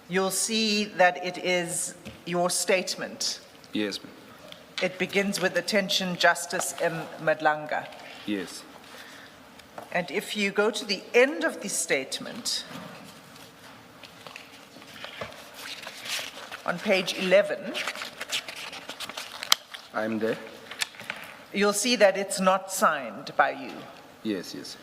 you'll see that it is your statement. Yes, ma'am. It begins with attention Justice Madlanga. Yes. And if you go to the end of the statement, on page 11, I'm there. you'll see that it's not signed by you. Yes, yes.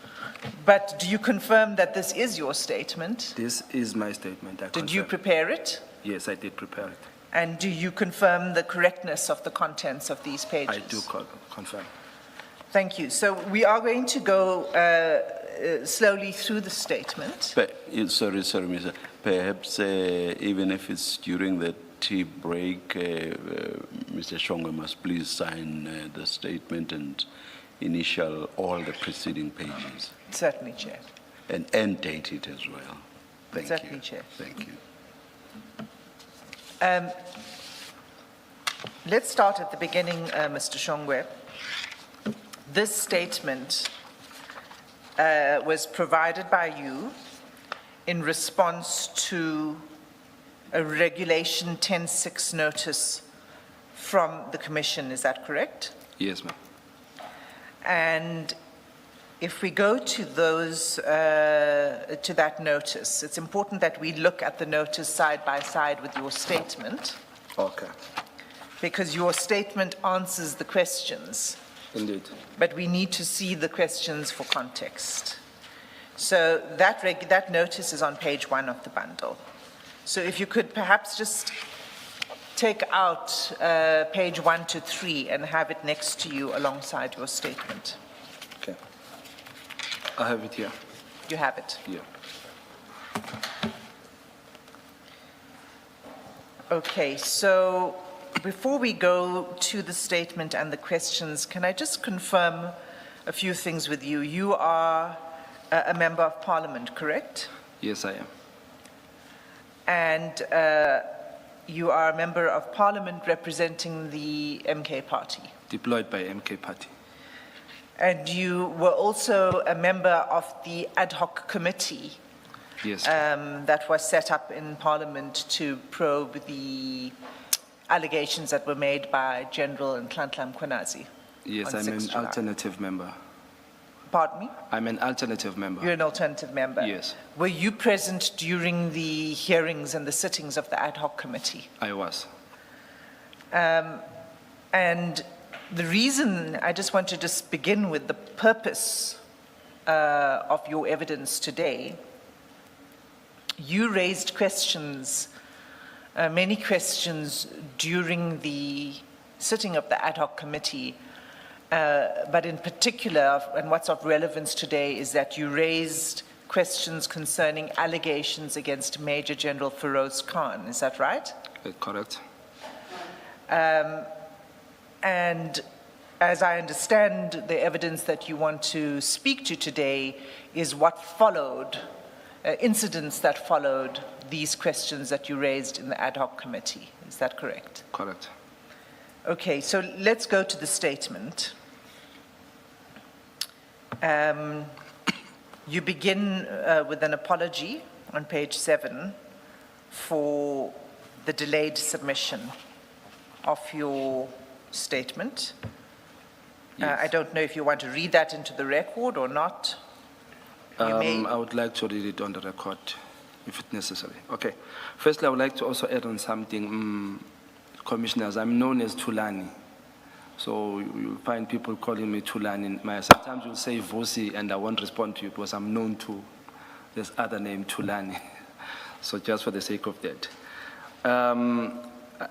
But do you confirm that this is your statement? This is my statement. Did you prepare it? Yes, I did prepare it. And do you confirm the correctness of the contents of these pages? I do confirm. Thank you. So we are going to go slowly through the statement. But, sorry, Mr. Perhaps even if it's during the tea break, Mr. Shongwe must please sign the statement and initial all the preceding pages. Certainly, Chair. And date it as well. Thank Certainly, you. Chair. Thank you. Let's start at the beginning, Mr. Shongwe. This statement was provided by you in response to a Regulation 10.6 notice from the Commission, is that correct? Yes, ma'am. And if we go to those, to that notice, it's important that we look at the notice side by side with your statement, Okay. because your statement answers the questions, Indeed. but we need to see the questions for context. So that notice is on page 1 of the bundle. So if you could perhaps just take out page 1 to 3 and have it next to you alongside your statement. Okay. I have it here. You have it. Yeah. Okay, so before we go to the statement and the questions, can I just confirm a few things with you? You are a member of Parliament, correct? Yes, I am. And you are a member of Parliament representing the MK Party. Deployed by MK Party. And you were also a member of the ad hoc committee Yes. that was set up in Parliament to probe the allegations that were made by General Nhlanhla Mkhwanazi. Yes, on I'm 6 an July. alternative member. Pardon me? I'm an alternative member. You're an alternative member? Yes. Were you present during the hearings and the sittings of the ad hoc committee? I was. And the reason, I just want to just begin with the purpose of your evidence today. You raised questions, many questions during the sitting of the ad hoc committee, but in particular, and what's of relevance today is that you raised questions concerning allegations against Major General Feroz Khan, is that right? Correct. And as I understand, the evidence that you want to speak to today is what followed, incidents that followed these questions that you raised in the ad hoc committee. Is that correct? Correct. Okay, so let's go to the statement. You begin with an apology on page 7 for the delayed submission of your statement. Yes. I don't know if you want to read that into the record or not. You may. I would like to read it on the record, if it's necessary. Okay. Firstly, I would like to also add on something. Commissioners, I'm known as Tulani. So you find people calling me Tulani. Sometimes you'll say Vusi and I won't respond to you because I'm known to this other name, Tulani. So just for the sake of that.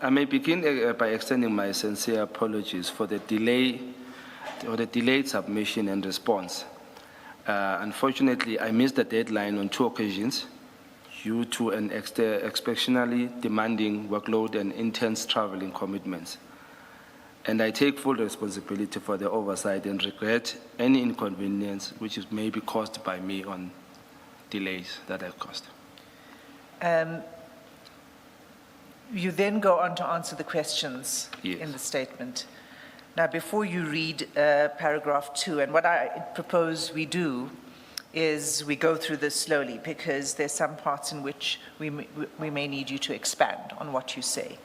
I may begin by extending my sincere apologies for the delay or the delayed submission and response. Unfortunately, I missed the deadline on 2 occasions due to an exceptionally demanding workload and intense traveling commitments. And I take full responsibility for the oversight and regret any inconvenience which is maybe caused by me on delays that I've caused. You then go on to answer the questions Yes. in the statement. Now, before you read paragraph 2, and what I propose we do is we go through this slowly because there's some parts in which we may need you to expand on what you say.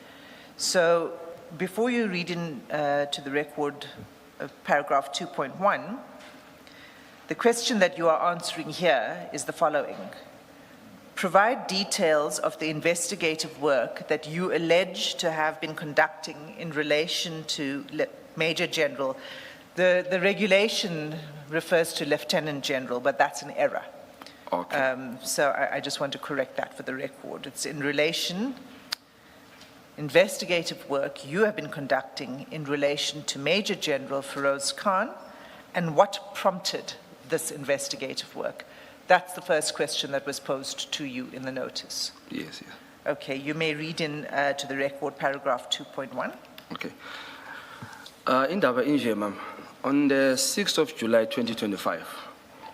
So before you read in to the record paragraph 2.1, the question that you are answering here is the following. Provide details of the investigative work that you allege to have been conducting in relation to Major General. The regulation refers to Lieutenant General, but that's an error. Okay. So I just want to correct that for the record. It's in relation, investigative work you have been conducting in relation to Major General Feroz Khan, and what prompted this investigative work. That's the first question that was posed to you in the notice. Yes, yes. Okay, you may read in to the record paragraph 2.1. Okay. Indaba inje, ma'am. On the 6th of July 2025,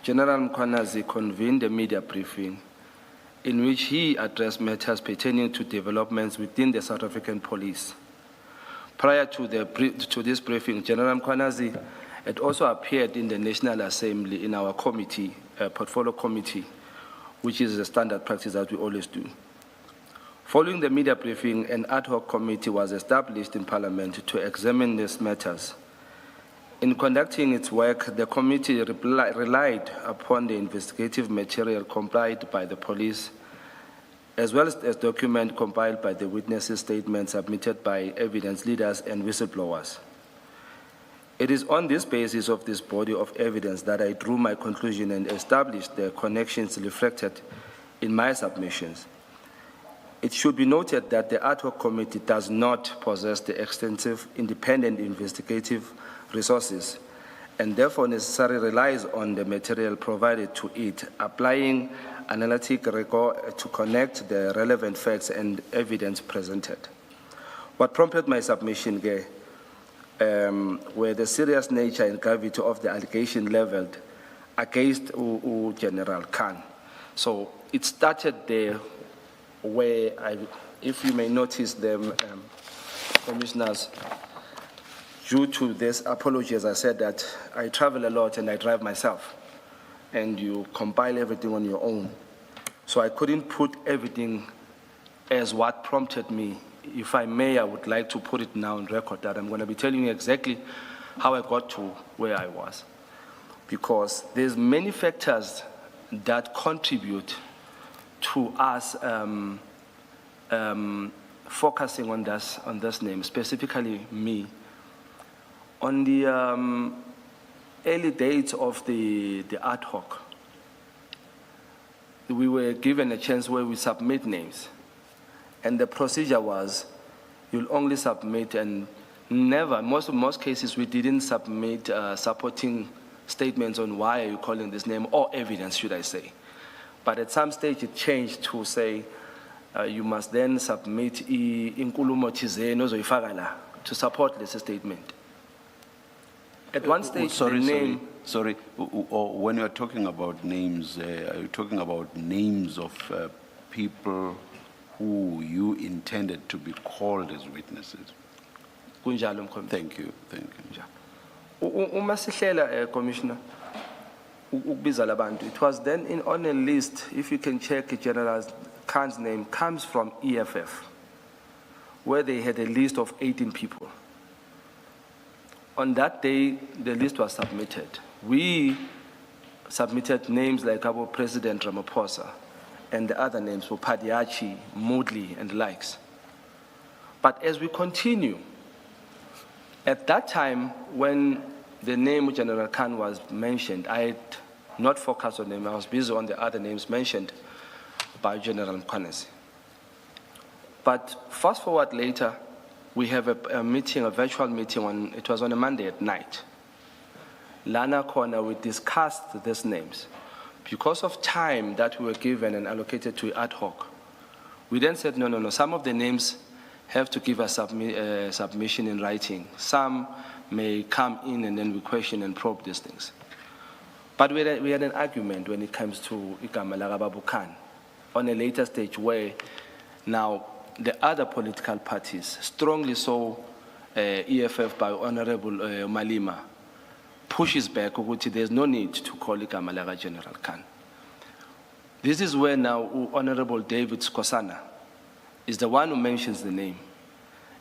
General Mkhwanazi convened a media briefing in which he addressed matters pertaining to developments within the South African police. Prior to this briefing, General Mkhwanazi had also appeared in the National Assembly in our committee, portfolio committee, which is a standard practice that we always do. Following the media briefing, an ad hoc committee was established in Parliament to examine these matters. In conducting its work, the committee relied upon the investigative material compiled by the police, as well as documents compiled by the witnesses' statements submitted by evidence leaders and whistleblowers. It is on this basis of this body of evidence that I drew my conclusion and established the connections reflected in my submissions. It should be noted that the ad hoc committee does not possess the extensive independent investigative resources and therefore necessarily relies on the material provided to it, applying analytic rigor to connect the relevant facts and evidence presented. What prompted my submission were the serious nature and gravity of the allegation leveled against General Khan. So it started there where, if you may notice them, commissioners, due to this apology, as I said, that I travel a lot and I drive myself, and you compile everything on your own. So I couldn't put everything as what prompted me. If I may, I would like to put it now on record that I'm going to be telling you exactly how I got to where I was. Because there's many factors that contribute to us focusing on this name, specifically me. On the early days of the ad hoc, we were given a chance where we submit names. And the procedure was, you'll only submit, and never, most cases we didn't submit supporting statements on why are you calling this name, or evidence, should I say. But at some stage it changed to say, you must then submit inkulumo thizeni ozoyifaka la to support this statement. At one stage, the name... Sorry, when you're talking about names, are you talking about names of people who you intended to be called as witnesses? Kunjalo, Mkhwanazi. Thank you. Uma sihlela, Commissioner, ukubiza labantu, it was then on a list, if you can check General Khan's name, comes from EFF, where they had a list of 18 people. On that day, the list was submitted. We submitted names like our President Ramaphosa, and the other names were Padiachi, Moodley, and the likes. But as we continue, at that time, when the name General Khan was mentioned, I had not focused on him. I was busy on the other names mentioned by General Mkhwanazi. But fast forward later, we have a meeting, a virtual meeting, it was on a Monday at night. Lana Corner, we discussed these names. Because of time that we were given and allocated to ad hoc, we then said, no, some of the names have to give a submission in writing. Some may come in and then we question and probe these things. But we had an argument when it comes to Igama Lagababu Khan on a later stage where now the other political parties, strongly so EFF by Honorable Malima, pushes back, there's no need to call Igama Laga General Khan. This is where now Honorable David Skosana is the one who mentions the name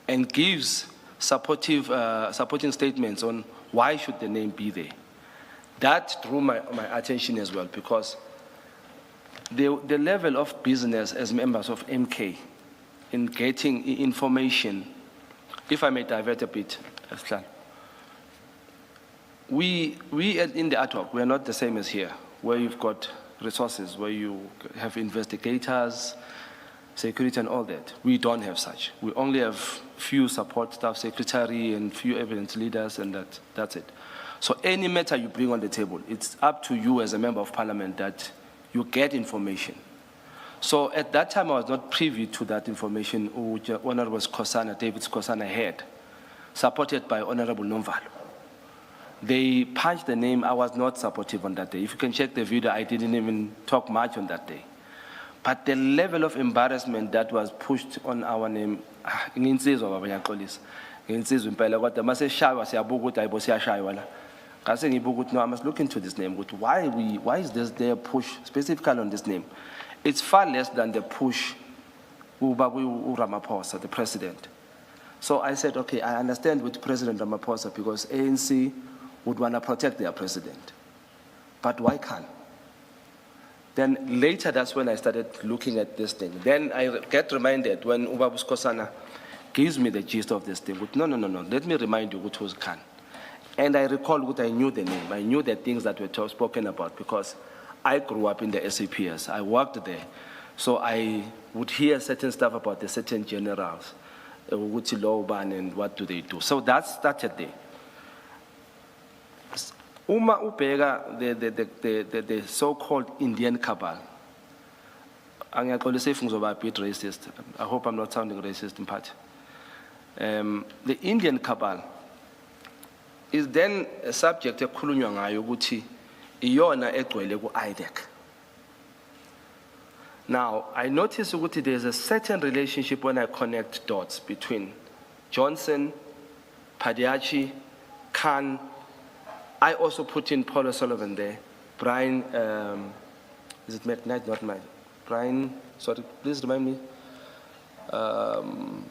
and gives supporting statements on why should the name be there. That drew my attention as well, because the level of business as members of MK in getting information, if I may divert a bit, we in the ad hoc, we are not the same as here, where you've got resources, where you have investigators, security and all that. We don't have such. We only have few support staff, secretary and few evidence leaders, and that's it. So any matter you bring on the table, it's up to you as a member of parliament that you get information. So at that time, I was not privy to that information which Honorable David Skosana had, supported by Honorable Nomvalo. They punched the name. I was not supportive on that day. If you can check the video, I didn't even talk much on that day. But the level of embarrassment that was pushed on our name, I must look into this name. Why is there push specifically on this name? It's far less than the push Ramaphosa, the president. So I said, okay, I understand with President Ramaphosa because ANC would want to protect their president. But why can't? Then later, that's when I started looking at this thing. Then I get reminded when Ubabu Skosana gives me the gist of this thing. No, let me remind you what was Khan. And I recall what I knew the name. I knew the things that were spoken about because I grew up in the SAPS. I worked there. So I would hear certain stuff about the certain generals, and what do they do. So that started there. Uma ubheka the so-called Indian cabal. Angiyaxolisa if ngizoba a bit racist. I hope I'm not sounding racist in part. The Indian cabal is then a subject ekhulunywa ngayo ukuthi iyona egcwele ku-IDEC. Now, I notice ukuthi there's a certain relationship when I connect dots between Johnson, Padiachi, Khan. I also put in Paul O'Sullivan there. Brian, is it McKnight? Not mine. Brian, sorry, please remind me. I'm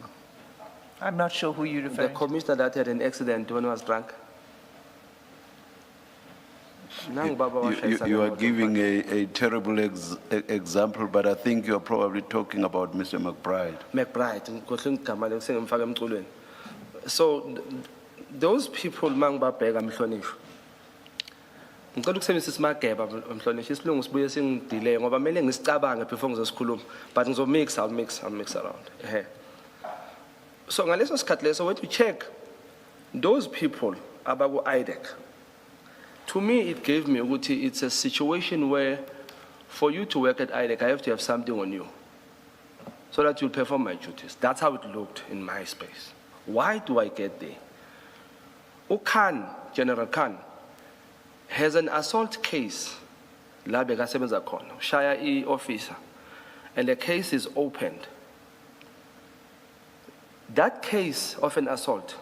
not sure who you refer The to. commissioner that had an accident when he was drunk. You are giving a terrible example, but I think you're probably talking about Mr. McBride. So those people, Mangba Bega Mhlonishwa. Ngicela ukusebenzisa isimageba Mhlonishwa isilungu sibuye singidelay ngoba kumele ngisicabange before ngizosikhuluma, but I'll mix around. So ngaleso sikhathi leso when you check those people abaku IDEC, to me it gave me ukuthi it's a situation where for you to work at IDEC I have to have something on you so that you'll perform my duties. That's how it looked in my space. Why do I get there? Khan, General Khan, has an assault case, la bekasebenza khona, ushaya officer, and the case is opened. That case of an assault,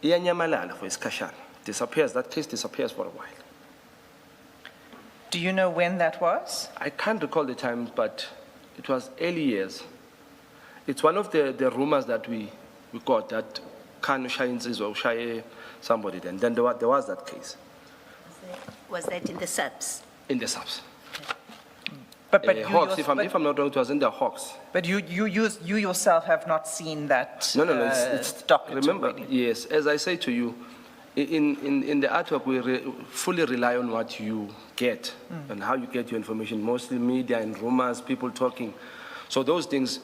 iyanyamalala for isikhashana, disappears. That case disappears for a while. Do you know when that was? I can't recall the time, but it was early years. It's one of the rumors that we got that Khan ushaye somebody then. Then there was that case. Was that in the subs? In the subs. But Hawks, if I'm not wrong, it was in the Hawks. But you yourself have not seen that No, it's document. remember, yes, as I say to you, in the artwork, we fully rely on what you get and how you get your information, mostly media and rumors, people talking. So those things,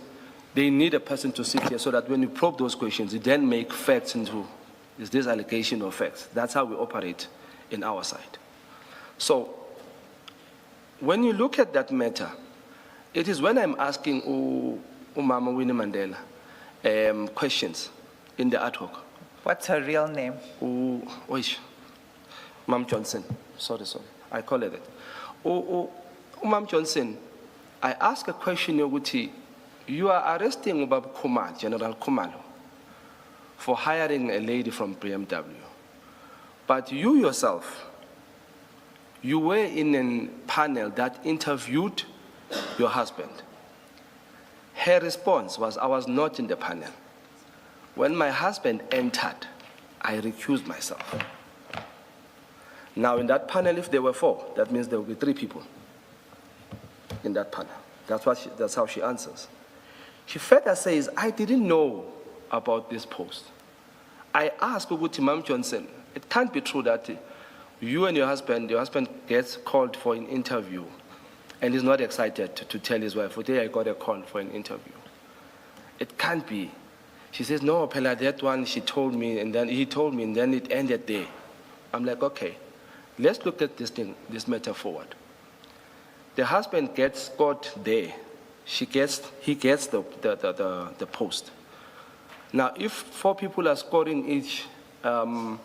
they need a person to sit here so that when you probe those questions, you then make facts into, is this allegation or facts? That's how we operate in our side. So when you look at that matter, it is when I'm asking Umama Winnie Mandela questions in the ad hoc. What's her real name? Mam Johnson. Sorry. I call it that. Mam Johnson, I ask a question, Yoguti. You are arresting Ubab Kumar, General Kumalo, for hiring a lady from BMW. But you yourself You were in a panel that interviewed your husband. Her response was, I was not in the panel. When my husband entered, I recused myself. Now in that panel, if there were 4, that means there will be 3 people in that panel. That's how she answers. She further says, I didn't know about this post. I asked Uguti Mam Johnson, it can't be true that you and your husband gets called for an interview and is not excited to tell his wife, today I got a call for an interview. It can't be. She says, no, Pella, that one she told me, and then he told me, and then it ended there. I'm like, okay, let's look at this matter forward. The husband gets caught there. He gets the post. Now, if 4 people are scoring each, the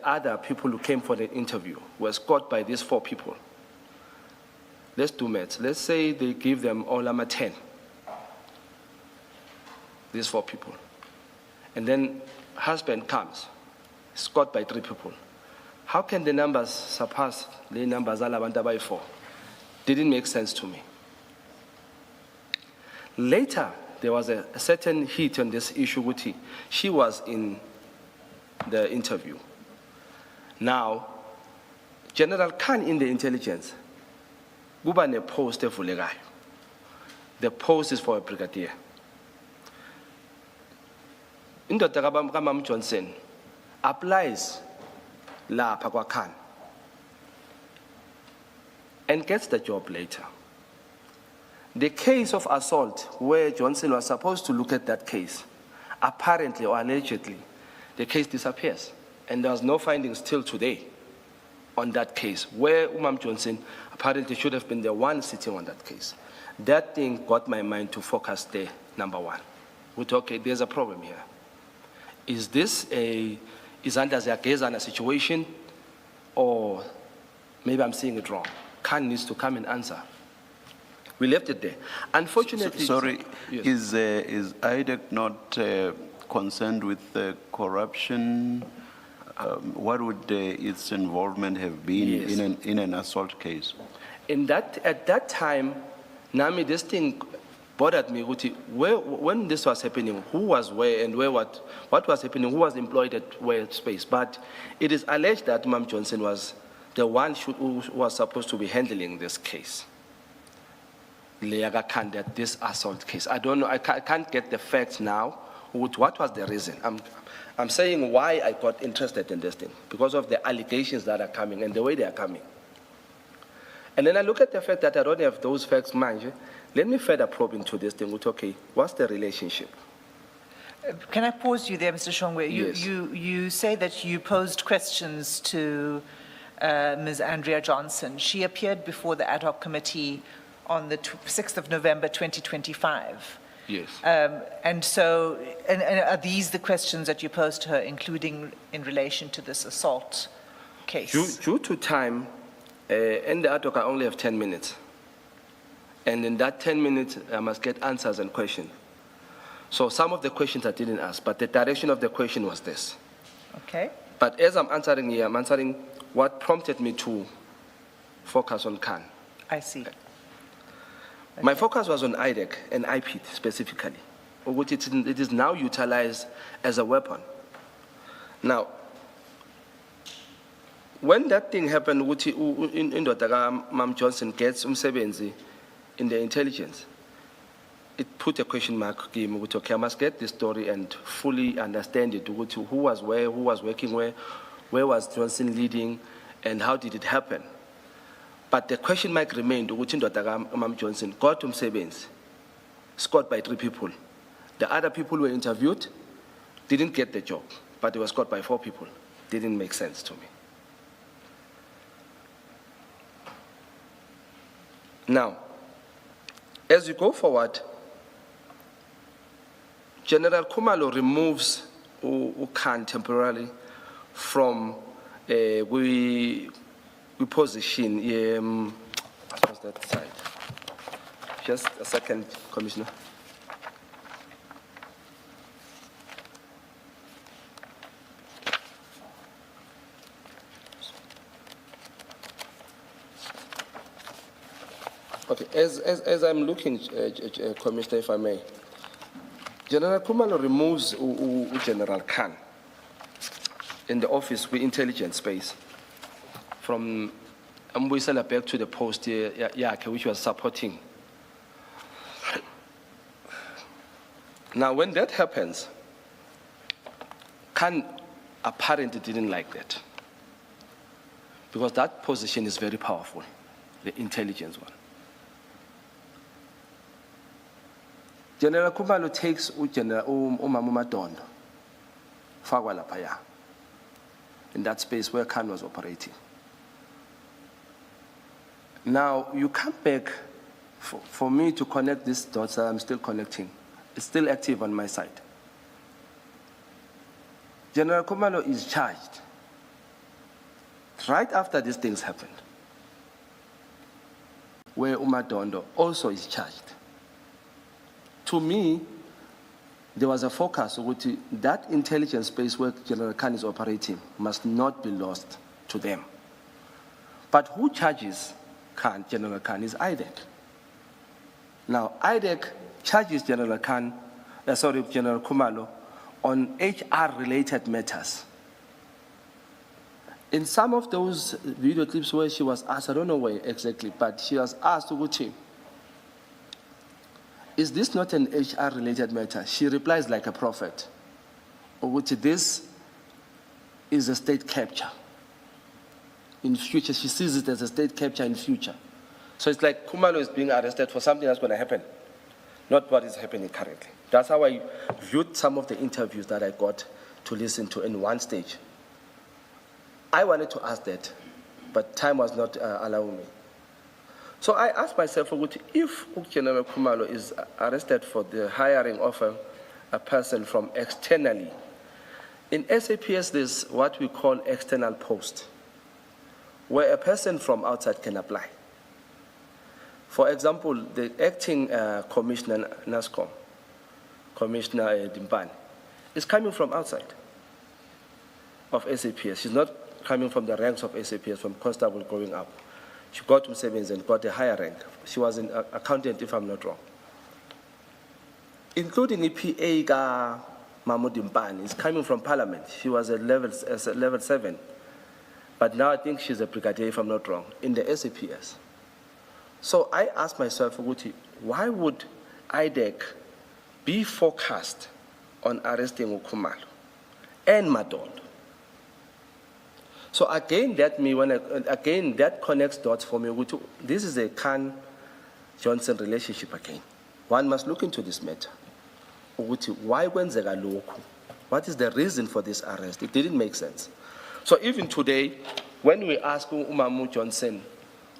other people who came for the interview were scored by these 4 people. Let's do maths. Let's say they give them all 10. These 4 people. And then husband comes, scored by 3 people. How can the numbers surpass the numbers by 4? Didn't make sense to me. Later, there was a certain heat on this issue with her. She was in the interview. Now, General Khan in the intelligence, Gubane post evulegayo. The post is for a brigadier. Indoda kaMam Johnson applies lapha kwa Khan and gets the job later. The case of assault, where Johnson was supposed to look at that case, apparently or allegedly, the case disappears. And there's no findings till today on that case, where Umam Johnson apparently should have been the one sitting on that case. That thing got my mind to focus there, number 1. We thought, okay, there's a problem here. Is this is under a situation, or maybe I'm seeing it wrong? Khan needs to come and answer. We left it there. Unfortunately, sorry, yes. Is IDEC not concerned with corruption? What would its involvement have been Yes. in an assault case? At that time, Nami, this thing bothered me. When this was happening, who was where and where what was happening, who was employed at where space. But it is alleged that Mam Johnson was the one who was supposed to be handling this case. That this assault case. I don't know, I can't get the facts now. What was the reason? I'm saying why I got interested in this thing, because of the allegations that are coming and the way they are coming. And then I look at the fact that I don't have those facts, mind. Let me further probe into this thing. Okay, what's the relationship? Can I pause you there, Mr. Shongwe? Yes. You say that you posed questions to Ms. Andrea Johnson. She appeared before the ad hoc committee on the 6th of November 2025. Yes. And so, and are these the questions that you posed to her, including in relation to this assault case? Due to time, in the ad hoc I only have 10 minutes. And in that 10 minutes, I must get answers and questions. So some of the questions I didn't ask, but the direction of the question was this. Okay. But as I'm answering here, I'm answering what prompted me to focus on Khan. I see. My focus was on IDEC and IPIT specifically, which it is now utilized as a weapon. Now, when that thing happened, which in Mam Johnson gets umsebenzi in the intelligence, it put a question mark game, which okay, I must get this story and fully understand it, which who was where, who was working where was Johnson leading, and how did it happen? But the question mark remained, which in Mam Johnson got umsebenzi, scored by 3 people. The other people who were interviewed didn't get the job, but it was scored by 4 people. Didn't make sense to me. Now, as you go forward, General Kumalo removes Khan temporarily from we position. What's that side? Just a second, Commissioner. Okay, as I'm looking, Commissioner, if I may, General Kumalo removes General Khan in the office with intelligence space from Mbuyisela back to the post which was supporting. Now, when that happens, Khan apparently didn't like that because that position is very powerful, the intelligence one. General Kumalo takes Umamu Madondo, Fagwa Lapaya, in that space where Khan was operating. Now, you come back for me to connect these dots that I'm still connecting. It's still active on my side. General Kumalo is charged right after these things happened, where Umadondo also is charged. To me, there was a focus with that intelligence space where General Khan is operating must not be lost to them. But who charges Khan, General Khan, is IDEC. Now, IDEC charges General Kumalo on HR-related matters. In some of those video clips where she was asked, I don't know where exactly, but she was asked, is this not an HR-related matter? She replies like a prophet. This is a state capture. In future, she sees it as a state capture in future. So it's like Kumalo is being arrested for something that's going to happen, not what is happening currently. That's how I viewed some of the interviews that I got to listen to in one stage. I wanted to ask that, but time was not allowing me. So I asked myself, if General Kumalo is arrested for the hiring of a person from externally, in SAPS there's what we call external post, where a person from outside can apply. For example, the acting Commissioner NASCOM, Commissioner Dimpane, is coming from outside of SAPS. She's not coming from the ranks of SAPS, from constable going up. She got to Sevens and got a higher rank. She was an accountant, if I'm not wrong. Including EPA ga Mahmoud Dimpane, is coming from Parliament. She was a level 7. But now I think she's a brigadier, if I'm not wrong, in the SAPS. So I asked myself, why would IDEC be focused on arresting Kumalo and Madondo? So again, that connects dots for me. This is a Khan-Johnson relationship again. One must look into this matter. Why kwenzeka lokhu? What is the reason for this arrest? It didn't make sense. So even today, when we ask Umamu Johnson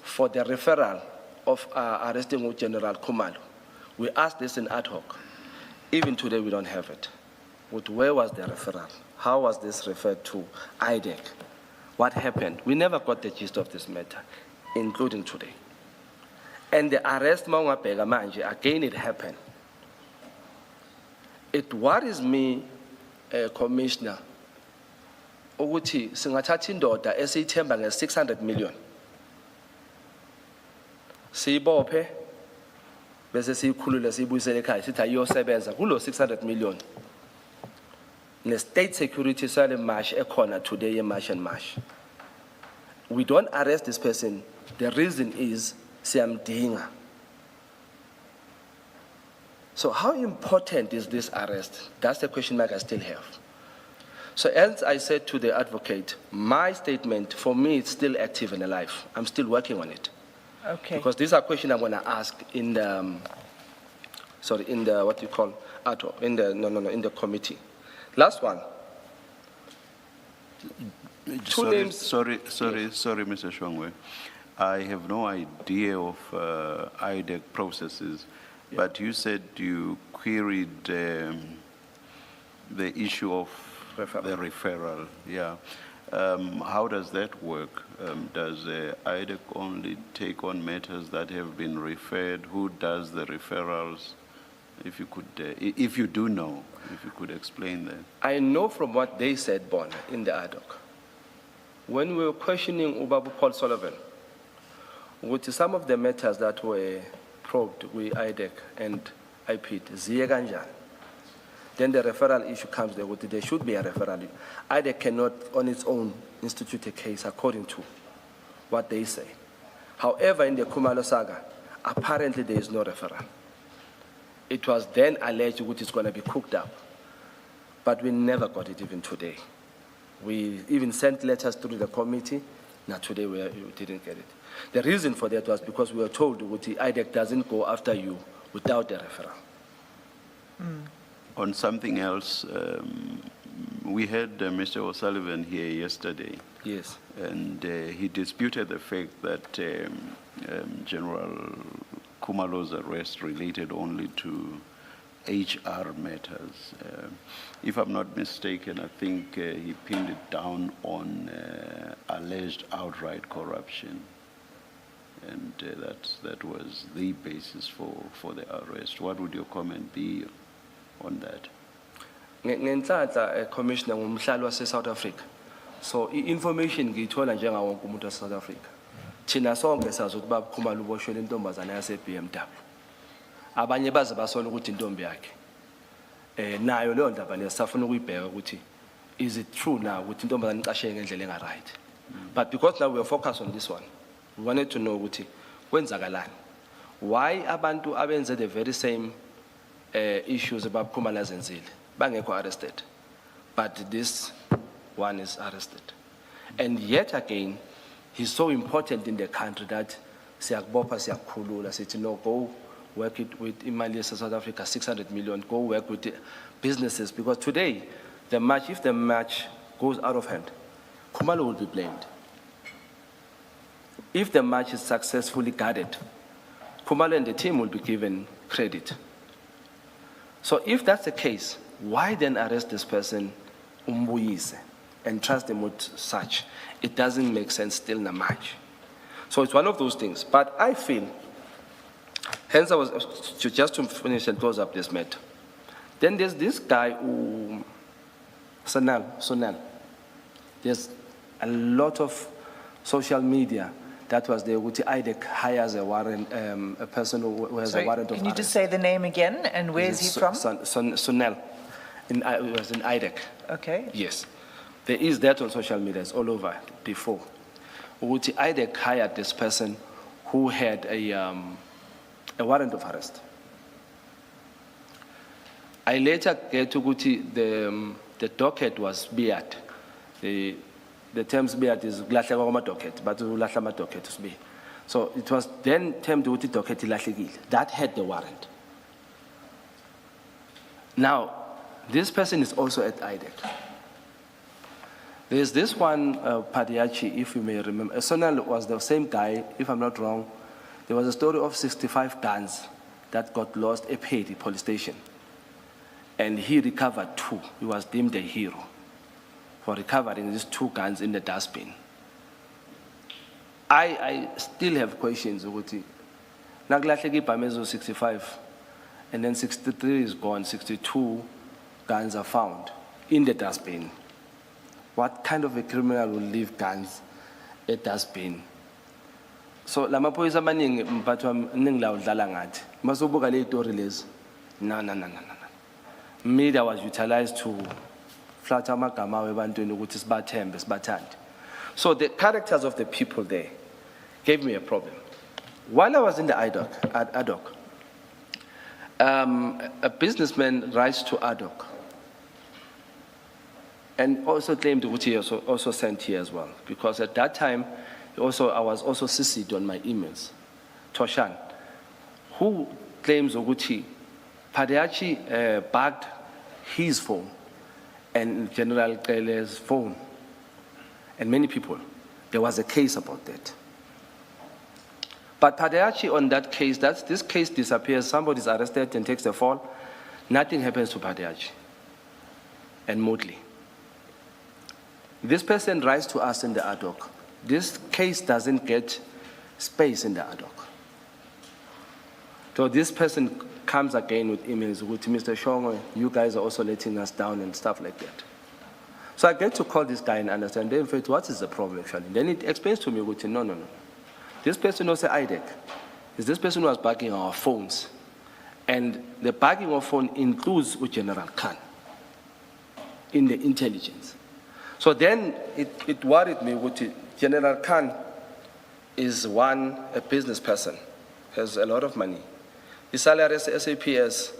for the referral of arresting General Kumalo, we asked this in ad hoc. Even today, we don't have it. Where was the referral? How was this referred to IDEC? What happened? We never got the gist of this matter, including today. And the arrest, again, it happened. It worries me, Commissioner, ukuthi singathatha indoda esiyithemba nge-600 million. Siyibophe bese siyikhulule siyibuyisele ekhaya sithi ayiyosebenza kulo 600 million. Ne-state security sale marsh ekhona today ye-marsh and marsh. We don't arrest this person. The reason is siyamdinga. So how important is this arrest? That's the question mark I still have. So as I said to the advocate, my statement, for me, it's still active and alive. I'm still working on it. Okay. Because these are questions I'm going to ask in the, in the committee. Last one. Sorry, Mr. Shongwe. I have no idea of IDEC processes, but you said you queried the issue of the referral. Yeah. How does that work? Does IDEC only take on matters that have been referred? Who does the referrals? If you could, if you do know, if you could explain that. I know from what they said, Bon, in the ad hoc. When we were questioning Ubabu Paul Sullivan With some of the matters that were probed with IDEC and IPIT, ziye kanjani. Then the referral issue comes there. There should be a referral. IDEC cannot, on its own, institute a case according to what they say. However, in the Khumalo saga, apparently there is no referral. It was then alleged that it's going to be cooked up, but we never got it even today. We even sent letters through the committee. Now today we didn't get it. The reason for that was because we were told that IDEC doesn't go after you without a referral. On something else, we had Mr. O'Sullivan here yesterday. Yes. And he disputed the fact that General Khumalo's arrest related only to HR matters. If I'm not mistaken, I think he pinned it down on alleged outright corruption. And that was the basis for the arrest. What would your comment be on that? Ngenhlanhla Commissioner ngumhlali wase South Africa. So information ngiyithola njengawo wonke umuntu wase South Africa. Thina sonke sazi ukuthi baba Khumalo uboshwele intombazana yase BMW. Abanye baze basola ukuthi intombi yakhe. Nayo leyo ndaba leyo safuna ukuyibheka ukuthi is it true now ukuthi intombazana icasheke ngendlela enga right. But because now we are focused on this one, we wanted to know ukuthi kwenzakalani. Why abantu abenze the very same issues about Khumalo azenzile bangekho arrested, but this one is arrested. And yet again, he's so important in the country that siyakubopha siyakukhulula sithi no, go work it with imali South Africa 600 million, go work with the businesses, because today if the match goes out of hand, Khumalo will be blamed. If the match is successfully guarded, Khumalo and the team will be given credit. So if that's the case, why then arrest this person, umbuyise, and trust them with such? It doesn't make sense still in a match. So it's one of those things. But I feel, hence I was, just to finish and close up this matter, then there's this guy, Sonal. There's a lot of social media that was there, which IDEC hires a warrant, a person who has a warrant of arrest. Can you just say the name again, and where is he from? Sonal. It was in IDEC. Okay. Yes. There is that on social media, it's all over before. Which IDEC hired this person who had a warrant of arrest. I later get to Guti, the docket was beat. The terms beat is glahleka docket, but ulahlama docket is be. So it was then termed Guti docket ilahlekile. That had the warrant. Now, this person is also at IDEC. There's this one, Padiachi, if you may remember. Sonal was the same guy, if I'm not wrong. There was a story of 65 guns that got lost at Pedi police station. And he recovered 2. He was deemed a hero for recovering these 2 guns in the dustbin. I still have questions. Naglahleki Pamezo 65, and then 63 is gone, 62 guns are found in the dustbin. What kind of a criminal will leave guns at dustbin? So lama phoyisa amaningi mphathwa mningi la udlala ngathi masubuka le story lezi no. Media was utilized to flatter amagama webantwini ukuthi sibathembe sibathande. So the characters of the people there gave me a problem. While I was in the ad hoc, a businessman writes to ad hoc and also claimed that he also sent here as well, because at that time I was also CC'd on my emails. Toshan, who claims Oguchi, Padiachi bagged his phone and General Kele's phone, and many people. There was a case about that. But Padiachi on that case, this case disappears, somebody's arrested and takes the fall, nothing happens to Padiachi and Motley. This person writes to us in the ad hoc. This case doesn't get space in the ad hoc. So this person comes again with emails with Mr. Shongwe, you guys are also letting us down and stuff like that. So I get to call this guy and understand, in fact, what is the problem actually? Then it explains to me, no. This person was an IDEC. This person was bugging our phones. And the bugging of phone includes General Khan in the intelligence. So then it worried me with General Khan is a business person, has a lot of money. His salary as SAPS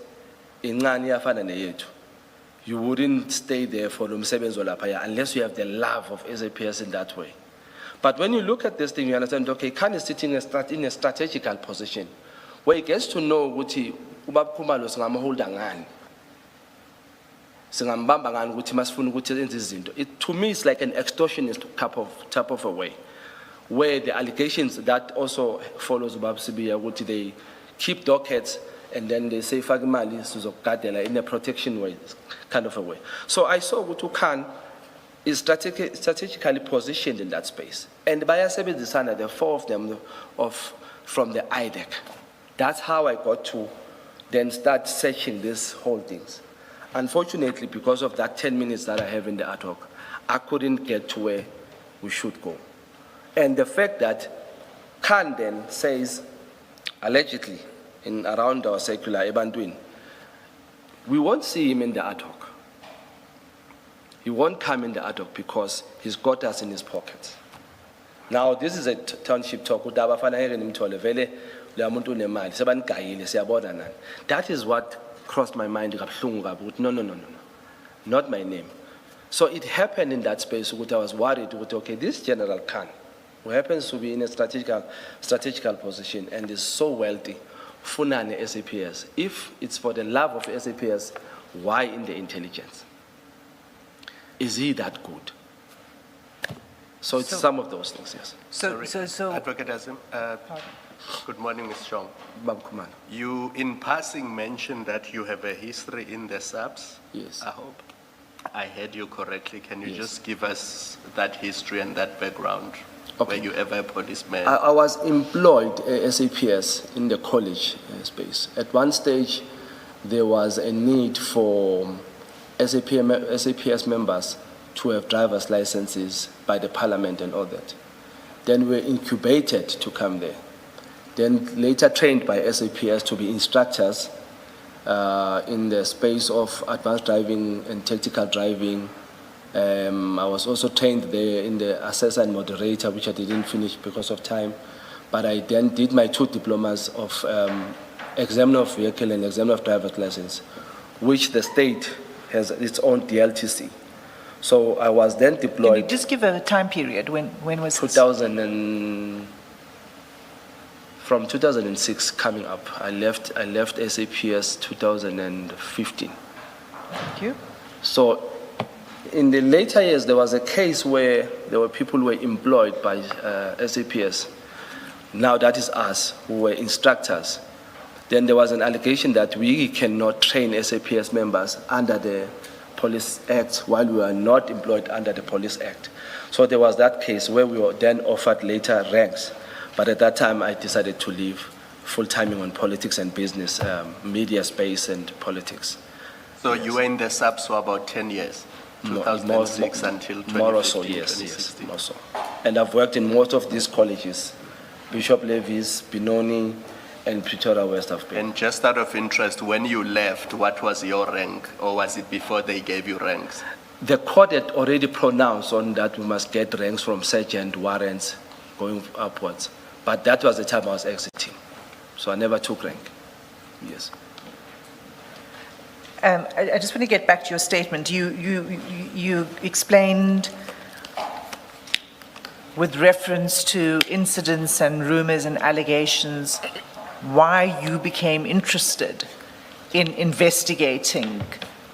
in Ngani, you wouldn't stay there for unless you have the love of SAPS in that way. But when you look at this thing, you understand, okay, Khan is sitting in a strategical position where he gets to know what he to me, it's like an extortionist type of a way, where the allegations that also follows what they keep dockets and then they say Fagimali in a protection way, kind of a way. So I saw Gutu Khan is strategically positioned in that space. And by Asebe the four of them from the IDEC. That's how I got to then start searching these whole things. Unfortunately, because of that 10 minutes that I have in the ad hoc, I couldn't get to where we should go. And the fact that Khan then says, allegedly, in around our circular, Ebandwin, we won't see him in the ad hoc. He won't come in the ad hoc because he's got us in his pockets. Now, this is a township talk. That is what crossed my mind. No, not my name. So it happened in that space. I was worried. Okay, this General Khan, who happens to be in a strategical position and is so wealthy, Funane SAPS. If it's for the love of SAPS, why in the intelligence? Is he that good? So it's some of those things, yes. So Advocate Azim, good morning, Ms. Chong. Babkuman. You, in passing, mentioned that you have a history in the SAPS. Yes. I hope I heard you correctly. Can you Yes. just give us that history and that background? Okay. Were you ever a policeman? I was employed SAPS in the college space. At one stage, there was a need for SAPS members to have driver's licenses by the parliament and all that. Then we were incubated to come there. Then later trained by SAPS to be instructors in the space of advanced driving and tactical driving. I was also trained there in the assessor and moderator, which I didn't finish because of time. But I then did my 2 diplomas of examiner of vehicle and examiner of driver's license, which the state has its own DLTC. So I was then deployed. Can you just give a time period? When was this? 2000 from 2006 coming up. I left SAPS 2015. Thank you. So in the later years, there was a case where there were people who were employed by SAPS. Now that is us, who were instructors. Then there was an allegation that we cannot train SAPS members under the Police Act while we were not employed under the Police Act. So there was that case where we were then offered later ranks. But at that time, I decided to leave full-timing on politics and business, media space and politics. So you were in the SAPS for about 10 years, 2006 until 2015, more or so, yes, 2016. more so. And I've worked in most of these colleges, Bishop Levis, Benoni, and Pretoria West of Bay. And just out of interest, when you left, what was your rank? Or was it before they gave you ranks? The court had already pronounced on that we must get ranks from sergeant, warrants, going upwards. But that was the time I was exiting. So I never took rank. Yes. I just want to get back to your statement. You explained with reference to incidents and rumors and allegations why you became interested in investigating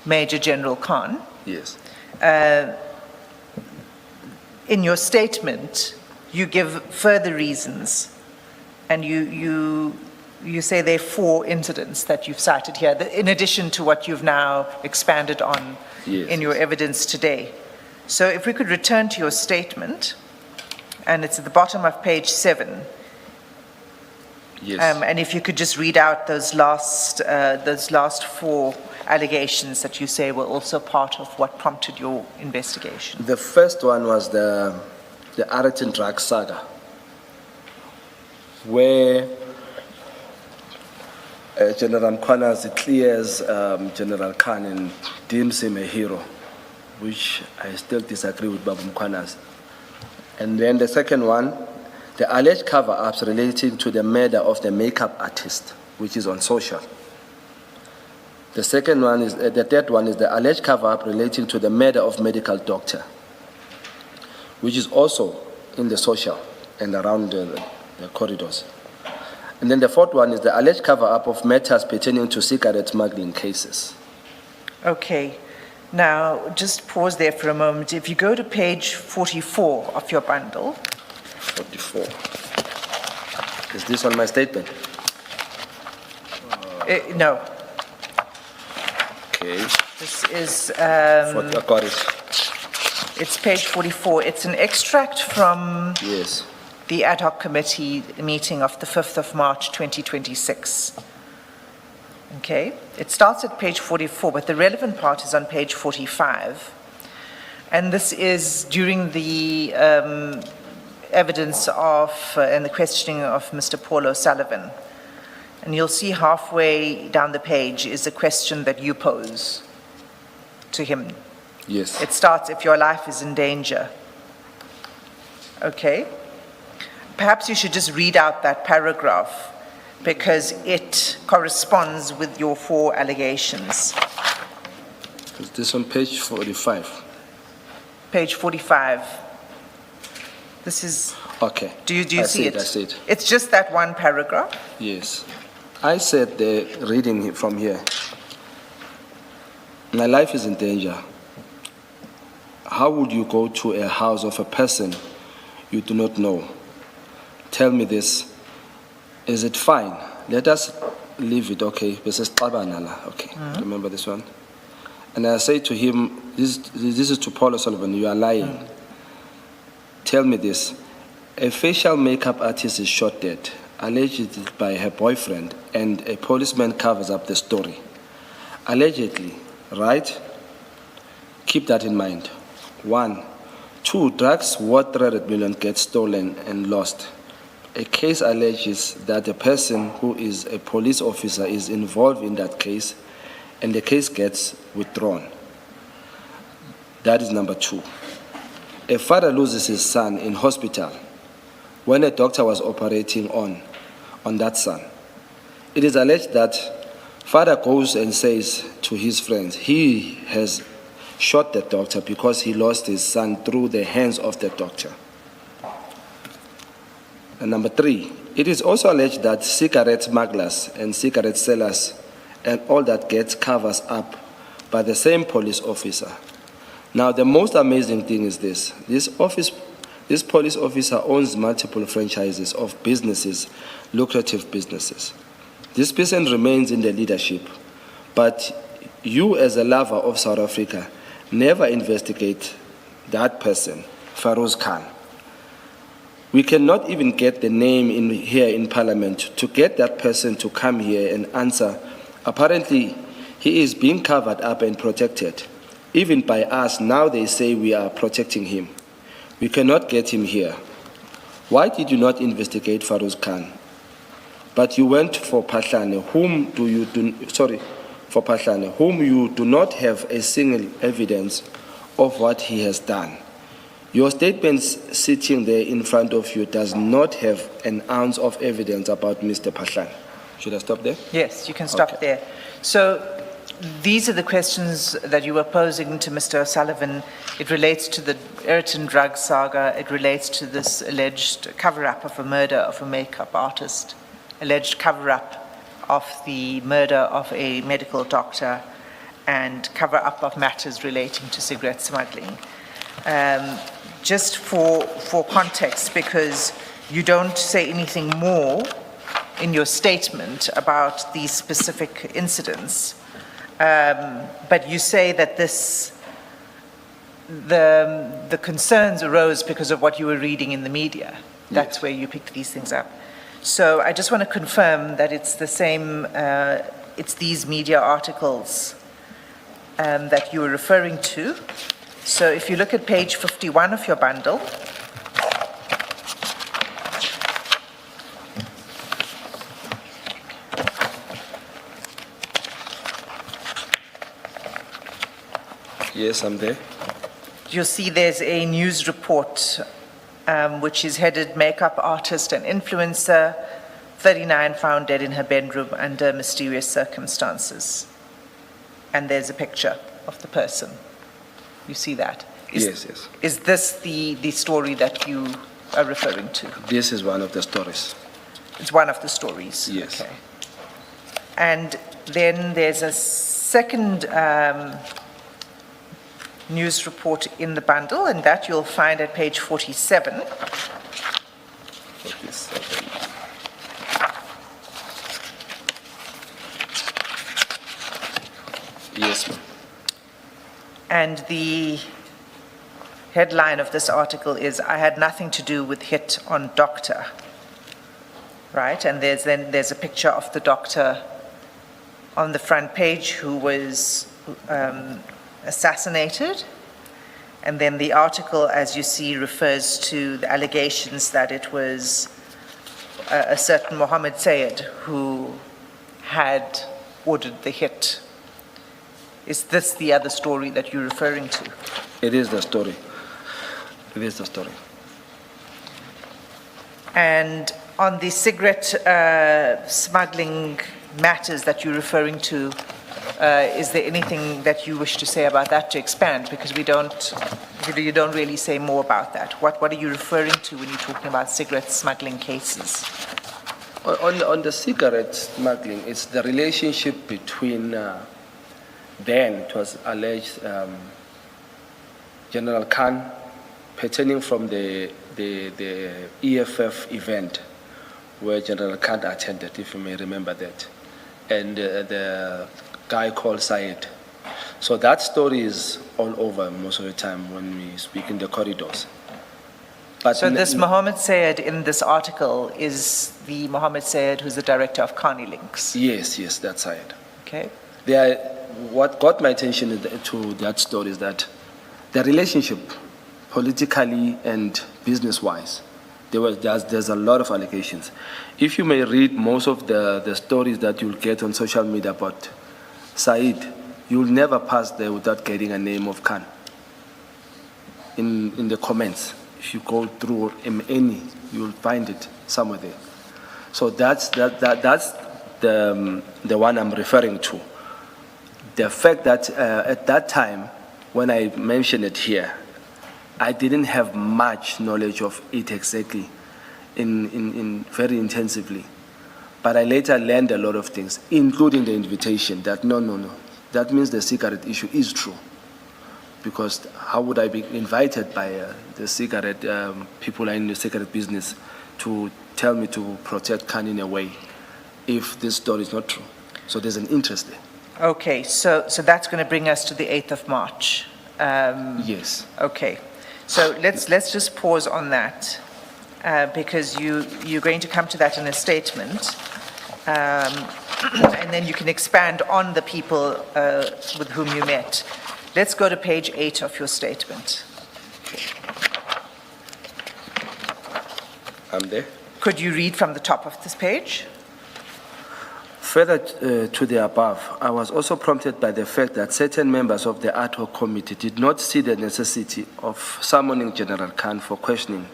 Major General Khan. Yes. In your statement, you give further reasons, and you say there are 4 incidents that you've cited here, in addition to what you've now expanded on in your evidence today. So if we could return to your statement, and it's at the bottom of page 7. Yes. And if you could just read out those last 4 allegations that you say were also part of what prompted your investigation. The first one was the Araton drug saga. where General Mkhwanazi clears General Khan and deems him a hero, which I still disagree with Babu Mkhwanazi. And then the second one, the alleged cover-ups relating to the murder of the makeup artist, which is on social. The second one is, the third one is the alleged cover-up relating to the murder of medical doctor, which is also in the social and around the corridors. And then the fourth one is the alleged cover-up of matters pertaining to cigarette smuggling cases. Okay. Now, just pause there for a moment. If you go to page 44 of your bundle. 44. Is this on my statement? No. Okay. This is, I got it. it's page 44. It's an extract from Yes. the ad hoc committee meeting of the 5th of March, 2026. Okay, it starts at page 44, but the relevant part is on page 45. And this is during the evidence of and the questioning of Mr. Paul O'Sullivan. And you'll see halfway down the page is a question that you pose to him. Yes. It starts, if your life is in danger. Okay? Perhaps you should just read out that paragraph because it corresponds with your 4 allegations. Is this on page 45? Page 45. This is, Okay. do you see it? I see it. It's just that one paragraph. Yes. I said the reading from here. My life is in danger. How would you go to a house of a person you do not know? Tell me this. Is it fine? Let us leave it, okay? This is Tabanala, okay? Remember this one? And I say to him, this is to Paul O'Sullivan, you are lying. Tell me this. A facial makeup artist is shot dead, allegedly by her boyfriend, and a policeman covers up the story. Allegedly, right? Keep that in mind. 1. 2, drugs worth 300 million get stolen and lost. A case alleges that a person who is a police officer is involved in that case and the case gets withdrawn. That is number 2. A father loses his son in hospital when a doctor was operating on that son. It is alleged that father goes and says to his friends he has shot the doctor because he lost his son through the hands of the doctor. And number 3, it is also alleged that cigarette smugglers and cigarette sellers and all that gets covers up by the same police officer. Now, the most amazing thing is this. This police officer owns multiple franchises of businesses, lucrative businesses. This person remains in the leadership, but you as a lover of South Africa never investigate that person, Farouz Khan. We cannot even get the name here in Parliament to get that person to come here and answer. Apparently, he is being covered up and protected. Even by us, now they say we are protecting him. We cannot get him here. Why did you not investigate Farouz Khan? But you went for Pahlane, whom you do not have a single evidence of what he has done. Your statements sitting there in front of you does not have an ounce of evidence about Mr. Pahlane. Should I stop there? Yes, you can stop there. So these are the questions that you were posing to Mr. O'Sullivan. It relates to the Ayrton drug saga. It relates to this alleged cover-up of a murder of a makeup artist, alleged cover-up of the murder of a medical doctor, and cover-up of matters relating to cigarette smuggling. Just for context, because you don't say anything more in your statement about these specific incidents, but you say that the concerns arose because of what you were reading in the media. That's where you picked these things up. So I just want to confirm that it's the same, it's these media articles that you were referring to. So if you look at page 51 of your bundle, Yes, I'm there. You'll see there's a news report which is headed Makeup Artist and Influencer, 39 found dead in her bedroom under mysterious circumstances. And there's a picture of the person. You see that? Yes. Is this the story that you are referring to? This is one of the stories. It's one of the stories? Yes. Okay. And then there's a second news report in the bundle, and that you'll find at page 47. 47. Yes, ma'am. And the headline of this article is, "I had nothing to do with hit on doctor." Right? And there's a picture of the doctor on the front page who was assassinated. And then the article, as you see, refers to the allegations that it was a certain Mohammed Sayed who had ordered the hit. Is this the other story that you're referring to? It is the story. It is the story. And on the cigarette smuggling matters that you're referring to, is there anything that you wish to say about that to expand? Because you don't really say more about that. What are you referring to when you're talking about cigarette smuggling cases? On the cigarette smuggling, it's the relationship between, then it was alleged, General Khan, pertaining from the EFF event where General Khan attended, if you may remember that, and the guy called Syed. So that story is all over most of the time when we speak in the corridors. But So this Mohammed Sayed in this article is the Mohammed Sayed who's the director of Carney Links. Yes, that's Syed. Okay. What got my attention to that story is that the relationship, politically and business-wise, there's a lot of allegations. If you may read most of the stories that you'll get on social media about Said, you'll never pass there without getting a name of Khan. In the comments, if you go through any, you'll find it somewhere there. So that's the one I'm referring to. The fact that at that time, when I mentioned it here, I didn't have much knowledge of it exactly, in very intensively. But I later learned a lot of things, including the invitation that no. That means the cigarette issue is true. Because how would I be invited by the cigarette, people in the cigarette business to tell me to protect Khan in a way if this story is not true? So there's an interest there. Okay, so that's going to bring us to the 8th of March. Yes. Okay, so let's just pause on that because you're going to come to that in a statement, and then you can expand on the people with whom you met. Let's go to page 8 of your statement. I'm there. Could you read from the top of this page? Further to the above, I was also prompted by the fact that certain members of the ad hoc committee did not see the necessity of summoning General Khan for questioning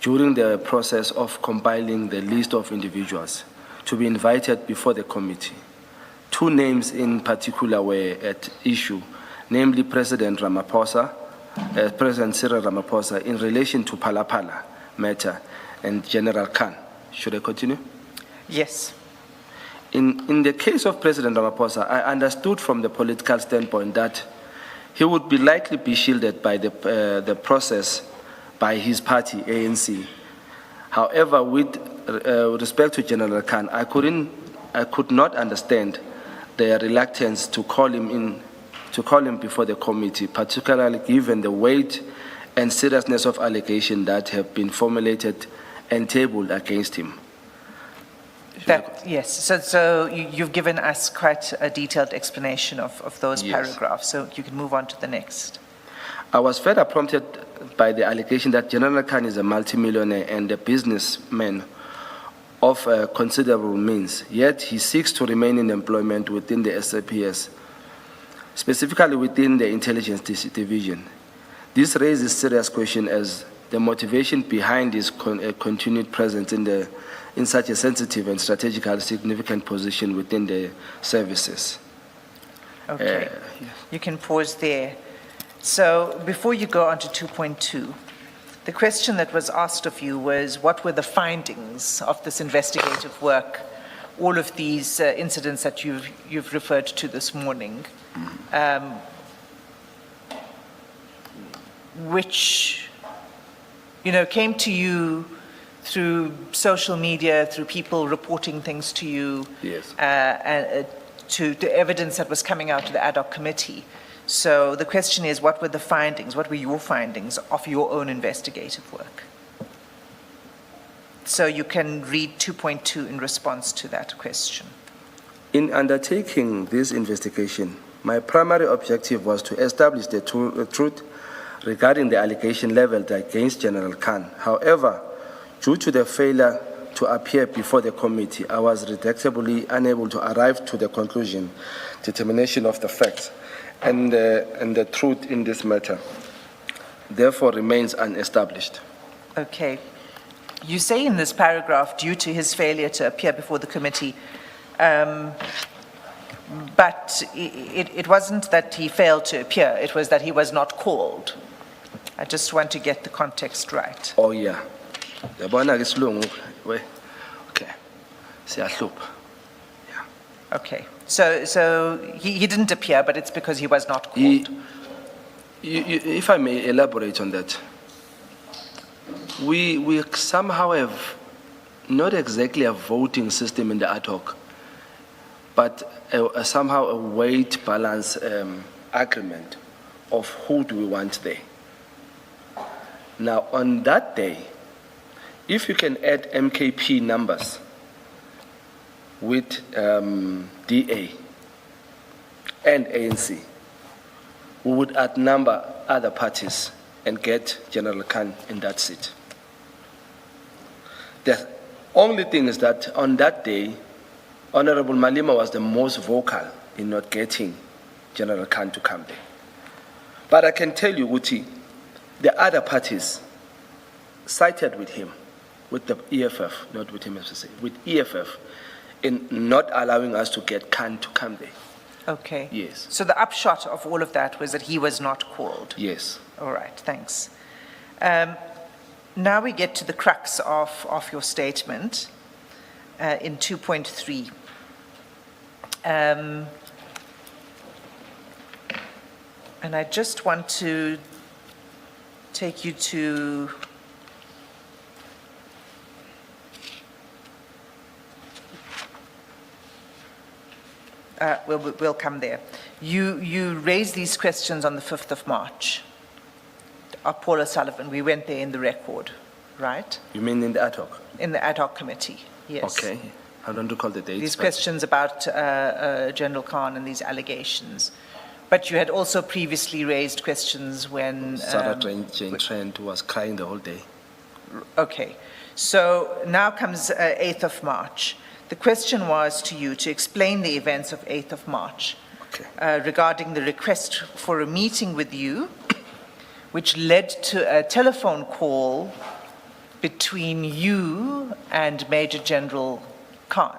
during the process of compiling the list of individuals to be invited before the committee. Two names in particular were at issue, namely President Cyril Ramaphosa in relation to Phala matter and General Khan. Should I continue? Yes. In the case of President Ramaphosa, I understood from the political standpoint that he would be likely be shielded by the process by his party, ANC. However, with respect to General Khan, I could not understand their reluctance to call him before the committee, particularly given the weight and seriousness of allegations that have been formulated and tabled against him. Yes, so you've given us quite a detailed explanation of those Yes. paragraphs, so you can move on to the next. I was further prompted by the allegation that General Khan is a multimillionaire and a businessman of considerable means, yet he seeks to remain in employment within the SAPS. specifically within the intelligence division. This raises serious question as the motivation behind his continued presence in such a sensitive and strategically significant position within the services. Okay. You can pause there. So before you go on to 2.2, the question that was asked of you was, what were the findings of this investigative work, all of these incidents that you've referred to this morning, which, came to you through social media, through people reporting things to you, Yes. To the evidence that was coming out of the ad hoc committee. So the question is, what were the findings? What were your findings of your own investigative work? So you can read 2.2 in response to that question. In undertaking this investigation, my primary objective was to establish the truth regarding the allegation leveled against General Khan. However, due to the failure to appear before the committee, I was regrettably unable to arrive to the determination of the facts and the truth in this matter, therefore remains unestablished. Okay. You say in this paragraph, due to his failure to appear before the committee, but it wasn't that he failed to appear, it was that he was not called. I just want to get the context right. Oh yeah. Yabona ke isilungu we. Okay. Siyahlupha. Okay. So he didn't appear, but it's because he was not called. If I may elaborate on that, we somehow have not exactly a voting system in the ad hoc, but somehow a weight balance agreement of who do we want there. Now, on that day, if you can add MKP numbers with DA and ANC, we would outnumber other parties and get General Khan in that seat. The only thing is that on that day, Honorable Malema was the most vocal in not getting General Khan to come there. But I can tell you, Uti, the other parties sided with him, with the EFF, not with him, with EFF, in not allowing us to get Khan to come there. Okay. Yes. So the upshot of all of that was that he was not called. Yes. All right, thanks. Now we get to the crux of your statement in 2.3. And I just want to take you to we'll come there. You raised these questions on the 5th of March. Paula Sullivan, we went there in the record, right? You mean in the ad hoc? In the ad hoc committee, yes. Okay. I don't recall the dates. These but- questions about General Khan and these allegations. But you had also previously raised questions when... Sarah Jane Trent was crying the whole day. Okay. So now comes 8th of March. The question was to you to explain the events of 8th of March regarding the request for a meeting with you, which led to a telephone call between you and Major General Khan.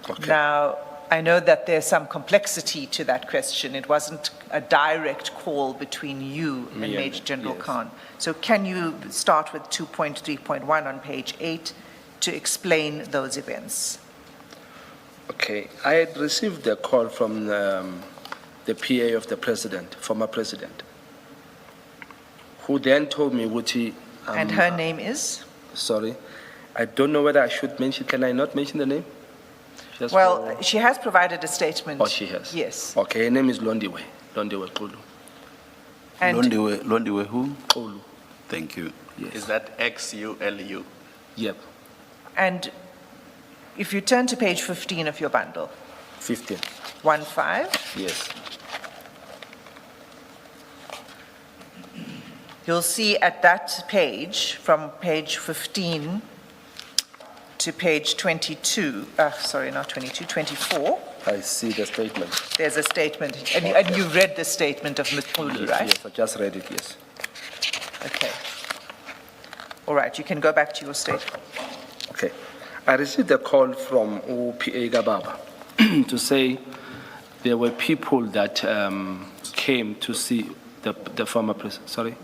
Okay. Now, I know that there's some complexity to that question. It wasn't a direct call between you and Major General yes. Khan. So can you start with 2.3.1 on page 8 to explain those events? Okay. I had received a call from the PA of the president, former president, who then told me, Wuti... And her name is? Sorry. I don't know whether I should mention... Can I not mention the name? Just Well, for- she has provided a statement. Oh, she has? Yes. Okay, her name is Londiwe. Londiwe Xulu. And Londiwe who? Xulu. Thank you. Yes. Is that XULU? Yep. And if you turn to page 15 of your bundle, 15. 1.5, Yes. you'll see at that page, from page 15 to to page 22, sorry, not 22, 24. I see the statement. There's a statement, and you read the statement of Mthulu, right? Yes, I just read it, yes. Okay. All right, you can go back to your statement. Okay. I received a call from PA Gababa to say there were people that came to see the former president. Sorry?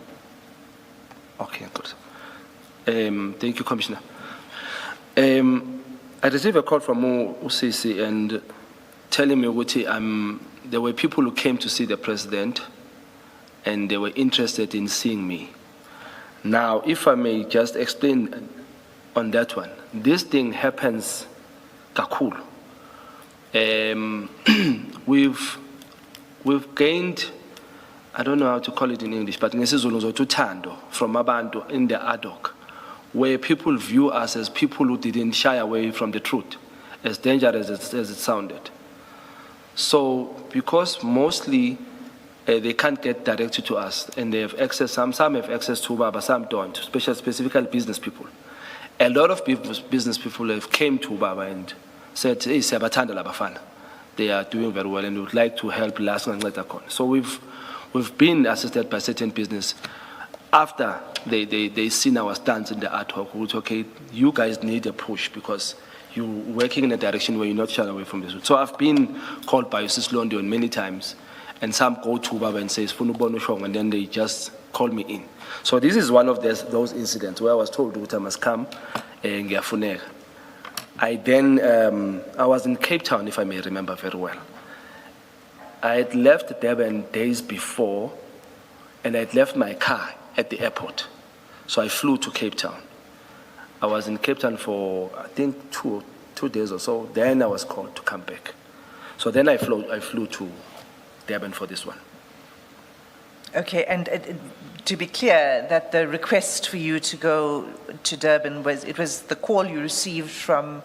Okay, good. Thank you, Commissioner. I received a call from UCC and telling me that there were people who came to see the president and they were interested in seeing me. Now, if I may just explain on that one, this thing happens kakulu. We've gained, I don't know how to call it in English, but uthando from abantu in the ad hoc, where people view us as people who didn't shy away from the truth, as dangerous as it sounded. So, because mostly they can't get directed to us, and they have access, some have access to Ubaba, some don't, specifically business people. A lot of business people have came to Ubaba and said, hey, Sabatanda Labafana. They are doing very well and would like to help last and later on. So we've been assisted by certain business after they seen our stance in the ad hoc. Which, okay, you guys need a push because you're working in a direction where you're not shy away from this. So I've been called by Sis Londion many times, and some go to Ubaba and says, Funubono Shong, and then they just call me in. So this is one of those incidents where I was told that I must come and Giafunega. I was in Cape Town, if I may remember very well. I had left Durban days before, and I had left my car at the airport. So I flew to Cape Town. I was in Cape Town for, I think, two days or so. Then I was called to come back. So then I flew to Durban for this one. Okay, and to be clear, that the request for you to go to Durban was the call you received from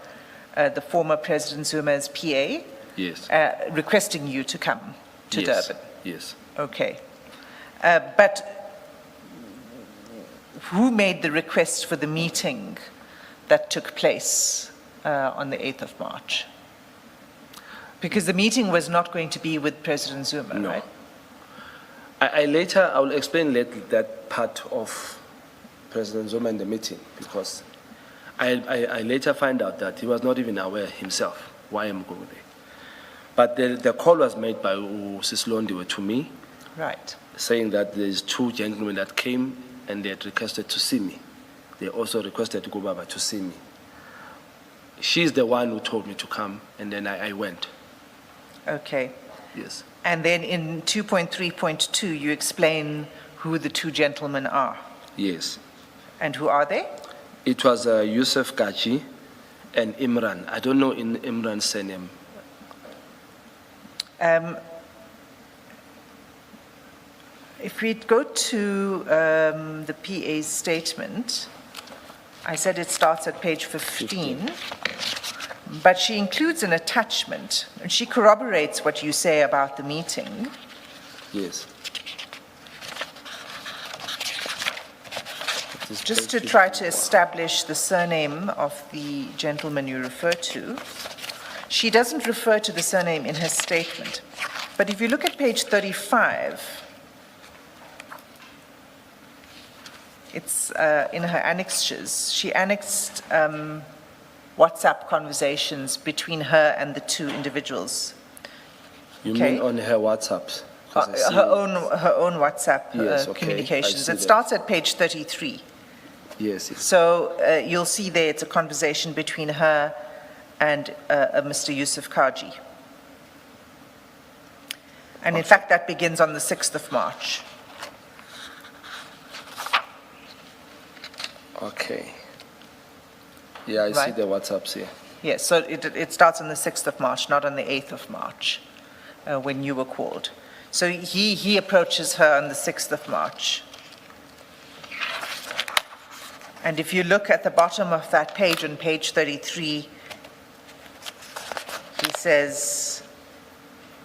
the former President Zuma's PA? Yes. Requesting you to come to Durban? Yes. Okay. But who made the request for the meeting that took place on the 8th of March? Because the meeting was not going to be with President Zuma, No. right? I will explain later that part of President Zuma in the meeting, because I later find out that he was not even aware himself why I'm going there. But the call was made by Sislondiwe to me, Right. saying that there's two gentlemen that came and they had requested to see me. They also requested Gubaba to see me. She's the one who told me to come, and then I went. Okay. Yes. And then in 2.3.2, you explain who the two gentlemen are. Yes. And who are they? It was Yusuf Gachi and Imran. I don't know in Imran's surname. If we go to the PA's statement, I said it starts at page 15, but she includes an attachment, and she corroborates what you say about the meeting. Yes. Just to try to establish the surname of the gentleman you refer to. She doesn't refer to the surname in her statement, but if you look at page 35, it's in her annexes. She annexed WhatsApp conversations between her and the two individuals. You Okay. mean on her WhatsApps? 'Cause I see- Her own WhatsApp Yes, okay, communications. I see It that. starts at page 33. Yes, yes. So you'll see there it's a conversation between her and Mr. Yusuf Kaji. And in fact, that begins on the 6th of March. Okay. Yeah, I see Right. the WhatsApps here. Yes, so it starts on the 6th of March, not on the 8th of March, when you were called. So he approaches her on the 6th of March. And if you look at the bottom of that page, on page 33, he says,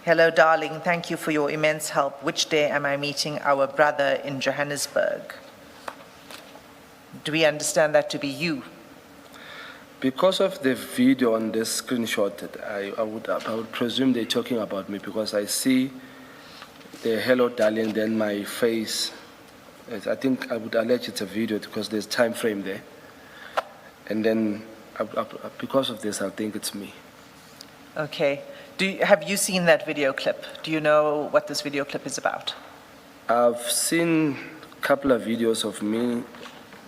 "Hello, darling, thank you for your immense help. Which day am I meeting our brother in Johannesburg?" Do we understand that to be you? Because of the video on this screenshot, I would presume they're talking about me because I see the hello darling, then my face. I think I would allege it's a video because there's time frame there. And then because of this, I think it's me. Okay. Have you seen that video clip? Do you know what this video clip is about? I've seen a couple of videos of me,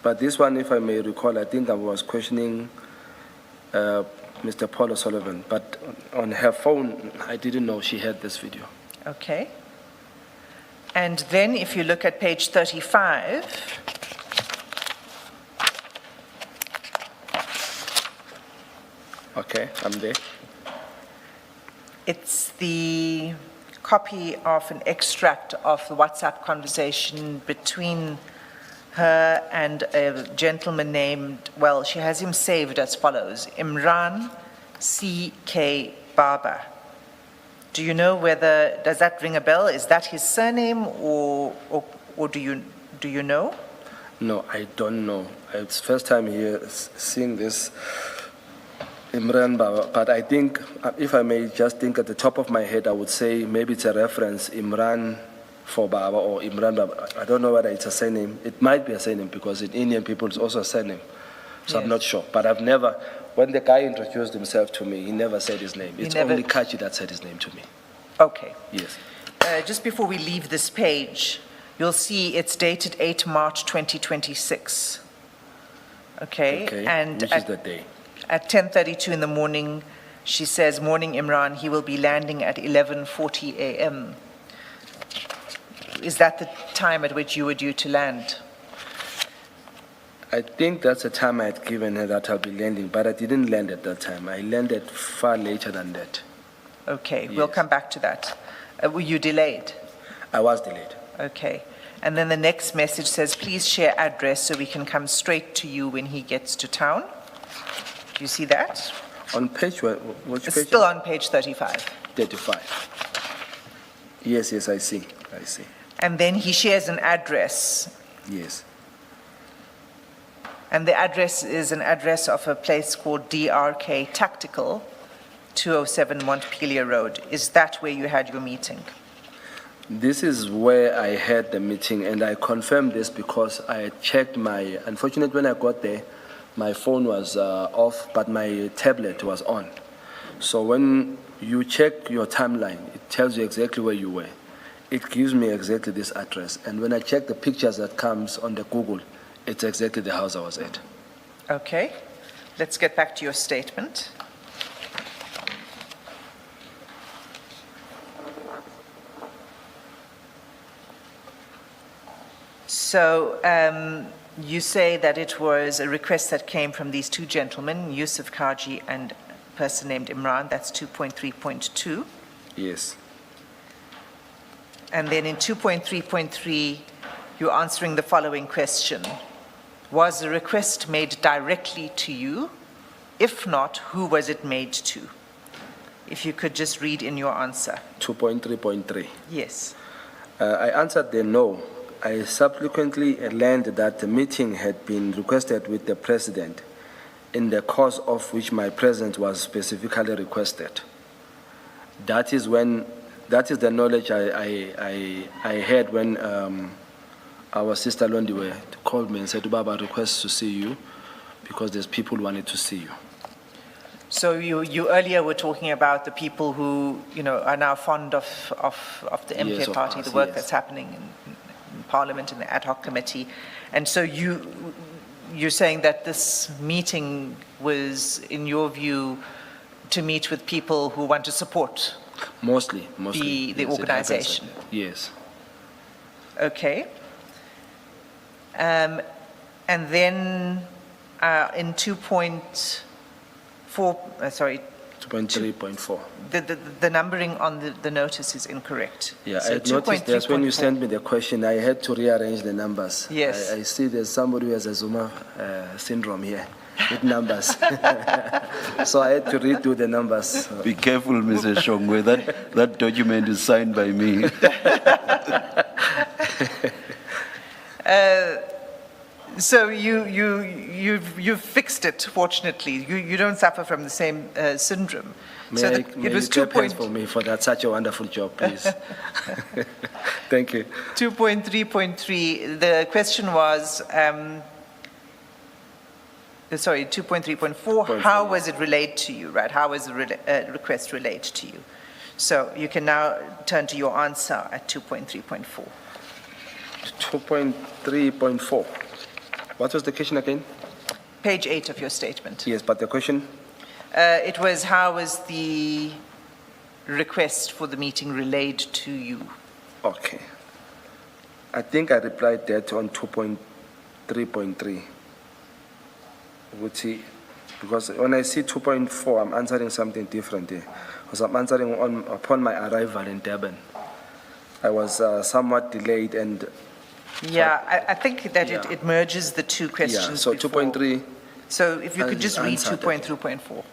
but this one, if I may recall, I think I was questioning Mr. Paul O'Sullivan, but on her phone, I didn't know she had this video. Okay. And then if you look at page 35, Okay, I'm there. it's the copy of an extract of the WhatsApp conversation between her and a gentleman named, well, she has him saved as follows, Imran C.K. Barber. Do you know whether, does that ring a bell? Is that his surname or do you know? No, I don't know. It's first time here seeing this Imran Baba, but I think, if I may just think at the top of my head, I would say maybe it's a reference, Imran for Baba or Imran Baba. I don't know whether it's a surname. It might be a surname because in Indian people it's also a surname. So I'm Yes. not sure. But I've never, when the guy introduced himself to me, he never said his name. It's never- only Kachi that said his name to me. Okay. Yes. Just before we leave this page, you'll see it's dated 8 March 2026. Okay? Okay. And Which is the day? at 10:32 in the morning, she says, "Morning, Imran, he will be landing at 11:40 a.m." Is that the time at which you were due to land? I think that's the time I had given her that I'll be landing, but I didn't land at that time. I landed far later than that. Okay, we'll Yes. come back to that. Were you delayed? I was delayed. Okay. And then the next message says, "Please share address so we can come straight to you when he gets to town." Do you see that? On page, which It's page? still on page 35. 35. Yes, I see. And then he shares an address. Yes. And the address is an address of a place called DRK Tactical, 207 Montpelier Road. Is that where you had your meeting? This is where I had the meeting, and I confirmed this because I had checked my, unfortunately when I got there, my phone was off, but my tablet was on. So when you check your timeline, it tells you exactly where you were. It gives me exactly this address. And when I check the pictures that comes on the Google, it's exactly the house I was at. Okay. Let's get back to your statement. So you say that it was a request that came from these two gentlemen, Yusuf Kaji and a person named Imran. That's 2.3.2. Yes. And then in 2.3.3, you're answering the following question. Was the request made directly to you? If not, who was it made to? If you could just read in your answer. 2.3.3. Yes. I answered the no. I subsequently learned that the meeting had been requested with the president, in the course of which my presence was specifically requested. That is the knowledge I had when our sister Londiwe called me and said, "Baba requests to see you because there's people who wanted to see you." So you earlier were talking about the people who, are now fond of the MK Yes, of party, us, the work yes. that's happening in Parliament and the ad hoc committee. And so you're saying that this meeting was, in your view, to meet with people who want to support Mostly. the Yes, it happens organization. like that. Yes. Okay. And then in 2.3.4. the numbering on the notice is incorrect. Yeah, So I noticed that's when you 2.3.4. sent me the question, I had to rearrange the numbers. Yes. I see there's somebody who has a Zuma syndrome here with numbers. So I had to redo the numbers. Be careful, Mr. Shongwe, that document is signed by me. So you've fixed it, fortunately. You don't suffer from the same syndrome. So May it was you clap hands 2.3.3. for me for that, such a wonderful job, please. Thank you. 2.3.3, the question was, sorry, 2.3.4, how was it relayed to you, right? How was the request relayed to you? So you can now turn to your answer at 2.3.4. 2.3.4. What was the question again? Page 8 of your statement. Yes, but the question? It was, how was the request for the meeting relayed to you? Okay. I think I replied that on 2.3.3. Because when I see 2.4, I'm answering something different there. Because I'm answering upon my arrival in Durban. I was somewhat delayed and... Yeah, I think that Yeah. it merges the two questions. Yeah, so before. 2.3, So if you could I just read answered that. 2.3.4.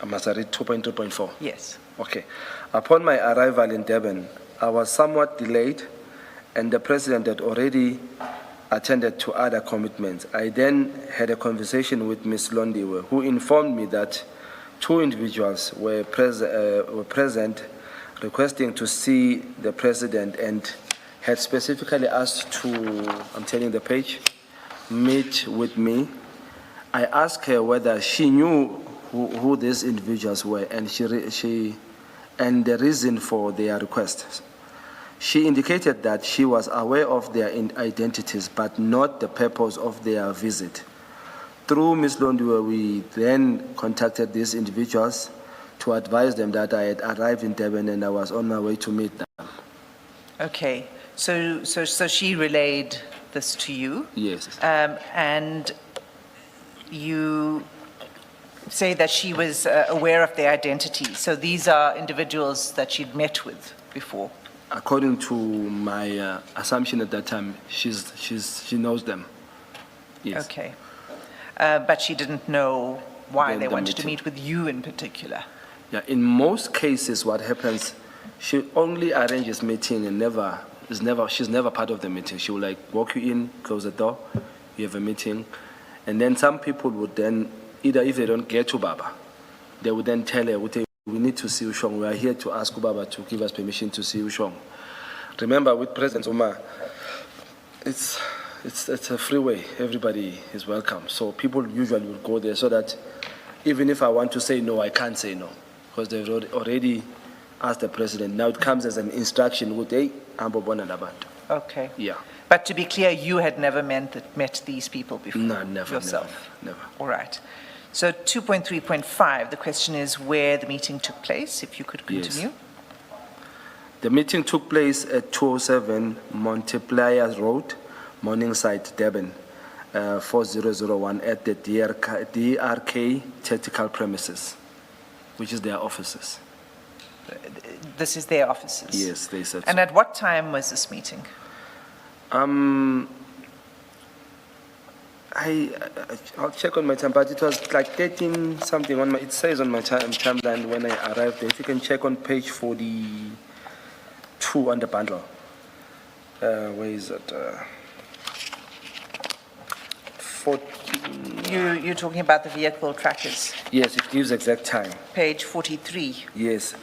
I must read 2.3.4. Yes. Okay. Upon my arrival in Durban, I was somewhat delayed and the president had already attended to other commitments. I then had a conversation with Ms. Londiwe, who informed me that two individuals were present requesting to see the president and had specifically asked to, I'm telling the page, meet with me. I asked her whether she knew who these individuals were and and the reason for their request. She indicated that she was aware of their identities, but not the purpose of their visit. Through Ms. Londiwe, we then contacted these individuals to advise them that I had arrived in Durban and I was on my way to meet them. Okay. So she relayed this to you. Yes. And you say that she was aware of their identity. So these are individuals that she'd met with before. According to my assumption at that time, she knows them. Yes. Okay. But she didn't know why The they wanted to meeting. meet with you in particular. Yeah, in most cases, what happens, she only arranges meeting and she's never part of the meeting. She will like walk you in, close the door, you have a meeting, and then some people would then, either if they don't get to Baba, they would then tell her, we need to see Ushong. We are here to ask Baba to give us permission to see Ushong. Remember, with President Omar, it's a freeway. Everybody is welcome. So people usually will go there so that even if I want to say no, I can't say no. Because they've already asked the president. Now it comes as an instruction with, hey, Ambo Bonalabantu. Okay. Yeah. But to be clear, you had never met these people before? No, never. Yourself? Never. All right. So 2.3.5, the question is where the meeting took place, if you could continue. Yes. The meeting took place at 207 Multipliers Road, Morningside, Durban, 4001 at the DRK Tactical Premises, which is their offices. This is their offices? Yes, they said And so. at what time was this meeting? I'll check on my time, but it was like 13 something on my, it says on my timeline when I arrived there. If you can check on page 42 on the bundle. Where is it? 14. You're talking about the vehicle trackers, Yes, it gives exact time. page 43. Yes,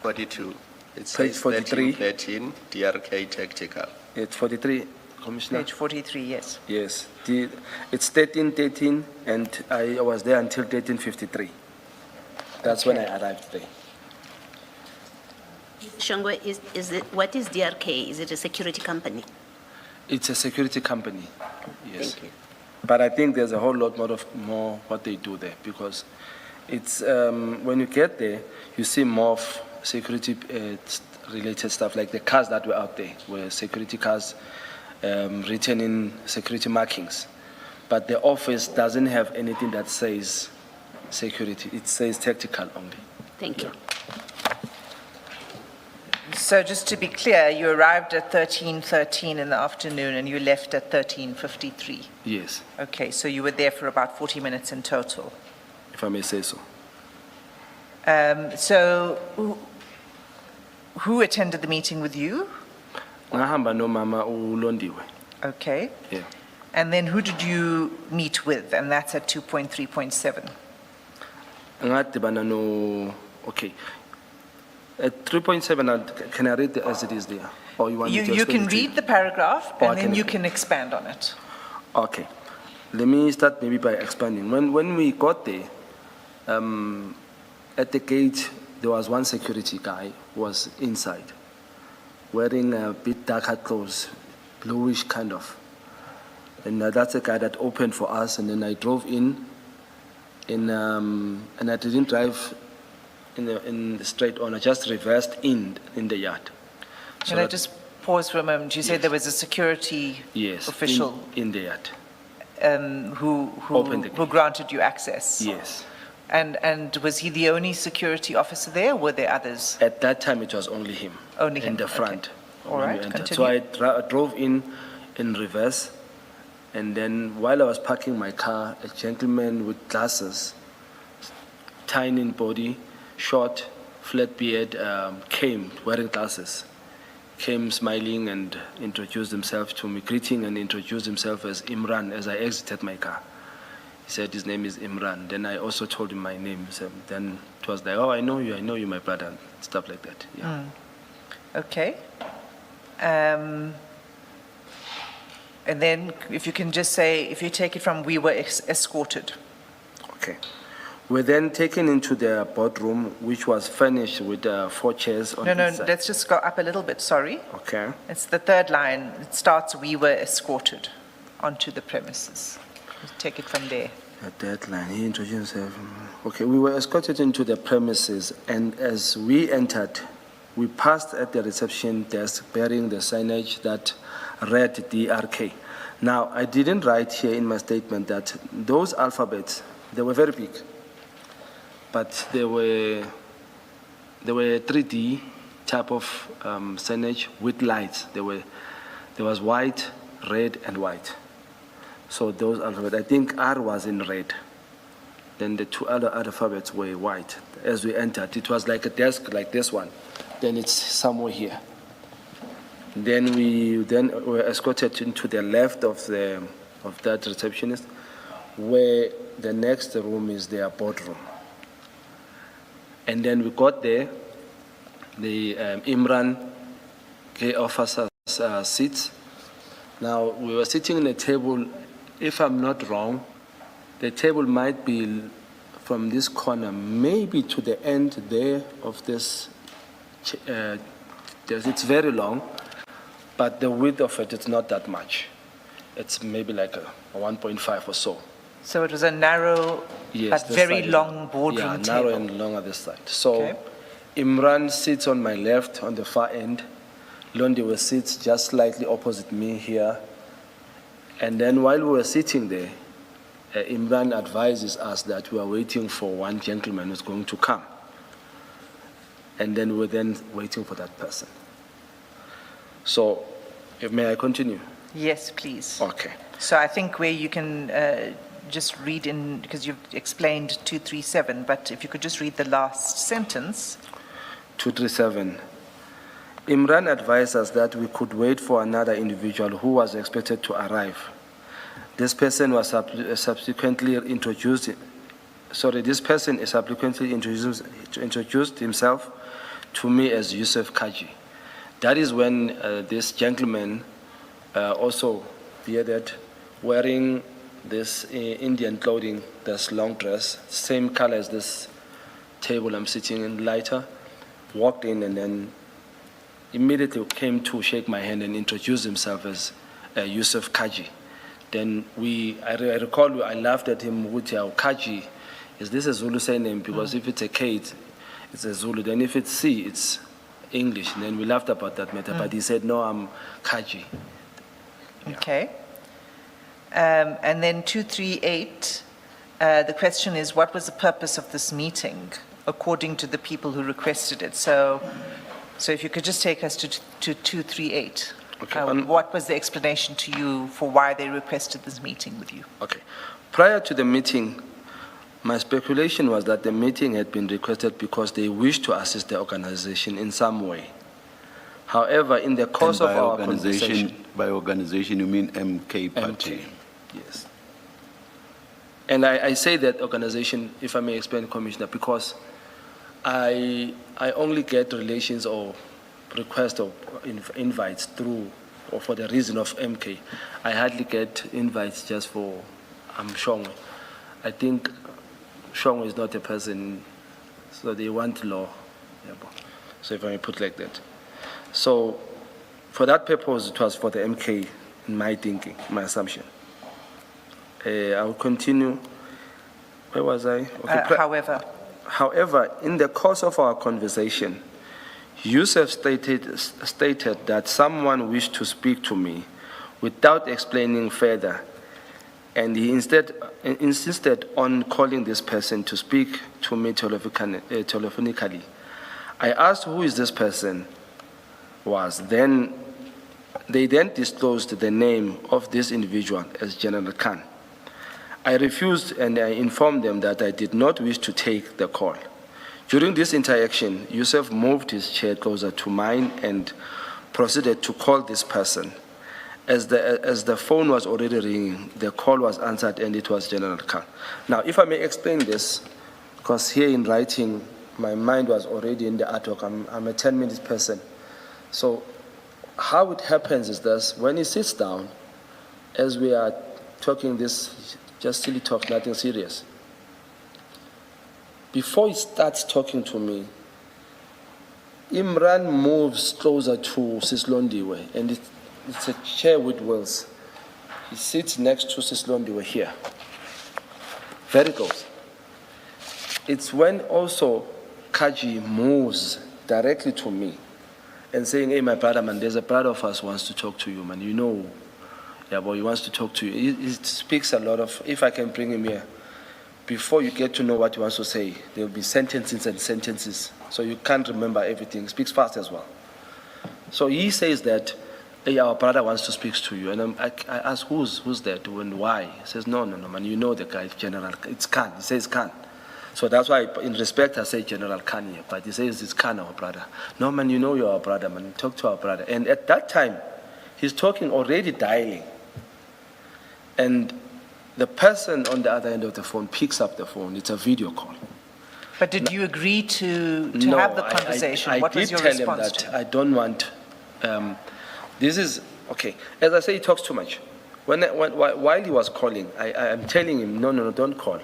42. It Page says 43. 13, DRK Tactical. it's 43, Commissioner. Page 43, yes. Yes, it's 1313, and I was there until 1353. That's when I arrived there. Shongwe, what is DRK? Is it a security company? It's a security company, yes. Thank you. But I think there's a whole lot more what they do there, because it's when you get there, you see more of security related stuff, like the cars that were out there were security cars written in security markings. But the office doesn't have anything that says security. It says tactical only. Thank you. So just to be clear, you arrived at 13:13 in the afternoon and you left at 13:53. Yes, Okay, so you were there for about 40 minutes in total. if I may say so. So who attended the meeting with you? Ngahamba no mama uLondiwe. Okay. Yeah. And then who did you meet with? And that's at 2.3.7. Ngadibana no. Okay. At 3.7, can I read it as it is there? Or you want me to You explain can it to you? read the paragraph Oh, I and then can- you can expand on it. Okay. Let me start maybe by expanding. When we got there, at the gate, there was one security guy who was inside, wearing a bit darker clothes, bluish kind of. And that's the guy that opened for us. And then I drove in, and I didn't drive in the straight on. I just reversed in the yard. Can I that- just pause for a moment? You said Yes. there was a security Yes, official in the yard. who Opened the who gate. granted you access? Yes. And was he the only security officer there, or were there others? At that time, it was only him. Only him, In the okay. front. All when right, we entered. continue. So I drove in reverse, and then while I was parking my car, a gentleman with glasses, tiny in body, short, flat beard, came wearing glasses, came smiling and introduced himself to me, greeting and introduced himself as Imran as I exited my car. He said his name is Imran. Then I also told him my name. So then it was like, oh, I know you, my brother, stuff like that. Yeah. Okay. And then if you can just say, if you take it from we were escorted. Okay. We're then taken into the boardroom, which was furnished with 4 chairs on No, each side. let's just go up a little bit, sorry. Okay. It's the third line. It starts, we were escorted onto the premises. Just take it from there. The deadline, he introduced himself. Okay, we were escorted into the premises, and as we entered, we passed at the reception desk bearing the signage that read DRK. Now, I didn't write here in my statement that those alphabets, they were very big, but they were 3D type of signage with lights. There was white, red, and white. So those alphabets, I think R was in red. Then the 2 other alphabets were white. As we entered, it was like a desk like this one. Then it's somewhere here. Then we were escorted into the left of that receptionist, where the next room is their boardroom. And then we got there, the Imran gave us seats. Now, we were sitting in a table, if I'm not wrong, the table might be from this corner, maybe to the end there of this, it's very long, but the width of it is not that much. It's maybe like a 1.5 or so. So it was a narrow Yes, but this very side is- long boardroom Yeah, table. narrow and long at this side. So Okay. Imran sits on my left on the far end. Londiwe sits just slightly opposite me here. And then while we were sitting there, Imran advises us that we are waiting for one gentleman who's going to come. And then we're then waiting for that person. So, may I continue? Yes, please. Okay. So I think where you can just read in, because you've explained 237, but if you could just read the last sentence. 237. Imran advised us that we could wait for another individual who was expected to arrive. This person was subsequently introduced. This person is subsequently introduced himself to me as Yusuf Kaji. That is when this gentleman, also bearded, wearing this Indian clothing, this long dress, same color as this table I'm sitting in, lighter, walked in and then immediately came to shake my hand and introduce himself as Yusuf Kaji. Then I recall I laughed at him with Kaji. Is this a Zulu surname? Because if it's a K, it's a Zulu. Then if it's C, it's English. And then we laughed about that matter. But he said, no, I'm Kaji. Yeah. Okay. And then 238, the question is, what was the purpose of this meeting, according to the people who requested it? So if you could just take us to 238. Okay, what was the explanation to you for why they requested this meeting with you? Okay. Prior to the meeting, my speculation was that the meeting had been requested because they wished to assist the organization in some way. However, in the course of our conversation... By organization, you mean MK Party? MK. Yes. And I say that organization, if I may explain, Commissioner, because I only get relations or requests or invites through, or for the reason of MK. I hardly get invites just for Shongwe. I think Shongwe is not a person, so they want law. So if I may put like that. So for that purpose, it was for the MK in my thinking, my assumption. I will continue. Where was I? Okay. However, in the course of our conversation, Yusuf stated that someone wished to speak to me without explaining further, and he instead insisted on calling this person to speak to me telephonically. I asked who is this person was. They then disclosed the name of this individual as General Khan. I refused and I informed them that I did not wish to take the call. During this interaction, Yusuf moved his chair closer to mine and proceeded to call this person. As the phone was already ringing, the call was answered and it was General Khan. Now, if I may explain this, because here in writing, my mind was already in the artwork. I'm a 10-minute person. So how it happens is this: when he sits down, as we are talking this, just silly talk, nothing serious. Before he starts talking to me, Imran moves closer to Sislondiwe, and it's a chair with wheels. He sits next to Sislondiwe here, very close. It's when also Kaji moves directly to me and saying, "Hey, my brother, man, there's a brother of us who wants to talk to you, man. You know, yeah, boy, he wants to talk to you." He speaks a lot of, if I can bring him here, before you get to know what he wants to say, there will be sentences and sentences. So you can't remember everything. He speaks fast as well. So he says that, "Hey, our brother wants to speak to you." And I ask, who's that and why? He says, no, man, you know the guy, General, it's Khan. He says Khan. So that's why, in respect, I say General Khan here. But he says it's Khan, our brother. No, man, you know you're our brother, man. Talk to our brother. And at that time, he's talking, already dialing. And the person on the other end of the phone picks up the phone. It's a video call. But did you agree to No, have the conversation? What was your response I did tell him that to? I don't want, this is, okay, as I say, he talks too much. While he was calling, I'm telling him, no, don't call.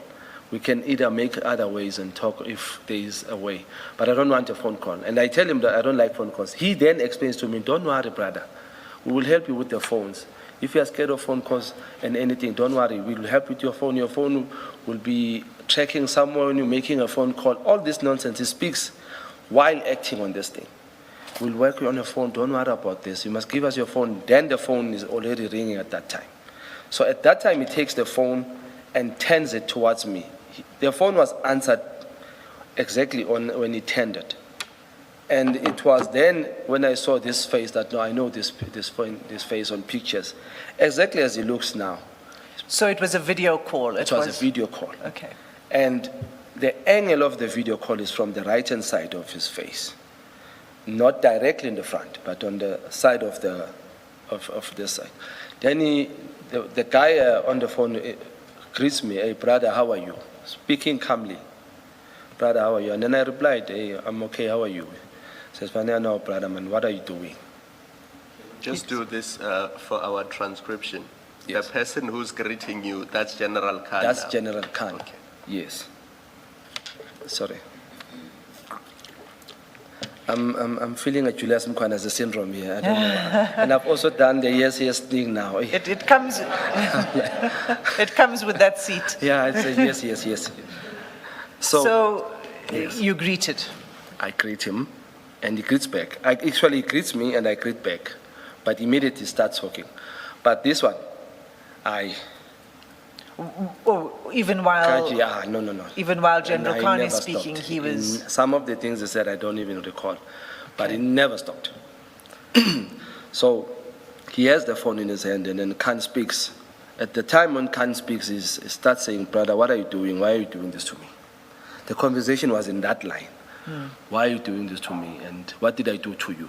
We can either make other ways and talk if there is a way. But I don't want a phone call. And I tell him that I don't like phone calls. He then explains to me, "Don't worry, brother. We will help you with the phones. If you are scared of phone calls and anything, don't worry. We will help with your phone. Your phone will be tracking somewhere when you're making a phone call." All this nonsense he speaks while acting on this thing. "We'll work on your phone. Don't worry about this. You must give us your phone." Then the phone is already ringing at that time. So at that time, he takes the phone and turns it towards me. The phone was answered exactly when he turned it. And it was then when I saw this face that, no, I know this face on pictures, exactly as he looks now. So it was a video call. It was a video call. Okay. And the angle of the video call is from the right-hand side of his face. Not directly in the front, but on the side of this side. Then the guy on the phone greets me, "Hey, brother, how are you?" Speaking calmly. "Brother, how are you?" And then I replied, "Hey, I'm okay, how are you?" He says, "No, brother, man, what are you doing?" Just do this for our transcription. Yes. The person who's greeting you, that's General Khan. That's now. General Khan. Okay. Yes. Sorry. I'm feeling a Julius Mkwana's syndrome here. I don't know. And I've also done the yes thing now. It comes it comes with that seat. Yeah, it's a yes. So yes. you greeted. I greet him, and he greets back. He greets me, and I greet back. But immediately starts talking. But this one, Even while Kaji, no. Even while General And I Khan is never speaking, stopped. he was. Some of the things he said I don't even recall, but he never stopped. So he has the phone in his hand, and then Khan speaks. At the time when Khan speaks, he starts saying, "Brother, what are you doing? Why are you doing this to me?" The conversation was in that line. Why are you doing this to me? And what did I do to you?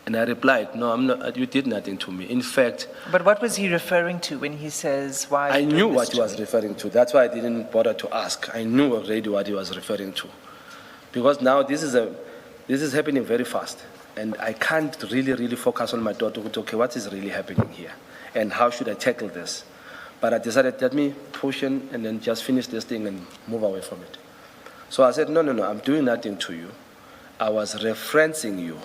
And I replied, no, I'm not, you did nothing to me. In fact, But what was he referring to when he says, why? are I you knew doing this what he to was me? referring to. That's why I didn't bother to ask. I knew already what he was referring to. Because now this is happening very fast. And I can't really focus on my daughter. Okay, what is really happening here? And how should I tackle this? But I decided, let me push in and then just finish this thing and move away from it. So I said, no, I'm doing nothing to you. I was referencing you,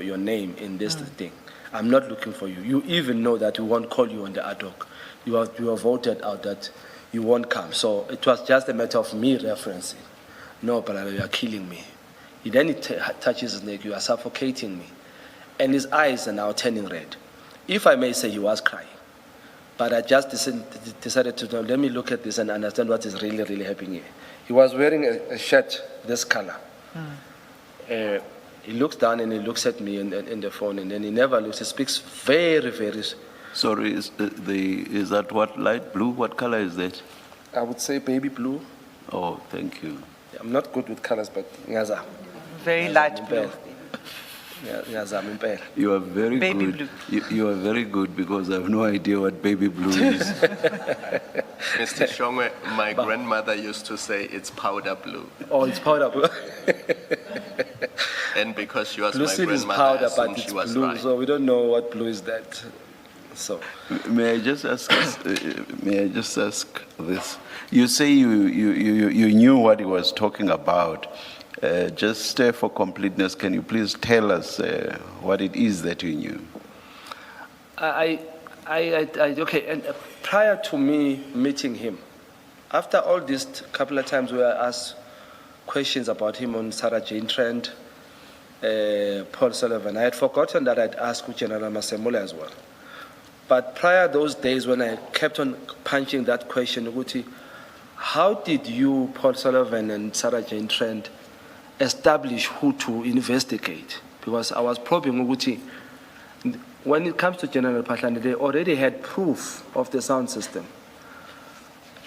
your name in this thing. I'm not looking for you. You even know that we won't call you on the ad hoc. You are voted out that you won't come. So it was just a matter of me referencing. No, but you are killing me. Then he touches his neck, you are suffocating me. And his eyes are now turning red. If I may say, he was crying. But I just decided to, let me look at this and understand what is really happening here. He was wearing a shirt this color. He looks down and he looks at me in the phone, and then he never looks. He speaks very. Sorry, is that what, light blue? What color is that? I would say baby blue. Oh, thank you. I'm not good with colors, but ngiyazama. Very light blue. Ngiyazama impela. You are very Baby good. blue. You are very good because I have no idea what baby blue is. Mr. Shongwe, my grandmother used to say it's powder blue. Oh, it's powder blue. And because she was Blue my seal is grandmother, I powder, assumed but she it's was blue, right. so we don't know what blue is that. So, May I just ask? This? You say you knew what he was talking about. Just for completeness, can you please tell us what it is that you knew? Okay, and prior to me meeting him, after all these couple of times where I asked questions about him on Sarah Jane Trent, Paul Sullivan, I had forgotten that I'd asked General Masemola as well. But prior those days when I kept on punching that question, Uguti, how did you, Paul Sullivan and Sarah Jane Trent, establish who to investigate? Because I was probing Uguti, when it comes to General Patlani, they already had proof of the sound system.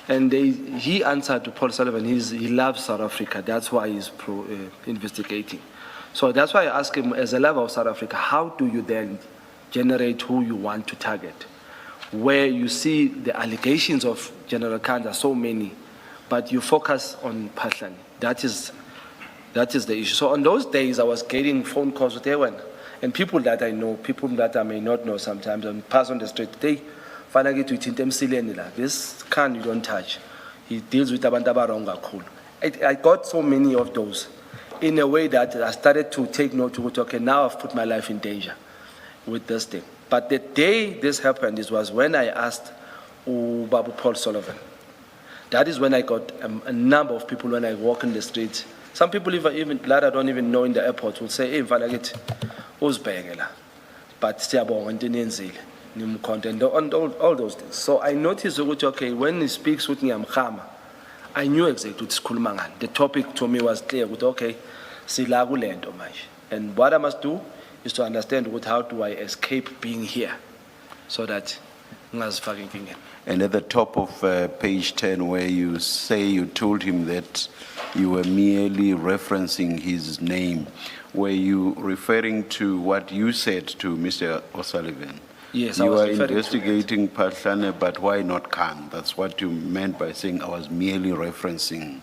And he answered to Paul Sullivan, he loves South Africa, that's why he's investigating. So that's why I asked him, as a lover of South Africa, how do you then generate who you want to target? Where you see the allegations of General Khan are so many, but you focus on Patlani. That is the issue. So on those days, I was getting phone calls with everyone. And people that I know, people that I may not know sometimes, and pass on the street, they finally get to this Khan you don't touch. He deals with abantu abaronga kakhulu. I got so many of those in a way that I started to take note to okay, now I've put my life in danger with this thing. But the day this happened was when I asked Babu Paul Sullivan. That is when I got a number of people when I walk in the streets. Some people even that I don't even know in the airport will say, hey, Mfalakit, uzibhekela. But siyabonga into eniyenzile. Nimkhonto and all those things. So I noticed okay, when he speaks with Ngiyamkhama, I knew exactly what sikhuluma ngani. The topic to me was clear. Okay, sila kulento manje. And what I must do is to understand how do I escape being here, so that ngazifaka inkingeni. And at the top of page 10, where you say you told him that you were merely referencing his name, were you referring to what you said to Mr. O'Sullivan? Yes, I you was were referring to investigating Patlane, but why not Khan? That's what you meant by saying I was merely referencing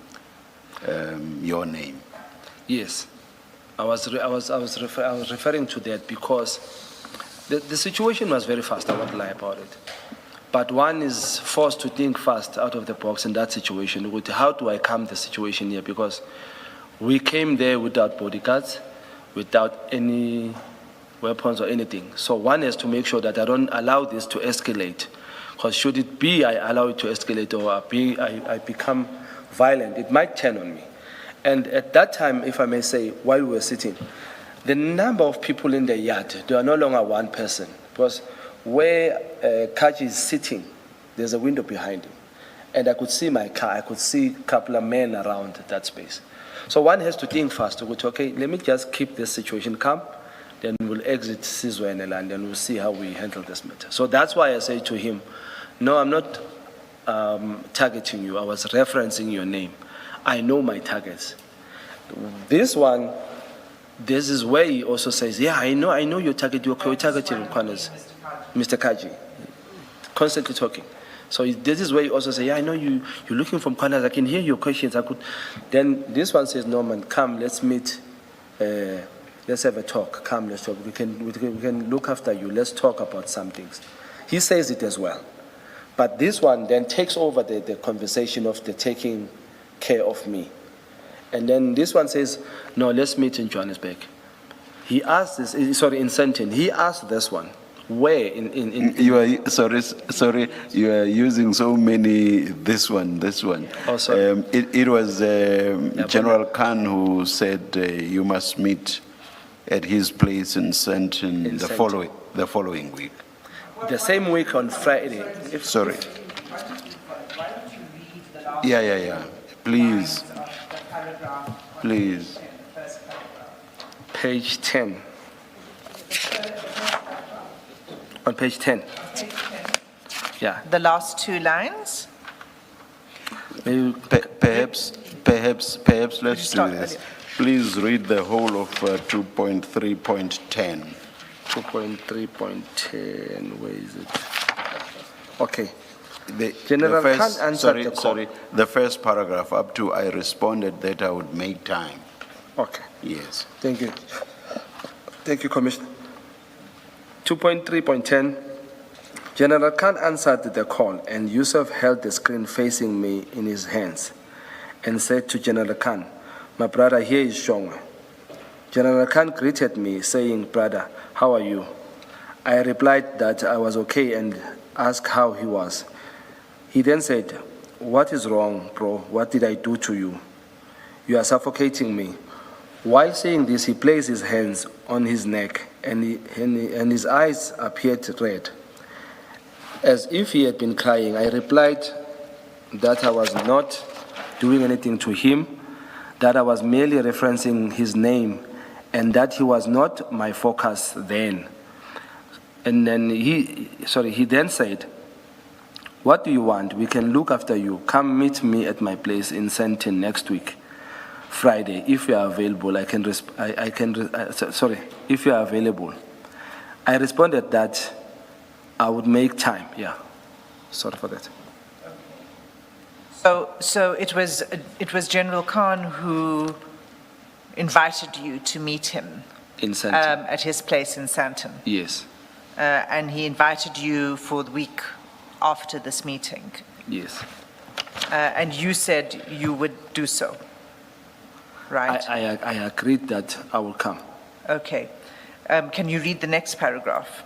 your name. Yes, I was referring to that because the situation was very fast. I won't lie about it. But one is forced to think fast out of the box in that situation. How do I calm the situation here? Because we came there without bodyguards, without any weapons or anything. So one has to make sure that I don't allow this to escalate. Because should it be I allow it to escalate or I become violent, it might turn on me. And at that time, if I may say, while we were sitting, the number of people in the yard, they are no longer one person. Because where Kaji is sitting, there's a window behind him. And I could see my car, I could see a couple of men around that space. So one has to think fast to go to, okay, let me just keep this situation calm, then we'll exit Sizwenela and then we'll see how we handle this matter. So that's why I say to him, no, I'm not targeting you, I was referencing your name. I know my targets. This one, this is where he also says, yeah, I know you're targeting corners, Mr. Kaji, constantly talking. So this is where he also says, yeah, I know you're looking from corners, I can hear your questions, Then this one says, Norman, come, let's meet, let's have a talk, come, let's talk, we can look after you, let's talk about some things. He says it as well. But this one then takes over the conversation of the taking care of me. And then this one says, no, let's meet in Johannesburg. He asked this, in Sandton, he asked this one, where in You are, sorry, you are using so many, this one. Oh, sorry. It was General Khan who said you must meet at his place in Sandton the following week. The same week on Friday. Sorry. Yeah. Please. Page 10. On page 10. Yeah. The last two lines? Maybe Perhaps let's do start this. earlier? Please read the whole of 2.3.10. 2.3.10, where is it? Okay. The General first- Khan answered the call. Sorry, the first paragraph up to I responded that I would make time. Okay. Yes. Thank you. Thank you, Commissioner. 2.3.10. General Khan answered the call, and Yusuf held the screen facing me in his hands and said to General Khan, my brother, here is Shongwe. General Khan greeted me, saying, brother, how are you? I replied that I was okay and asked how he was. He then said, what is wrong, bro? What did I do to you? You are suffocating me. While saying this, he placed his hands on his neck and his eyes appeared red. As if he had been crying, I replied that I was not doing anything to him, that I was merely referencing his name, and that he was not my focus then. And then he then said, what do you want? We can look after you. Come meet me at my place in Sandton next week, Friday, if you are available. If you are available. I responded that I would make time. Yeah, sorry for that. So it was General Khan who invited you to meet him In Sandton. at his place in Sandton. Yes, And he invited you for the week after this meeting. yes. And you said you would do so, right? I agreed that I will come. Okay. Can you read the next paragraph?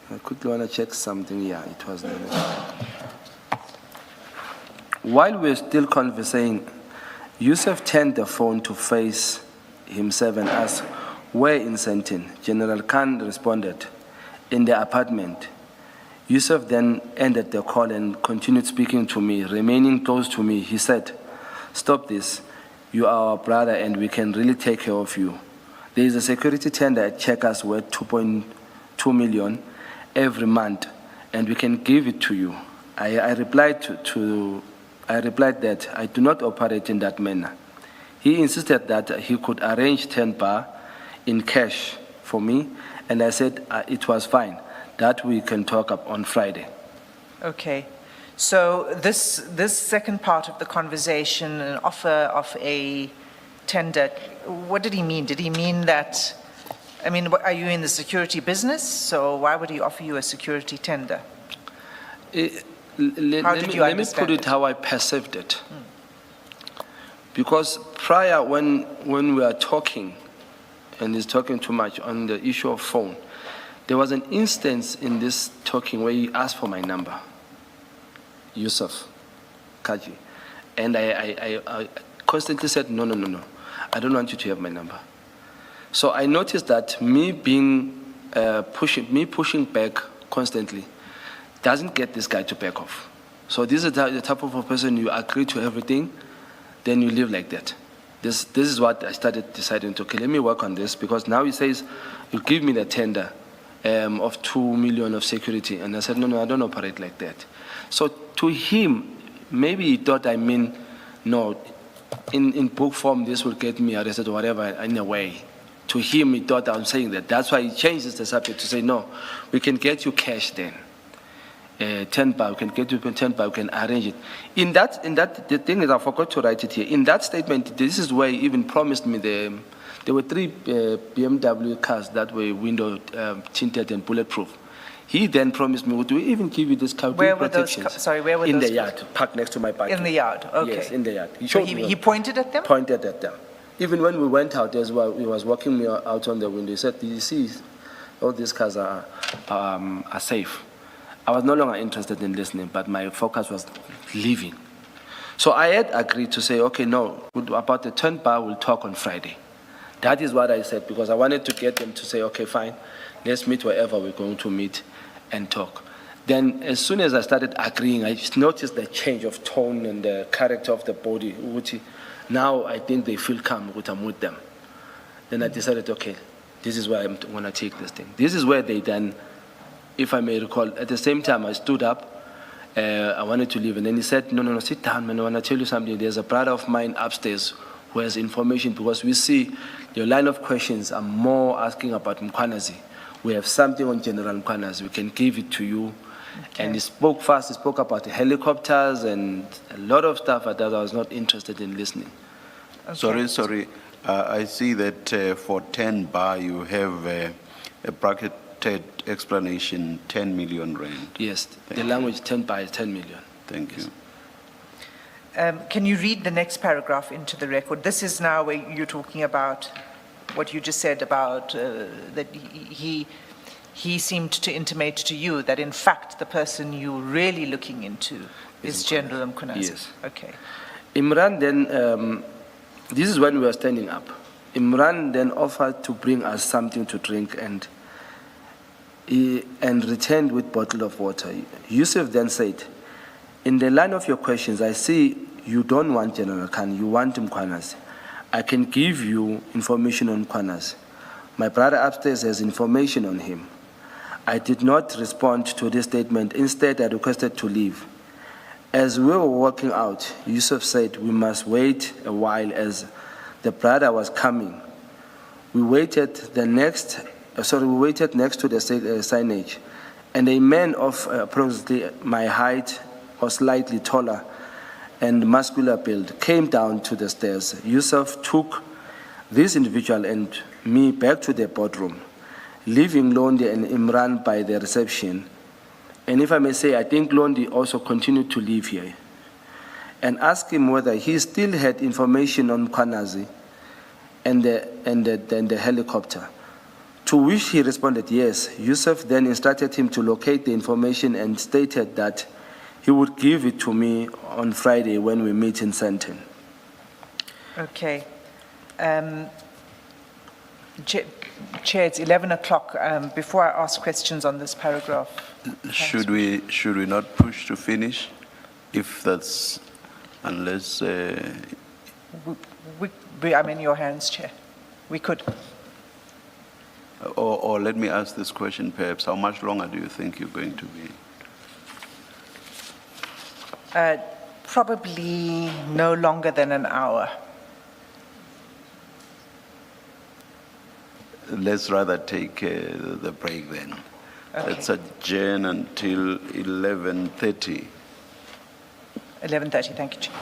I quickly want to check something. Yeah, it was there. While we were still conversing, Yusuf turned the phone to face himself and asked, where in Sandton? General Khan responded, in the apartment. Yusuf then ended the call and continued speaking to me, remaining close to me. He said, stop this. You are our brother and we can really take care of you. There is a security tender at Checkers worth 2.2 million every month, and we can give it to you. I replied that I do not operate in that manner. He insisted that he could arrange 10 bar in cash for me, and I said it was fine, that we can talk up on Friday. Okay. So this second part of the conversation, an offer of a tender, what did he mean? Did he mean that, are you in the security business? So why would he offer you a security tender? Let me put it how I perceived it. Because prior, when we were talking, and he's talking too much on the issue of phone, there was an instance in this talking where he asked for my number, Yusuf Kaji. And I constantly said, no, I don't want you to have my number. So I noticed that me pushing back constantly doesn't get this guy to back off. So this is the type of a person, you agree to everything, then you live like that. This is what I started deciding to, okay, let me work on this, because now he says, you give me the tender of 2 million of security. And I said, no, I don't operate like that. So to him, maybe he thought no, in book form, this will get me arrested or whatever, in a way. To him, he thought I'm saying that. That's why he changes the subject to say, no, we can get you cash then. 10 bar, we can get you 10 bar, we can arrange it. In that, the thing is, I forgot to write it here. In that statement, this is where he even promised me there were 3 BMW cars that were window tinted and bulletproof. He then promised me, would we even give you this car? Where were those where were in those the yard, parked next to my bike. In the yard, okay. Yes, in the yard. So he pointed at them? Pointed at them. Even when we went out as well, he was walking me out on the window. He said, "Do you see, all these cars are safe." I was no longer interested in listening, but my focus was leaving. So I had agreed to say, okay, no, about the 10 bar, we'll talk on Friday. That is what I said, because I wanted to get them to say, okay, fine, let's meet wherever we're going to meet and talk. Then as soon as I started agreeing, I just noticed the change of tone and the character of the body, which now I think they feel calm when I'm with them. Then I decided, okay, this is where I'm going to take this thing. This is where they then, if I may recall, at the same time I stood up, I wanted to leave, and then he said, no, sit down, man, I want to tell you something. There's a brother of mine upstairs who has information, because we see your line of questions are more asking about Mkwanazi. We have something on General Mkwanazi, we can give it to you. Okay. And he spoke fast, he spoke about the helicopters and a lot of stuff that I was not interested in listening. Okay. Sorry. I see that for 10 bar you have a bracketed explanation, 10 million rand. Yes, the language 10 bar is 10 million. Thank you. Can you read the next paragraph into the record? This is now where you're talking about what you just said about that he seemed to intimate to you that in fact the person you're really looking into is General Mkwanazi. Yes. Okay. Imran then, this is when we were standing up. Imran then offered to bring us something to drink and returned with a bottle of water. Yusuf then said, in the line of your questions, I see you don't want General Khan, you want Mkwanazi. I can give you information on Mkwanazi. My brother upstairs has information on him. I did not respond to this statement. Instead, I requested to leave. As we were walking out, Yusuf said we must wait a while as the brother was coming. We waited next to the signage, and a man of approximately my height or slightly taller and muscular build came down to the stairs. Yusuf took this individual and me back to the boardroom, leaving Londi and Imran by the reception. And if I may say, I think Londi also continued to live here, and asked him whether he still had information on Mkwanazi and the helicopter. To which he responded, yes. Yusuf then instructed him to locate the information and stated that he would give it to me on Friday when we meet in Sandton. Okay. Chair, it's 11 o'clock. Before I ask questions on this paragraph. Should we not push to finish? If that's, unless... I'm in your hands, Chair. We could. Or let me ask this question perhaps. How much longer do you think you're going to be? Probably no longer than an hour. Let's rather take the break then. Okay. Let's adjourn until 11:30. 11:30, thank you, Chair.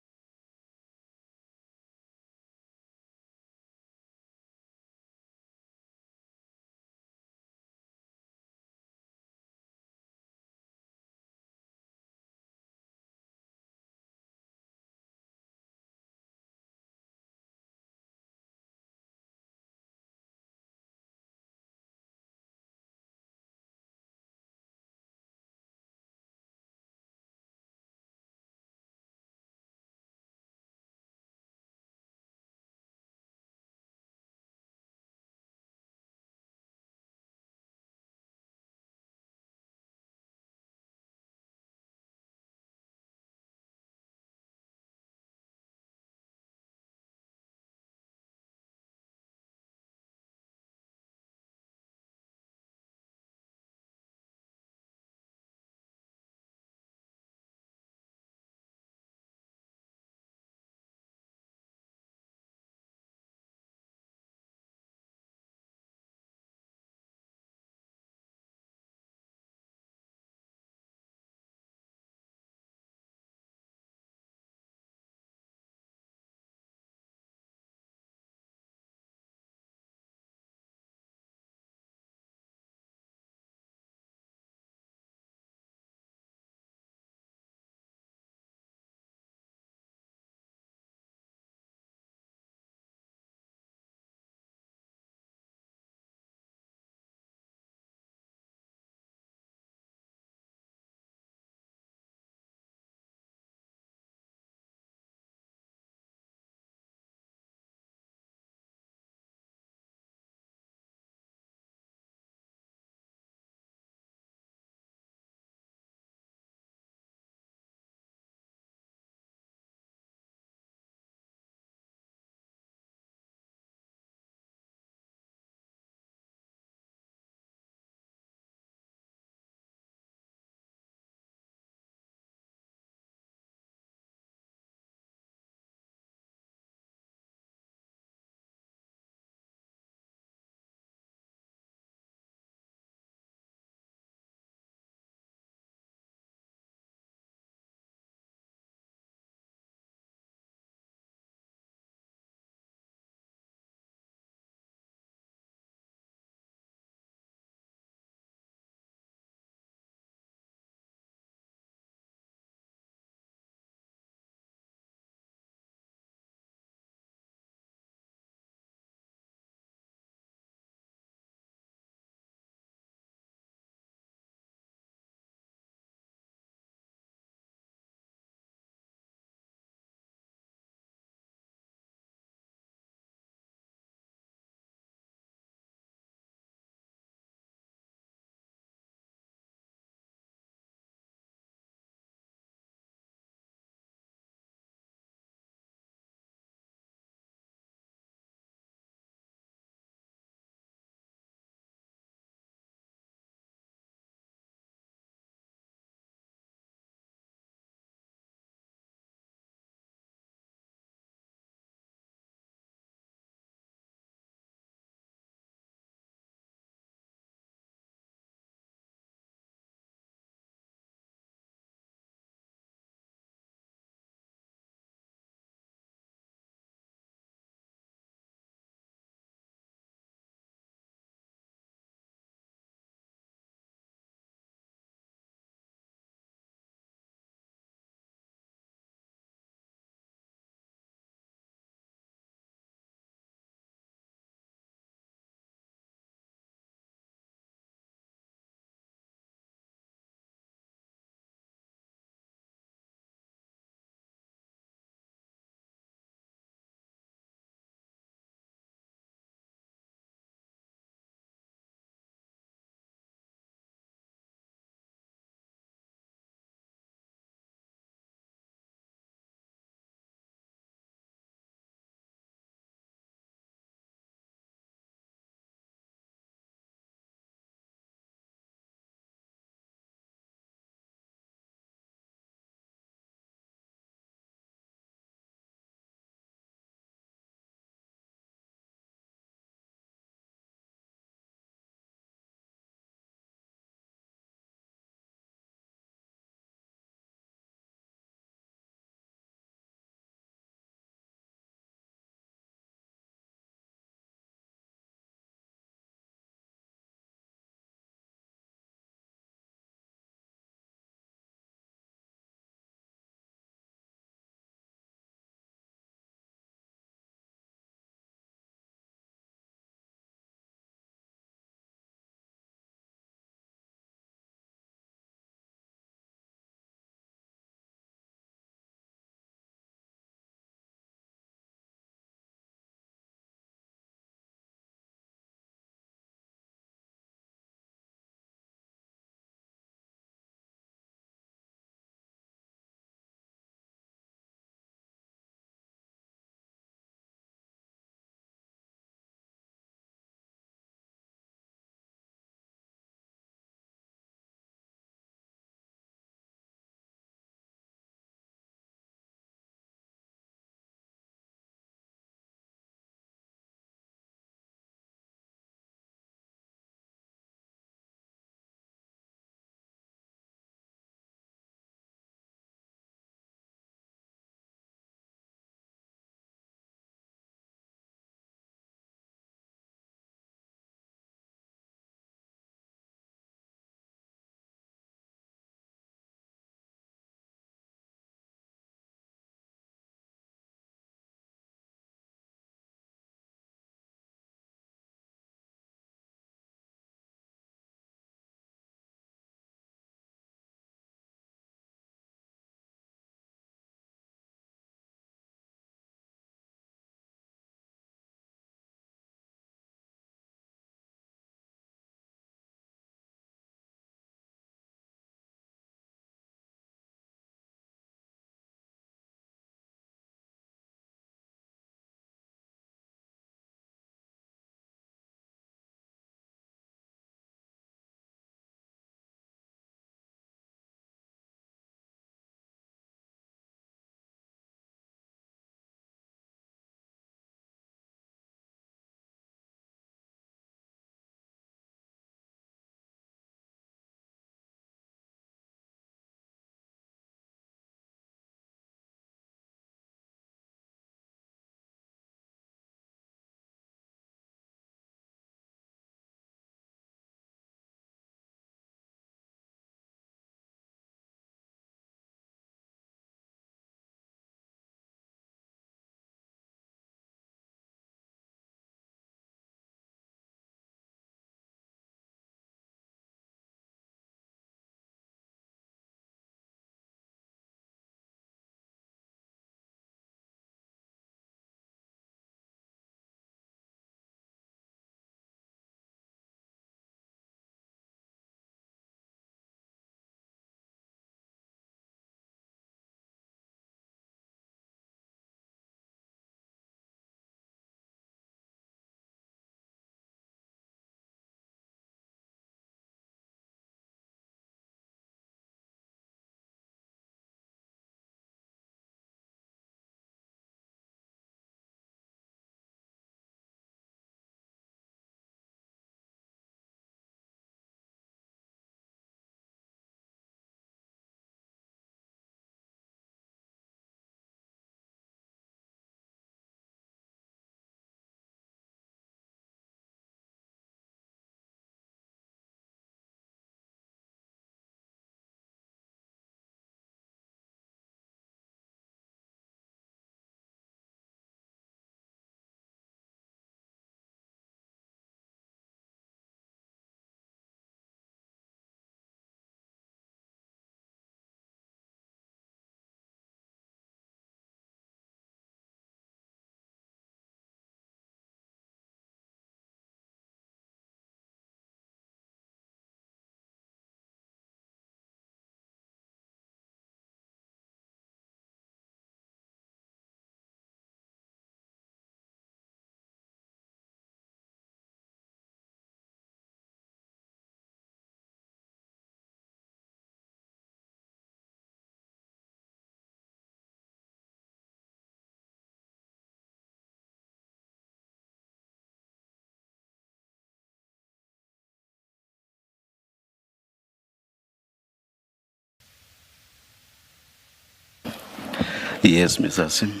Yes, Mr. Sim.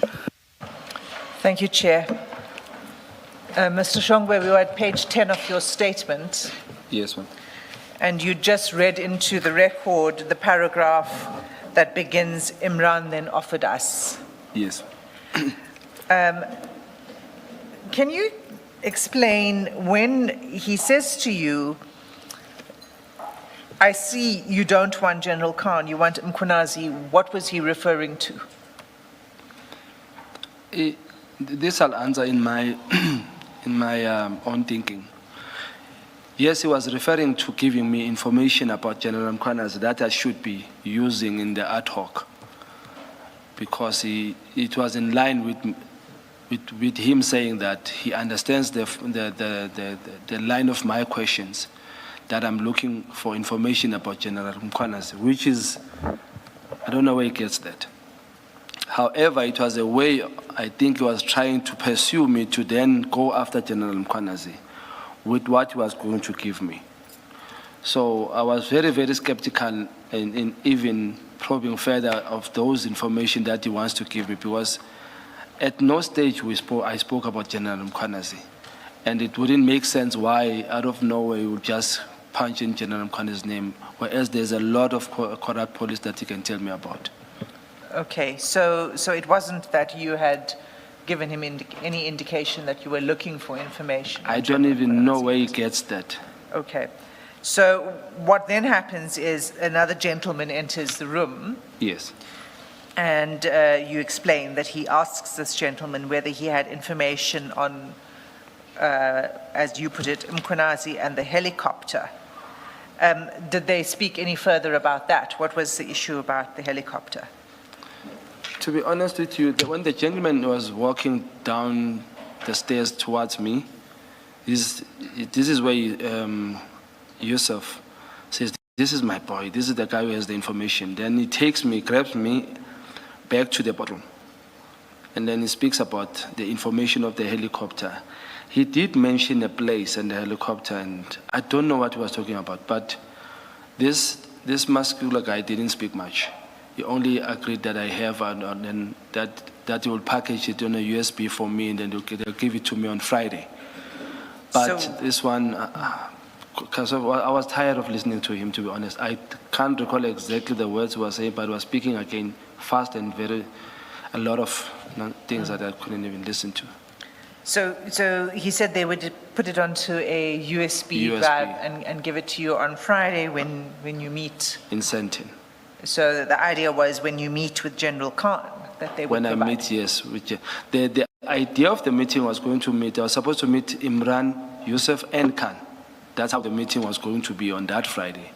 Thank you, Chair. Mr. Shongwe, we were at page 10 of your statement, Yes, ma'am. and you just read into the record the paragraph that begins, Imran then offered us. Yes. Can you explain when he says to you, I see you don't want General Khan, you want Mkhwanazi, what was he referring to? This I'll answer in my, in my own thinking. Yes, he was referring to giving me information about General Mkhwanazi that I should be using in the ad hoc, because it was in line with him saying that he understands the line of my questions, that I'm looking for information about General Mkhwanazi, which is, I don't know where he gets that. However, it was a way, I think he was trying to pursue me to then go after General Mkhwanazi with what he was going to give me. So I was very, very skeptical in even probing further of those information that he wants to give me, because at no stage I spoke about General Mkhwanazi. And it wouldn't make sense why out of nowhere he would just punch in General Mkhwanazi's name, whereas there's a lot of corrupt police that he can tell me about. Okay, so it wasn't that you had given him any indication that you were looking for information? I don't even know where he gets that. Okay. So what then happens is another gentleman enters the room, Yes. and you explain that he asks this gentleman whether he had information on, as you put it, Mkhwanazi and the helicopter. Did they speak any further about that? What was the issue about the helicopter? To be honest with you, when the gentleman was walking down the stairs towards me, this is where Yusuf says, this is my boy, this is the guy who has the information. Then he takes me, grabs me back to the bottle. And then he speaks about the information of the helicopter. He did mention a place and the helicopter, and I don't know what he was talking about, but this muscular guy didn't speak much. He only agreed that I have, and that he will package it on a USB for me, and then they'll give it to me on Friday. But So- this one, because I was tired of listening to him, to be honest. I can't recall exactly the words he was saying, but he was speaking again fast and a lot of things that I couldn't even listen to. So he said they would put it onto a USB drive and give it to you on Friday when you meet. In Sentin. So the idea was when you meet with General Khan, that they would When I provide. meet, yes. The idea of the meeting was going to meet, I was supposed to meet Imran, Yusuf, and Khan. That's how the meeting was going to be on that Friday,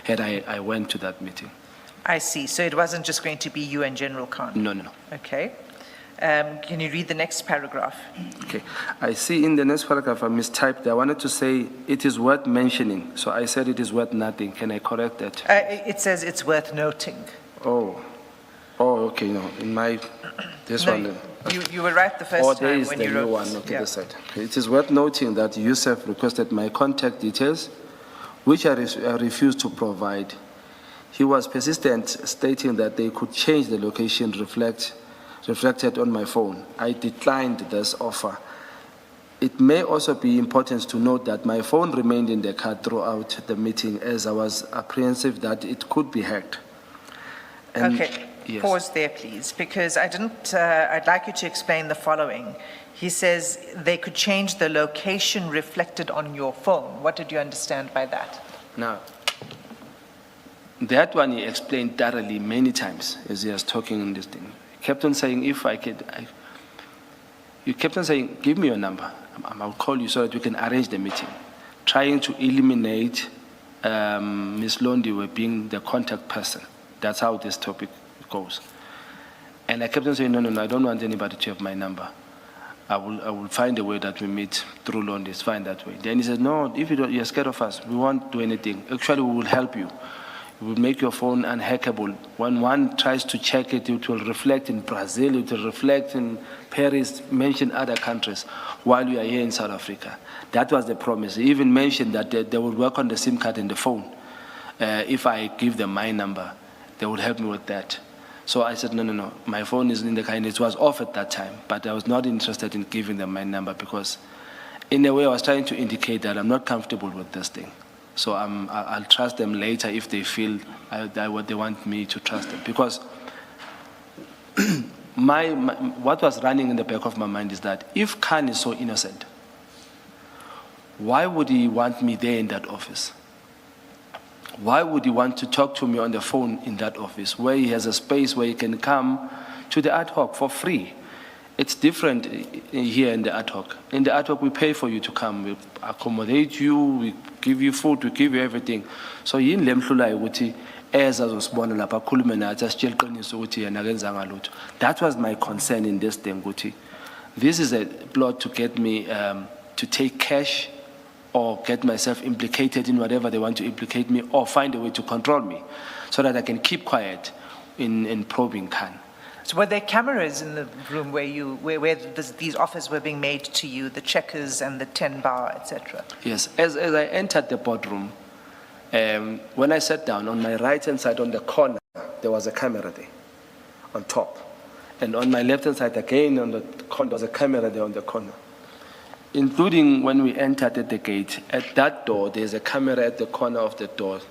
had I went to that meeting. I see. So it wasn't just going to be you and General Khan? No. Okay. Can you read the next paragraph? Okay. I see in the next paragraph I mistyped. I wanted to say it is worth mentioning. So I said it is worth nothing. Can I correct that? It says it's worth noting. Oh, okay. No, in my, this No, one. you were right the first There time is when the you new wrote one. this. Okay, Yeah. this side. Okay. It is worth noting that Yusuf requested my contact details, which I refused to provide. He was persistent, stating that they could change the location reflected on my phone. I declined this offer. It may also be important to note that my phone remained in the car throughout the meeting, as I was apprehensive that it could be hacked. And Okay, yes. pause there, please, because I'd like you to explain the following. He says they could change the location reflected on your phone. What did you understand by that? Now, that one he explained thoroughly many times as he was talking in this thing. He kept on saying, you kept on saying, give me your number. I'll call you so that we can arrange the meeting. Trying to eliminate Ms. Londiwe being the contact person. That's how this topic goes. And I kept on saying, no, I don't want anybody to have my number. I will find a way that we meet through Londi. It's fine that way. Then he said, no, if you're scared of us, we won't do anything. Actually, we will help you. We will make your phone unhackable. When one tries to check it, it will reflect in Brazil, it will reflect in Paris, mention other countries while you are here in South Africa. That was the promise. He even mentioned that they would work on the SIM card in the phone. If I give them my number, they would help me with that. So I said, no, my phone is in the car, and it was off at that time, but I was not interested in giving them my number because in a way I was trying to indicate that I'm not comfortable with this thing. So I'll trust them later if they feel what they want me to trust them. Because what was running in the back of my mind is that if Khan is so innocent, why would he want me there in that office? Why would he want to talk to me on the phone in that office where he has a space where he can come to the ad hoc for free? It's different here in the ad hoc. In the ad hoc, we pay for you to come. We accommodate you, we give you food, we give you everything. So yin lemhlula ukuthi eza zosibona lapha khulume nathi asitshela iqiniso ukuthi yena akenzanga lutho. That was my concern in this thing ukuthi this is a plot to get me to take cash or get myself implicated in whatever they want to implicate me, or find a way to control me so that I can keep quiet in probing Khan. So were there cameras in the room where these offers were being made to you, the checkers and the 10 bar, etc.? Yes, as I entered the boardroom, when I sat down, on my right-hand side on the corner, there was a camera there on top. And on my left-hand side again on the corner, there was a camera there on the corner. Including when we entered at the gate, at that door, there's a camera at the corner of the door.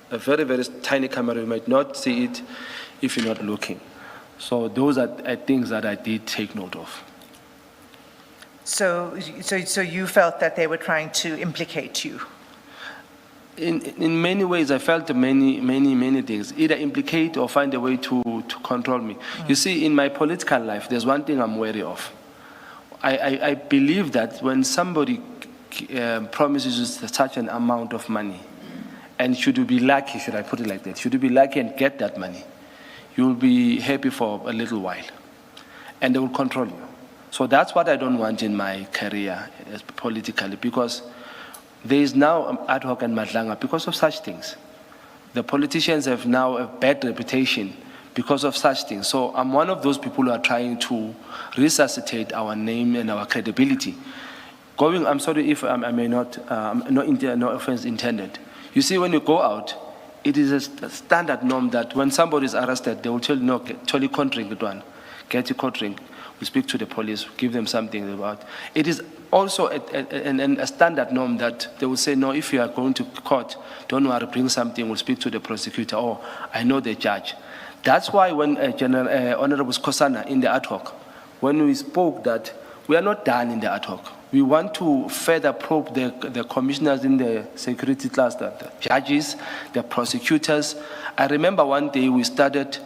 A very, very tiny camera. You might not see it if you're not looking. So those are things that I did take note of. So you felt that they were trying to implicate you? In many ways, I felt many things. Either implicate or find a way to control me. You see, in my political life, there's one thing I'm wary of. I believe that when somebody promises you such an amount of money, and should you be lucky, should I put it like that, should you be lucky and get that money, you'll be happy for a little while, and they will control you. So that's what I don't want in my career politically, because there is now ad hoc and Madlanga because of such things. The politicians have now a bad reputation because of such things. So I'm one of those people who are trying to resuscitate our name and our credibility. I'm sorry if I may not, no offense intended. You see, when you go out, it is a standard norm that when somebody is arrested, they will tell you, no, totally cold drink it one. Get your cold drink. We speak to the police, give them something about. It is also a standard norm that they will say, no, if you are going to court, don't worry, bring something, we'll speak to the prosecutor, or I know the judge. That's why when Honorable Skosana in the ad hoc, when we spoke that we are not done in the ad hoc, we want to further probe the commissioners in the security class, the judges, the prosecutors. I remember one day we started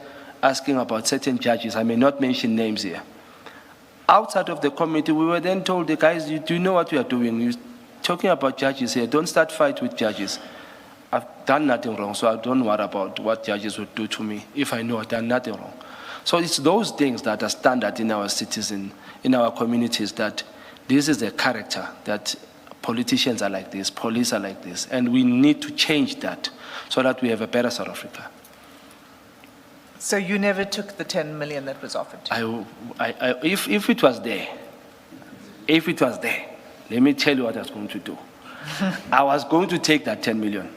asking about certain judges. I may not mention names here. Outside of the committee, we were then told, the guys, do you know what we are doing? You're talking about judges here. Don't start fight with judges. I've done nothing wrong, so I don't worry about what judges would do to me if I know I've done nothing wrong. So it's those things that are standard in our cities, in our communities, that this is a character, that politicians are like this, police are like this, and we need to change that so that we have a better South Africa. So you never took the 10 million that was offered to you? If it was there, let me tell you what I was going to do. I was going to take that 10 million.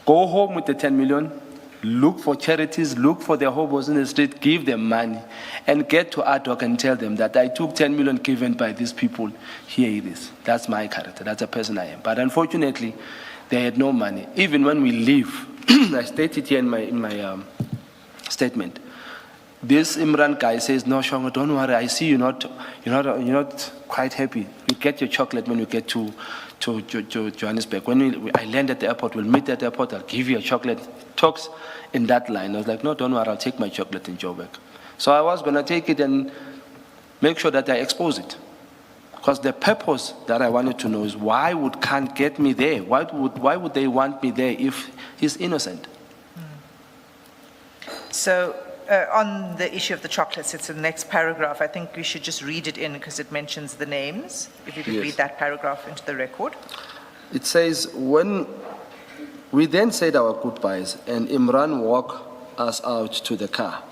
Go home with the 10 million, look for charities, look for the hobos in the street, give them money, and get to ad hoc and tell them that I took 10 million given by these people. Here it is. That's my character. That's the person I am. But unfortunately, they had no money. Even when we leave, I stated here in my statement. This Imran guy says, no, Shongo, don't worry. I see you're not quite happy. You get your chocolate when you get to Johannesburg. When I land at the airport, we'll meet at the airport. I'll give you a chocolate. Talks in that line. I was like, no, don't worry. I'll take my chocolate in Joburg. So I was going to take it and make sure that I expose it. Because the purpose that I wanted to know is why would Khan get me there? Why would they want me there if he's innocent? So on the issue of the chocolates, it's in the next paragraph. I think we should just read it in because it mentions the names. If you could read that paragraph into the record. It says, when we then said our goodbyes and Imran walked us out to the car.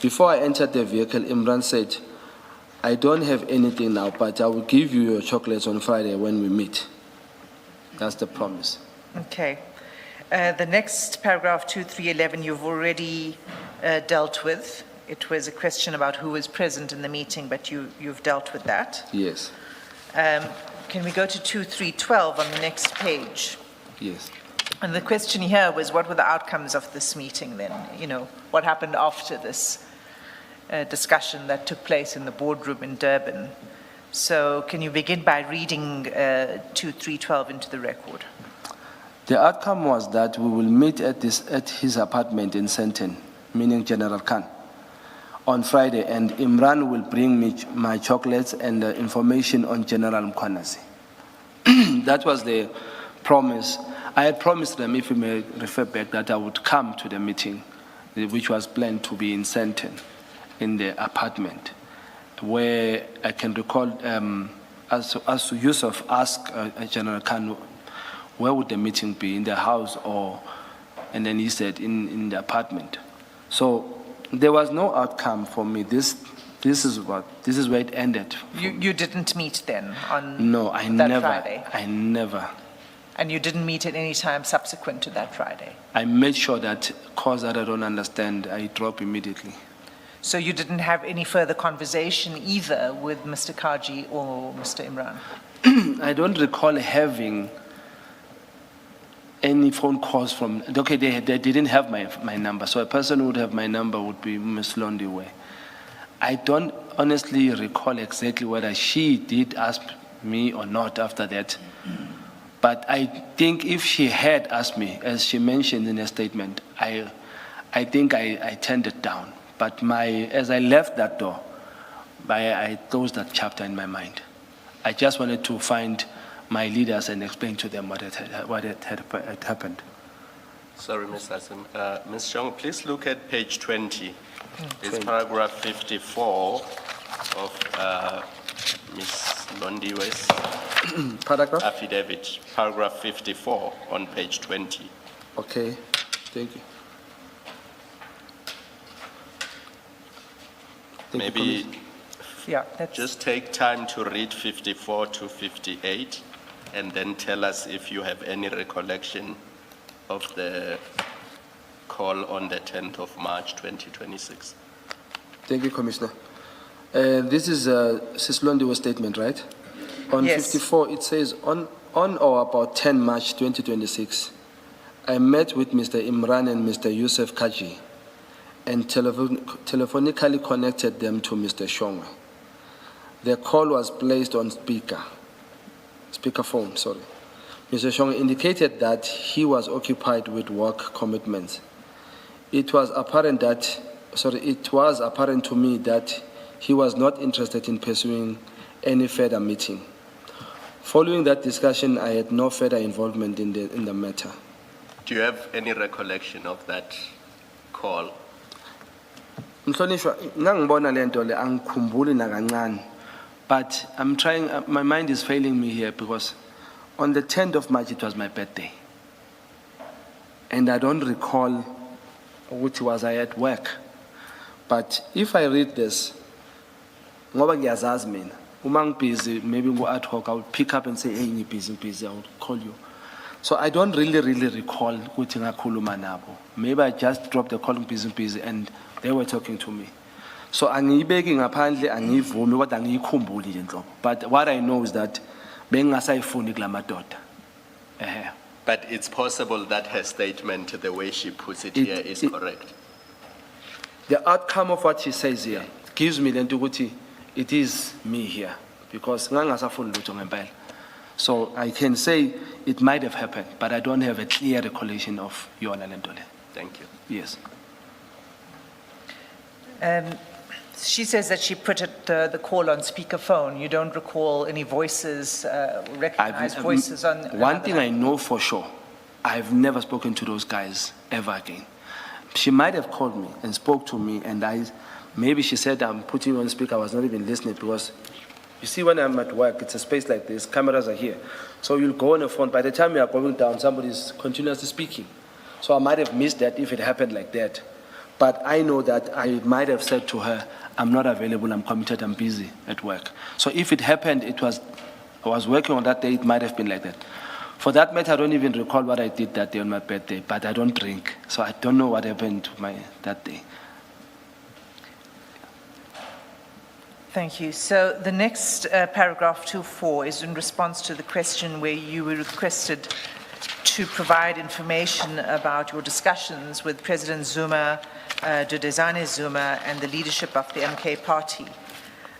Before I entered the vehicle, Imran said, I don't have anything now, but I will give you your chocolates on Friday when we meet. That's the promise. Okay. The next paragraph, 2, 3, 11, you've already dealt with. It was a question about who was present in the meeting, but you've dealt with that. Yes, Can we go to 2312 on the next page? yes. And the question here was, what were the outcomes of this meeting then? You know, what happened after this discussion that took place in the boardroom in Durban? So can you begin by reading 2312 into the record? The outcome was that we will meet at his apartment in Sandton, meaning General Khan, on Friday, and Imran will bring me my chocolates and information on General Mkwanasi. That was the promise. I had promised them, if you may refer back, that I would come to the meeting, which was planned to be in Sandton, in the apartment, where I can recall, as Yusuf asked General Khan, where would the meeting be, in the house or, and then he said in the apartment. So there was no outcome for me. This is where it ended. You didn't meet then on No, I that never. Friday? I never. And you didn't meet at any time subsequent to that Friday? I made sure that cause that I don't understand, I drop immediately. So you didn't have any further conversation either with Mr. Kaji or Mr. Imran? I don't recall having any phone calls from, okay, they didn't have my number, so a person who would have my number would be Ms. Londiwe. I don't honestly recall exactly whether she did ask me or not after that, but I think if she had asked me, as she mentioned in her statement, I think I turned it down. But as I left that door, I closed that chapter in my mind. I just wanted to find my leaders and explain to them what had happened. Sorry, Ms. Hassan. Ms. Shong, please look at page 20. It's paragraph 54 of Ms. Londiwe's Paragraph? affidavit. Paragraph 54 on page 20. Okay, thank you. Thank you, Maybe Commissioner. Yeah, that's... just take time to read 54 to 58 and then tell us if you have any recollection of the call on the 10th of March 2026. Thank you, Commissioner. This is Sis Londiwe's statement, right? On Yes. 54, it says, on or about 10 March 2026, I met with Mr. Imran and Mr. Yusuf Kaji and telephonically connected them to Mr. Shongwe. The call was placed on speakerphone, sorry. Mr. Shongwe indicated that he was occupied with work commitments. It was apparent to me that he was not interested in pursuing any further meeting. Following that discussion, I had no further involvement in the matter. Do you have any recollection of that call? Mhlonishwa, ngangibona lento le angikhumbuli nakancane, but I'm trying, my mind is failing me here because on the 10th of March it was my birthday. And I don't recall which was I at work. But if I read this, ngoba ngiyazazi mina, uma ngibusy maybe go ad hoc, I would pick up and say, hey, ngibusy, I would call you. So I don't really recall ukuthi ngakhuluma nabo. Maybe I just dropped the call ngibusy and they were talking to me. So angiyibeki ngaphandle, angiyivumi kodwa angiyikhumbuli nje nhlobo. But what I know is that bengingasayifuni kula madoda. But it's possible that her statement, the way she puts it here, is correct. The outcome of what she says here gives me lento ukuthi it is me here because ngangasafuni lutho ngempela. So I can say it might have happened, but I don't have a clear recollection of yona lento le. Thank you. Yes. She says that she put the call on speakerphone. You don't recall any voices, recognized voices on... One thing I know for sure, I've never spoken to those guys ever again. She might have called me and spoke to me, and maybe she said, I'm putting you on speaker. I was not even listening because, you see, when I'm at work, it's a space like this, cameras are here. So you'll go on the phone. By the time you are going down, somebody's continuously speaking. So I might have missed that if it happened like that. But I know that I might have said to her, I'm not available, I'm committed, I'm busy at work. So if it happened, I was working on that day, it might have been like that. For that matter, I don't even recall what I did that day on my birthday, but I don't drink, so I don't know what happened to that day. Thank you. So the next paragraph 2.4 is in response to the question where you were requested to provide information about your discussions with President Zuma, Duduzane Zuma, and the leadership of the MK party,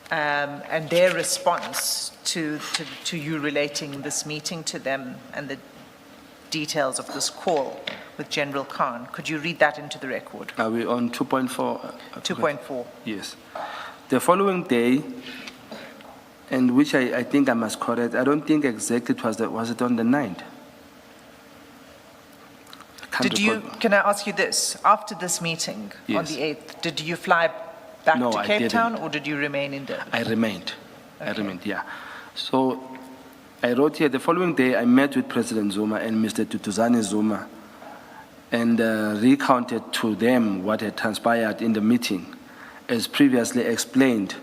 and their response to you relating this meeting to them and the details of this call with General Khan. Could you read that into the record? Are we on 2.4? 2.4. Yes. The following day, and which I think I must correct, I don't think exactly was it on the 9th? Can I ask you this? After this meeting on Yes. the 8th, did you fly back No, to I Cape didn't. Town or did you remain in Durban? I remained. Yeah. So I wrote here, the following day I met with President Zuma and Mr. Duduzane Zuma and recounted to them what had transpired in the meeting. As previously explained,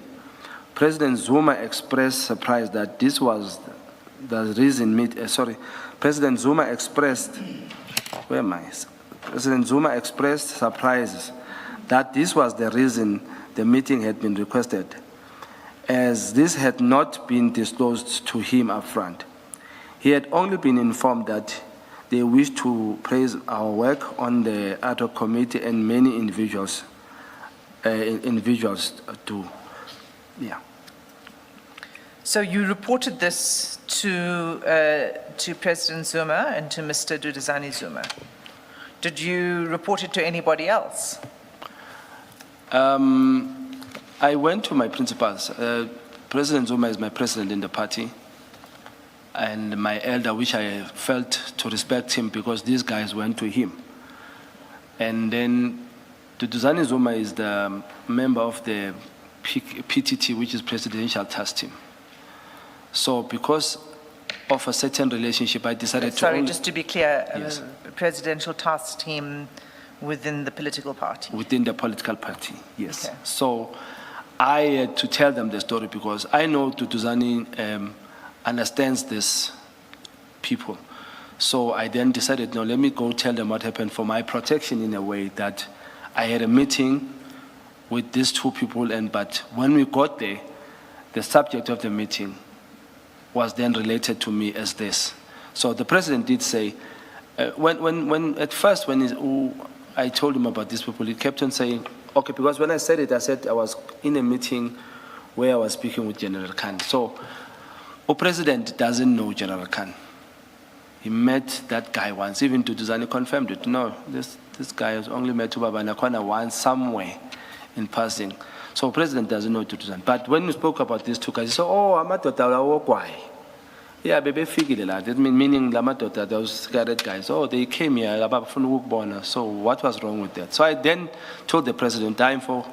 President Zuma expressed surprise that this was the reason President Zuma expressed, President Zuma expressed surprise that this was the reason the meeting had been requested, as this had not been disclosed to him up front. He had only been informed that they wished to praise our work on the ad hoc committee and many individuals do. Yeah. So you reported this to President Zuma and to Mr. Duduzane Zuma. Did you report it to anybody else? I went to my principals. President Zuma is my president in the party, and my elder, which I felt to respect him because these guys went to him. And then Duduzane Zuma is the member of the PTT, which is Presidential Task Team. So because of a certain relationship, I decided to... Sorry, just to be clear, Yes. Presidential Task Team within the political party? Within the political party, yes. Okay. So I had to tell them the story because I know Duduzane understands these people. So I then decided, no, let me go tell them what happened for my protection in a way that I had a meeting with these two people, but when we got there, the subject of the meeting was then related to me as this. So the president did say, at first when I told him about these people, he kept on saying, okay, because when I said it, I said I was in a meeting where I was speaking with General Khan. So the president doesn't know General Khan. He met that guy once, even Duduzane confirmed it. No, this guy has only met Ubaba Nakwana once somewhere in passing. So president doesn't know Duduzane. But when we spoke about these two guys, he said, oh, amadoda why? Yeah, baby figure that. That meaning Lamadota, those cigarette guys, oh, they came here, so what was wrong with that? So I then told the president, time for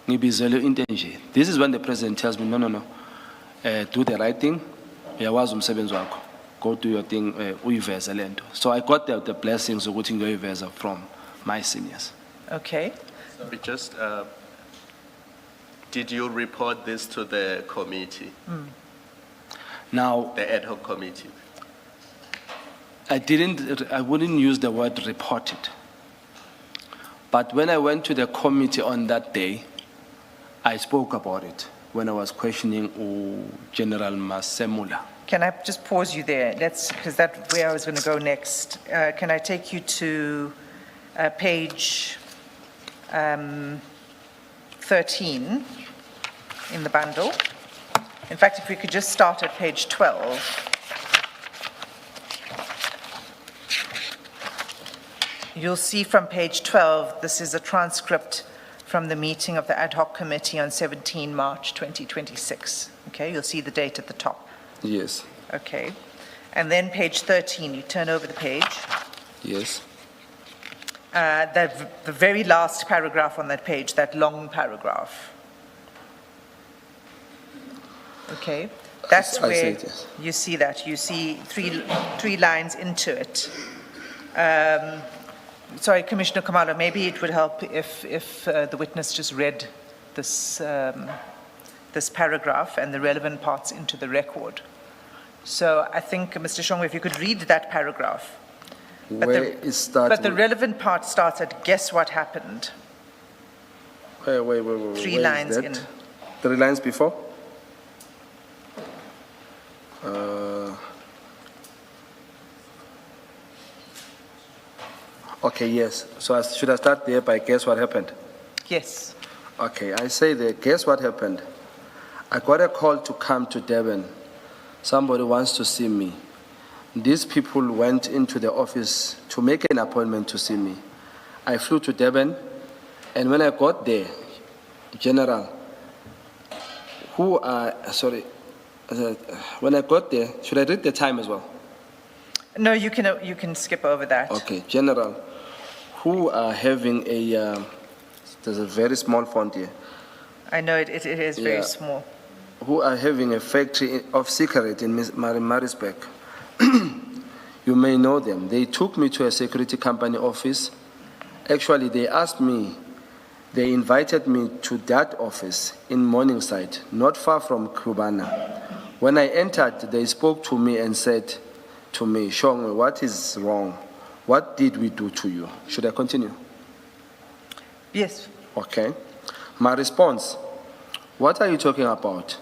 this is when the president tells me, no, do the right thing. Go do your thing, So I got the blessings of from my seniors. Okay. Sorry, just, did you report this to the committee, Now, the ad hoc committee? I wouldn't use the word reported. But when I went to the committee on that day, I spoke about it when I was questioning General Masemula. Can I just pause you there? Because that's where I was going to go next. Can I take you to page 13 in the bundle? In fact, if we could just start at page 12. You'll see from page 12, this is a transcript from the meeting of the ad hoc committee on 17 March 2026. Okay, you'll see the date at the top. Yes. Okay. And then page 13, you turn over the page. Yes. The very last paragraph on that page, that long paragraph. Okay. That's I see where it, yes. you see that. You see three lines into it. Sorry, Commissioner Kamala, maybe it would help if the witness just read this, this paragraph and the relevant parts into the record. So I think, Mr. Shongwe, if you could read that paragraph. Where it starts. But the relevant part starts at guess what happened. Wait. Three where is lines that? in. 3 lines before? Okay, yes. So should I start there by guess what happened? Yes. Okay, I say there, guess what happened? I got a call to come to Durban. Somebody wants to see me. These people went into the office to make an appointment to see me. I flew to Durban, and when I got there, General, when I got there, should I read the time as well? No, you can skip over that. Okay, General, who are having there's a very small font here, I know it is very Yeah. small. who are having a factory of cigarette in Maritzburg. You may know them. They took me to a security company office. Actually, they invited me to that office in Morningside, not far from Cubana. When I entered, they spoke to me and said to me, Shongwe, what is wrong? What did we do to you? Should I continue? Yes. Okay. My response, what are you talking about?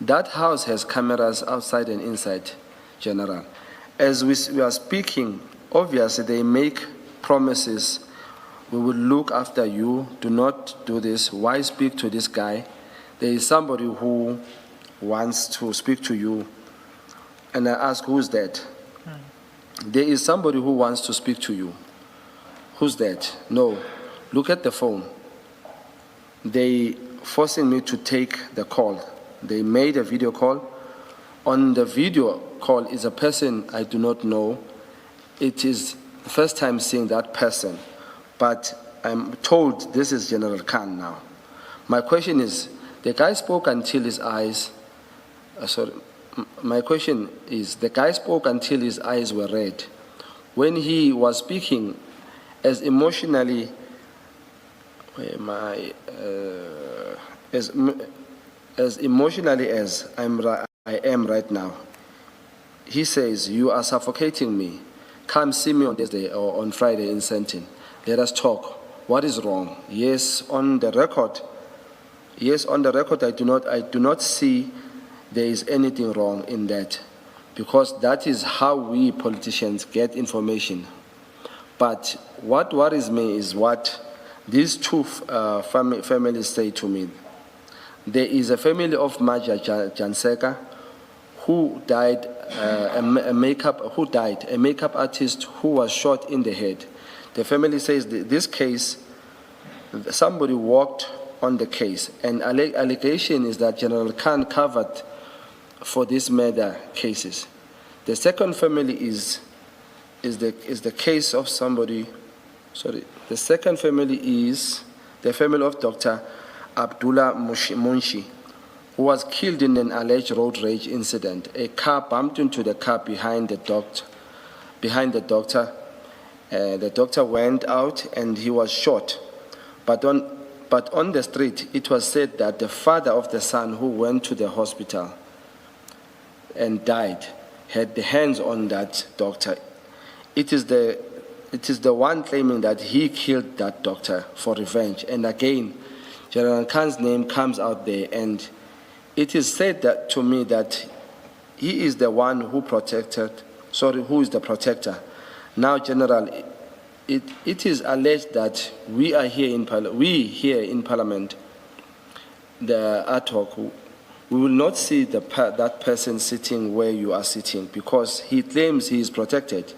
That house has cameras outside and inside, General. As we are speaking, obviously they make promises. We will look after you. Do not do this. Why speak to this guy? There is somebody who wants to speak to you. And I ask, who's that? There is somebody who wants to speak to you. Who's that? No. Look at the phone. They forcing me to take the call. They made a video call. On the video call is a person I do not know. It is the first time seeing that person, but I'm told this is General Khan now. My question is, the guy spoke until his eyes, my question is, the guy spoke until his eyes were red. When he was speaking as emotionally, as emotionally as I am right now, he says, you are suffocating me. Come see me on this day or on Friday in Sentin. Let us talk. What is wrong? Yes, on the record, I do not see there is anything wrong in that, because that is how we politicians get information. But what worries me is what these two families say to me. There is a family of Maja Janseka who died, a makeup artist who was shot in the head. The family says this case, somebody walked on the case, and allegation is that General Khan covered for these murder cases. The second family is the case of somebody. Sorry, the second family is the family of Dr. Abdullah Munshi, who was killed in an alleged road rage incident. A car bumped into the car behind the doctor. The doctor went out and he was shot. But on the street, it was said that the father of the son who went to the hospital and died had the hands on that doctor. It is the one claiming that he killed that doctor for revenge. And again, General Khan's name comes out there, and it is said that to me that he is the one who who is the protector. Now, General, it is alleged that we here in Parliament, the ad hoc, we will not see that person sitting where you are sitting, because he claims he is protected.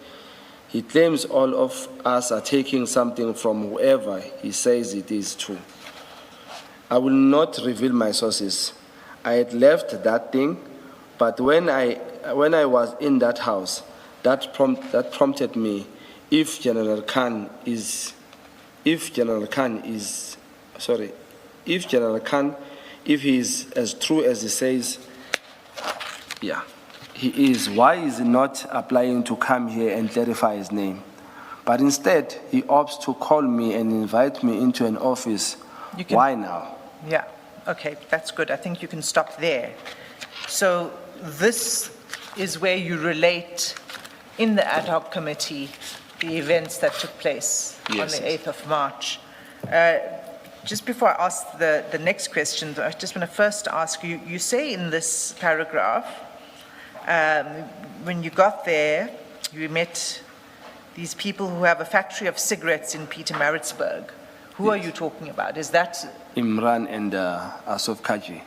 He claims all of us are taking something from whoever he says it is true. I will not reveal my sources. I had left that thing, but when I was in that house, that prompted me. If General Khan is as true as he says, yeah, he is. Why is he not applying to come here and clarify his name? But instead, he opts to call me and invite me into an office. Why now? Yeah, okay, that's good. I think you can stop there. So this is where you relate in the ad hoc committee the events that took place on Yes, the yes. 8th of March. Just before I ask the next question, I just want to first ask you, you say in this paragraph, when you got there, you met these people who have a factory of cigarettes in Pietermaritzburg. Who are you talking about? Is that, Imran and Asaf Kaji.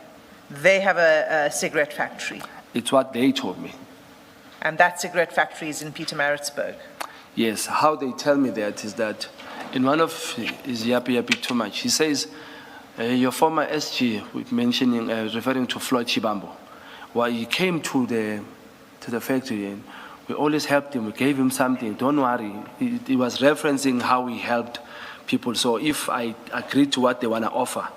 they have a cigarette factory, It's what they told me. and that cigarette factory is in Pietermaritzburg? Yes, how they tell me that is that in one of his yappy too much, he says, your former SG, mentioning, referring to Floyd Chibambo, well, he came to the factory and we always helped him, we gave him something, don't worry. He was referencing how we helped people. So if I agree to what they want to offer,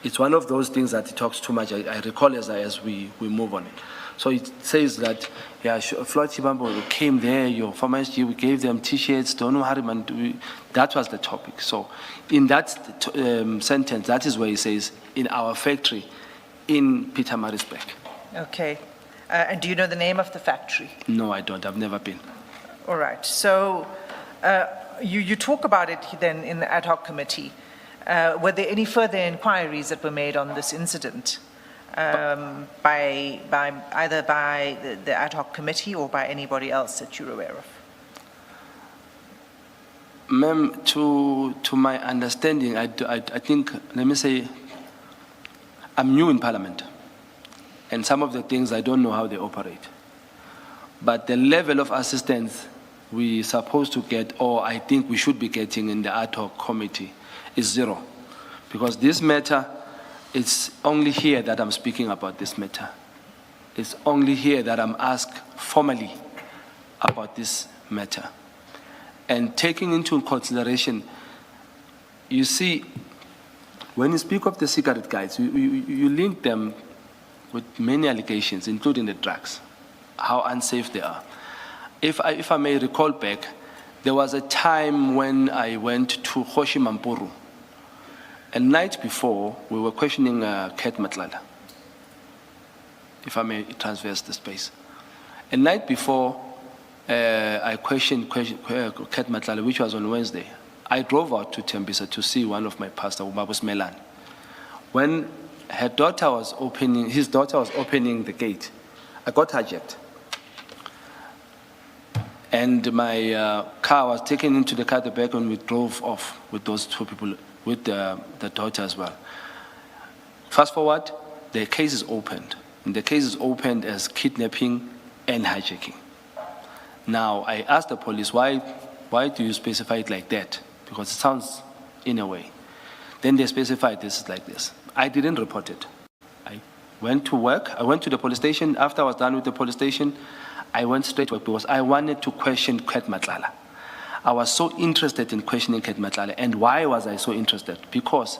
it's one of those things that he talks too much. I recall as we move on it. So it says that, yeah, Floyd Chibambo came there, your former SG, we gave them T-shirts, don't worry, man. That was the topic. So in that sentence, that is where he says, in our factory in Pietermaritzburg. Okay. And do you know the name of the factory? No, I don't. I've never been. All right. So you talk about it then in the ad hoc committee. Were there any further inquiries that were made on this incident by either by the ad hoc committee or by anybody else that you're aware of? Ma'am, to my understanding, I think, let me say, I'm new in Parliament, and some of the things I don't know how they operate. But the level of assistance we're supposed to get, or I think we should be getting in the ad hoc committee, is zero. Because this matter, it's only here that I'm speaking about this matter. It's only here that I'm asked formally about this matter. And taking into consideration, you see, when you speak of the cigarette guys, you link them with many allegations, including the drugs, how unsafe they are. If I may recall back, there was a time when I went to Hoshi Mampuru. A night before, we were questioning Kat Matlala, if I may transverse the space. A night before, I questioned Kat Matlala, which was on Wednesday. I drove out to Tembisa to see one of my pastors, Umabus Melan. When his daughter was opening the gate, I got hijacked. And my car was taken into the car at the back, and we drove off with those two people, with the daughter as well. Fast forward, the case is opened. And the case is opened as kidnapping and hijacking. Now, I asked the police, why do you specify it like that? Because it sounds in a way. Then they specified this is like this. I didn't report it. I went to work. I went to the police station. After I was done with the police station, I went straight to work because I wanted to question Kat Matlala. I was so interested in questioning Kat Matlala. And why was I so interested? Because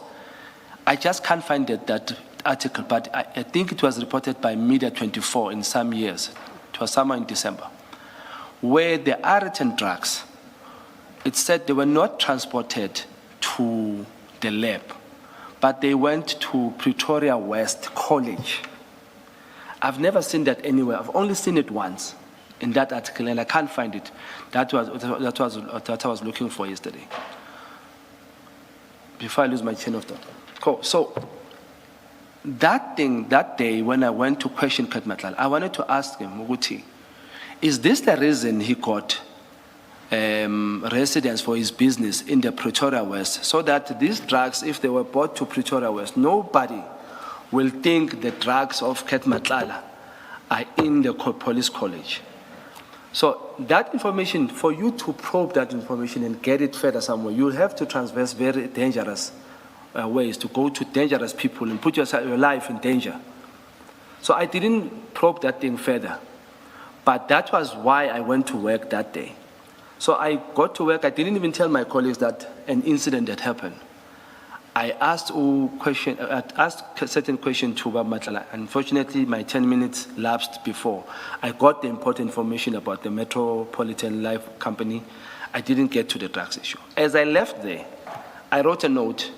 I just can't find that article, but I think it was reported by Media 24 in some years. It was somewhere in December, where the Ariton drugs, it said they were not transported to the lab, but they went to Pretoria West College. I've never seen that anywhere. I've only seen it once in that article, and I can't find it. That was what I was looking for yesterday. Before I lose my chain of thought. Cool. So that day when I went to question Kat Matlala, I wanted to ask him, Muguti, is this the reason he got residence for his business in the Pretoria West, so that these drugs, if they were brought to Pretoria West, nobody will think the drugs of Kat Matlala are in the police college? So that information, for you to probe that information and get it further somewhere, you'll have to transverse very dangerous ways, to go to dangerous people and put your life in danger. So I didn't probe that thing further. But that was why I went to work that day. So I got to work. I didn't even tell my colleagues that an incident had happened. I asked a certain question to Bob Matlala. Unfortunately, my 10 minutes lapsed before I got the important information about the Metropolitan Life Company. I didn't get to the drugs issue. As I left there, I wrote a note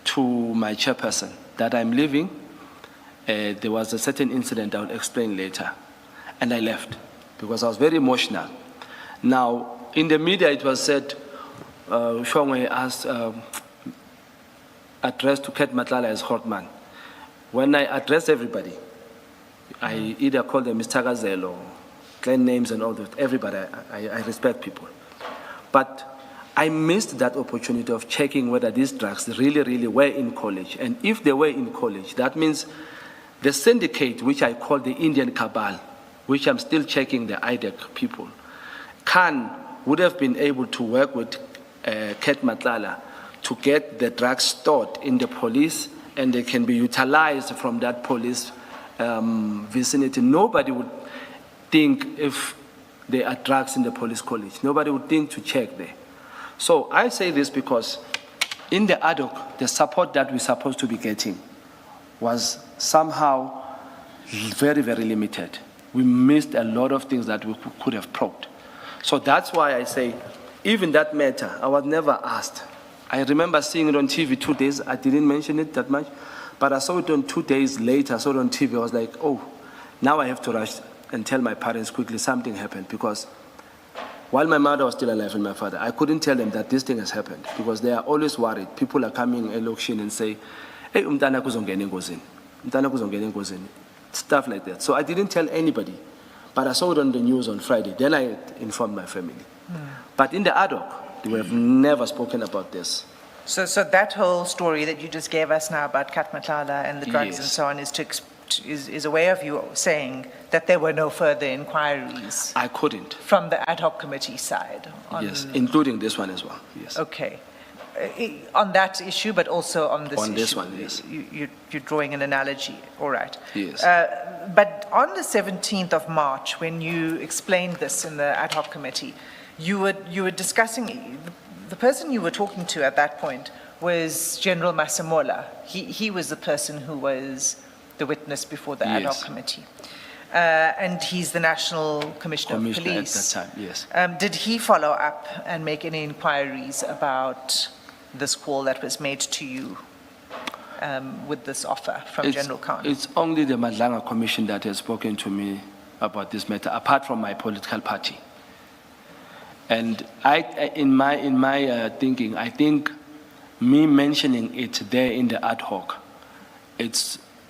to my chairperson that I'm leaving. There was a certain incident I will explain later. and I left because I was very emotional. Now, in the media, it was said, Shongwe asked, addressed to Ket Matlala as Hortman. When I address everybody, I either call them Mr. Gazelle or clan names and all that. Everybody, I respect people. But I missed that opportunity of checking whether these drugs really were in college. And if they were in college, that means the syndicate, which I call the Indian Cabal, which I'm still checking the IDEC people, would have been able to work with Ket Matlala to get the drugs stored in the police, and they can be utilized from that police vicinity. Nobody would think if there are drugs in the police college. Nobody would think to check there. So I say this because in the ad hoc, the support that we're supposed to be getting was somehow very limited. We missed a lot of things that we could have probed. So that's why I say, even that matter, I was never asked. I remember seeing it on TV 2 days. I didn't mention it that much, but I saw it on 2 days later. I saw it on TV. I was like, oh, now I have to rush and tell my parents quickly something happened, because while my mother was still alive and my father, I couldn't tell them that this thing has happened, because they are always worried. People are coming at auction and say, hey, umntana kuzongena engozini. Umntana kuzongena engozini. Stuff like that. So I didn't tell anybody, but I saw it on the news on Friday. Then I informed my family. But in the ad hoc, we have never spoken about this. So that whole story that you just gave us now about Ket Matlala and the drugs and Yes. so on is a way of you saying that there were no further inquiries I couldn't. from the ad hoc committee side? Yes, including this one as well. Yes. Okay. On that issue, but also on this issue? On this one, yes. You're drawing an analogy, all right. Yes. But on the 17th of March, when you explained this in the ad hoc committee, you were discussing, the person you were talking to at that point was General Masemola. He was the person who was the witness before the ad hoc Yes. committee. And he's the National Commissioner of Commissioner at Police. that time, yes. Did he follow up and make any inquiries about this call that was made to you with this offer from General Khan? It's only the Madlanga Commission that has spoken to me about this matter, apart from my political party. And in my thinking, I think me mentioning it there in the ad hoc,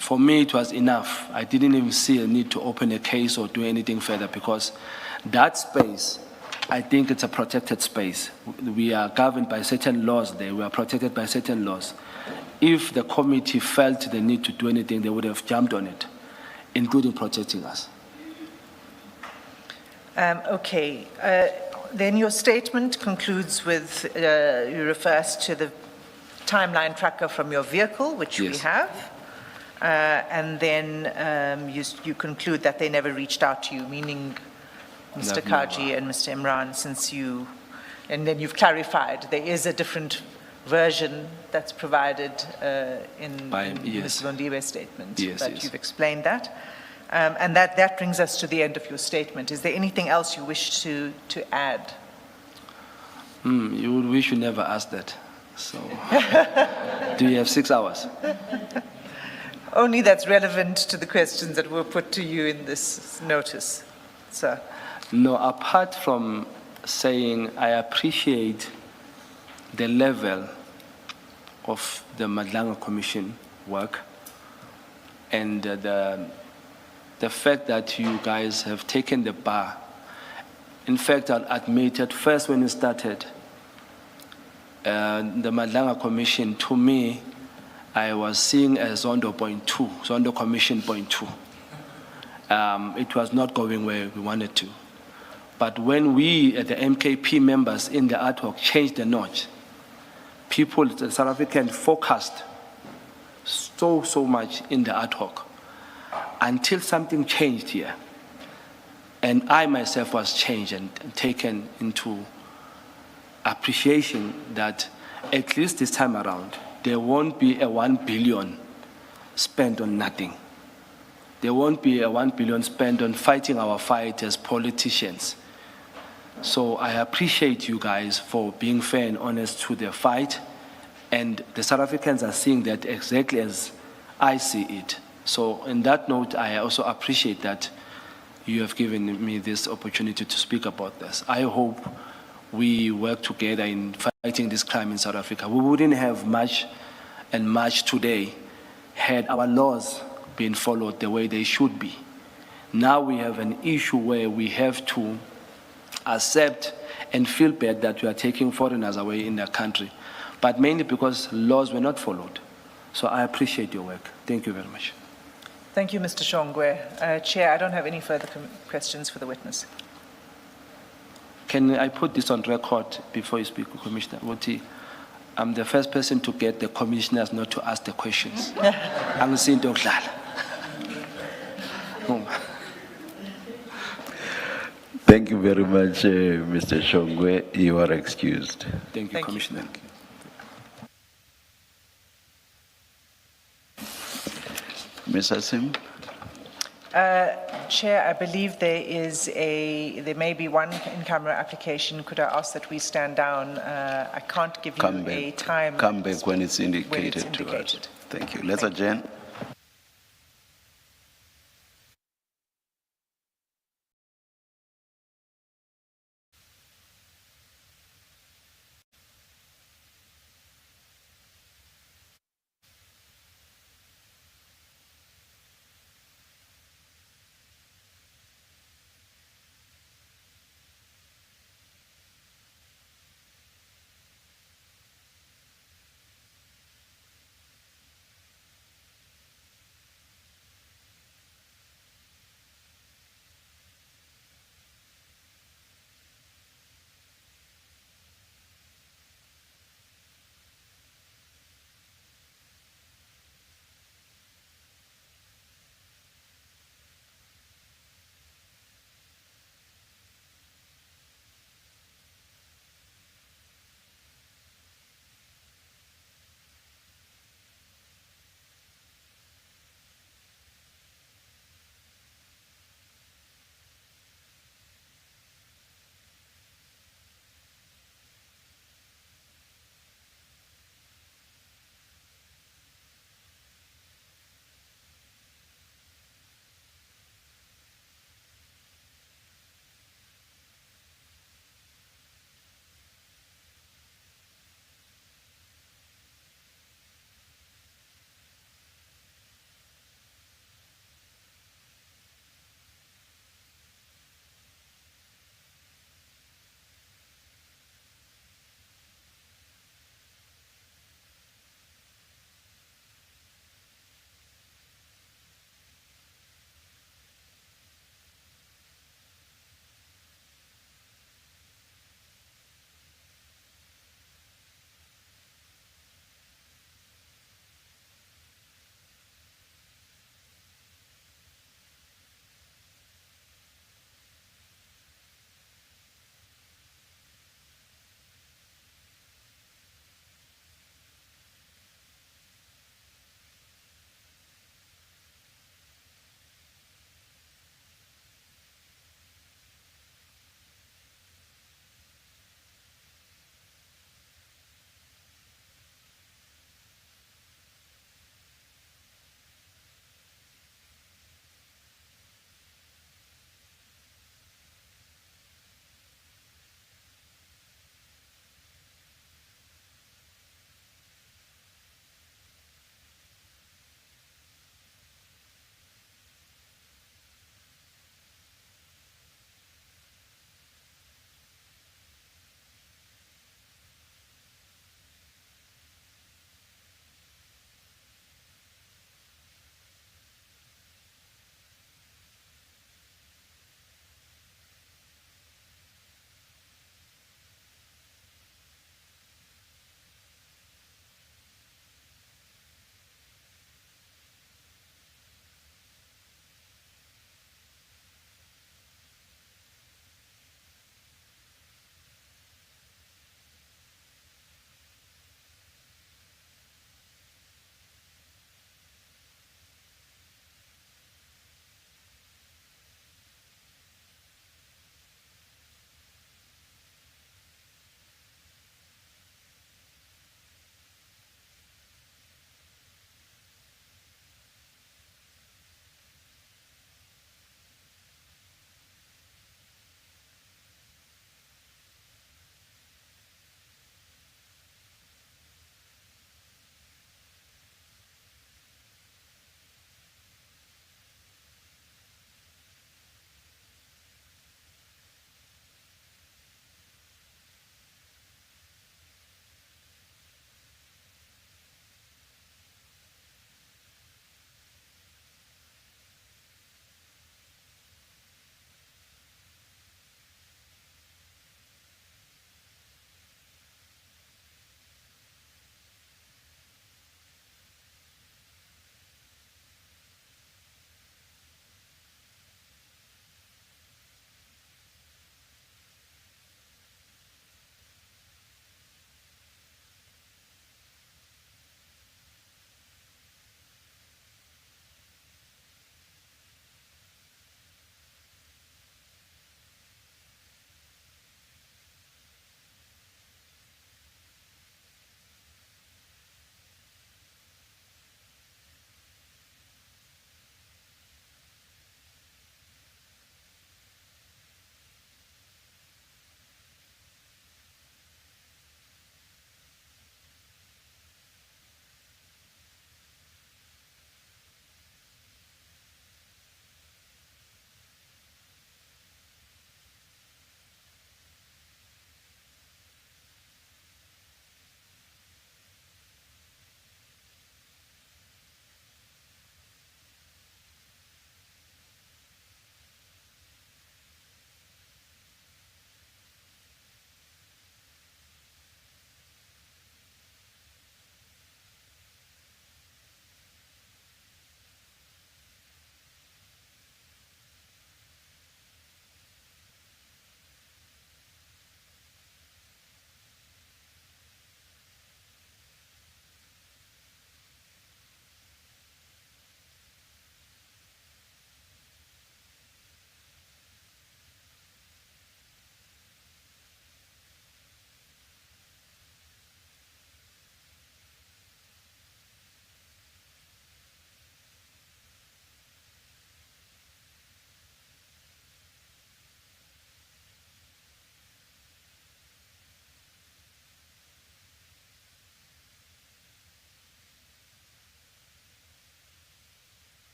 for me it was enough. I didn't even see a need to open a case or do anything further, because that space, I think it's a protected space. We are governed by certain laws there. We are protected by certain laws. If the committee felt the need to do anything, they would have jumped on it, including protecting us. Okay. Then your statement concludes with, you refers to the timeline tracker from your vehicle, which we Yes. have. And then you conclude that they never reached out to you, meaning Mr. Never. Kaji and Mr. Imran, and then you've clarified there is a different version that's provided in Yes. Ms. Londiwe's statement. Yes, but yes. you've explained that. And that brings us to the end of your statement. Is there anything else you wish to add? You would wish you never asked that. So, do you have 6 hours? Only that's relevant to the questions that were put to you in this notice, sir. No, apart from saying I appreciate the level of the Madlanga Commission work and the fact that you guys have taken the bar. In fact, I'll admit at first when it started, the Madlanga Commission, to me, I was seeing as Zondo point 2, Zondo Commission point 2. It was not going where we wanted to. But when we, the MKP members in the ad hoc, changed the notch, people, the South African focused so much in the ad hoc until something changed here. And I myself was changed and taken into appreciation that at least this time around, there won't be a 1 billion spent on nothing. There won't be a 1 billion spent on fighting our fight as politicians. So I appreciate you guys for being fair and honest to the fight. And the South Africans are seeing that exactly as I see it. So in that note, I also appreciate that you have given me this opportunity to speak about this. I hope we work together in fighting this crime in South Africa. We wouldn't have much today had our laws been followed the way they should be. Now we have an issue where we have to accept and feel bad that we are taking foreigners away in their country, but mainly because laws were not followed. So I appreciate your work. Thank you very much. Thank you, Mr. Shongwe. Chair, I don't have any further questions for the witness. Can I put this on record before you speak, Commissioner Woti? I'm the first person to get the commissioners not to ask the questions. I'm saying to Thank you very much, Mr. Shongwe. You are excused. Thank you, Thank you. Commissioner. Ms. Asim? Chair, I believe there may be one in-camera application. Could I ask that we stand down? I can't give you a time. Come back when it's indicated to us. indicated. Thank you. Let's adjourn.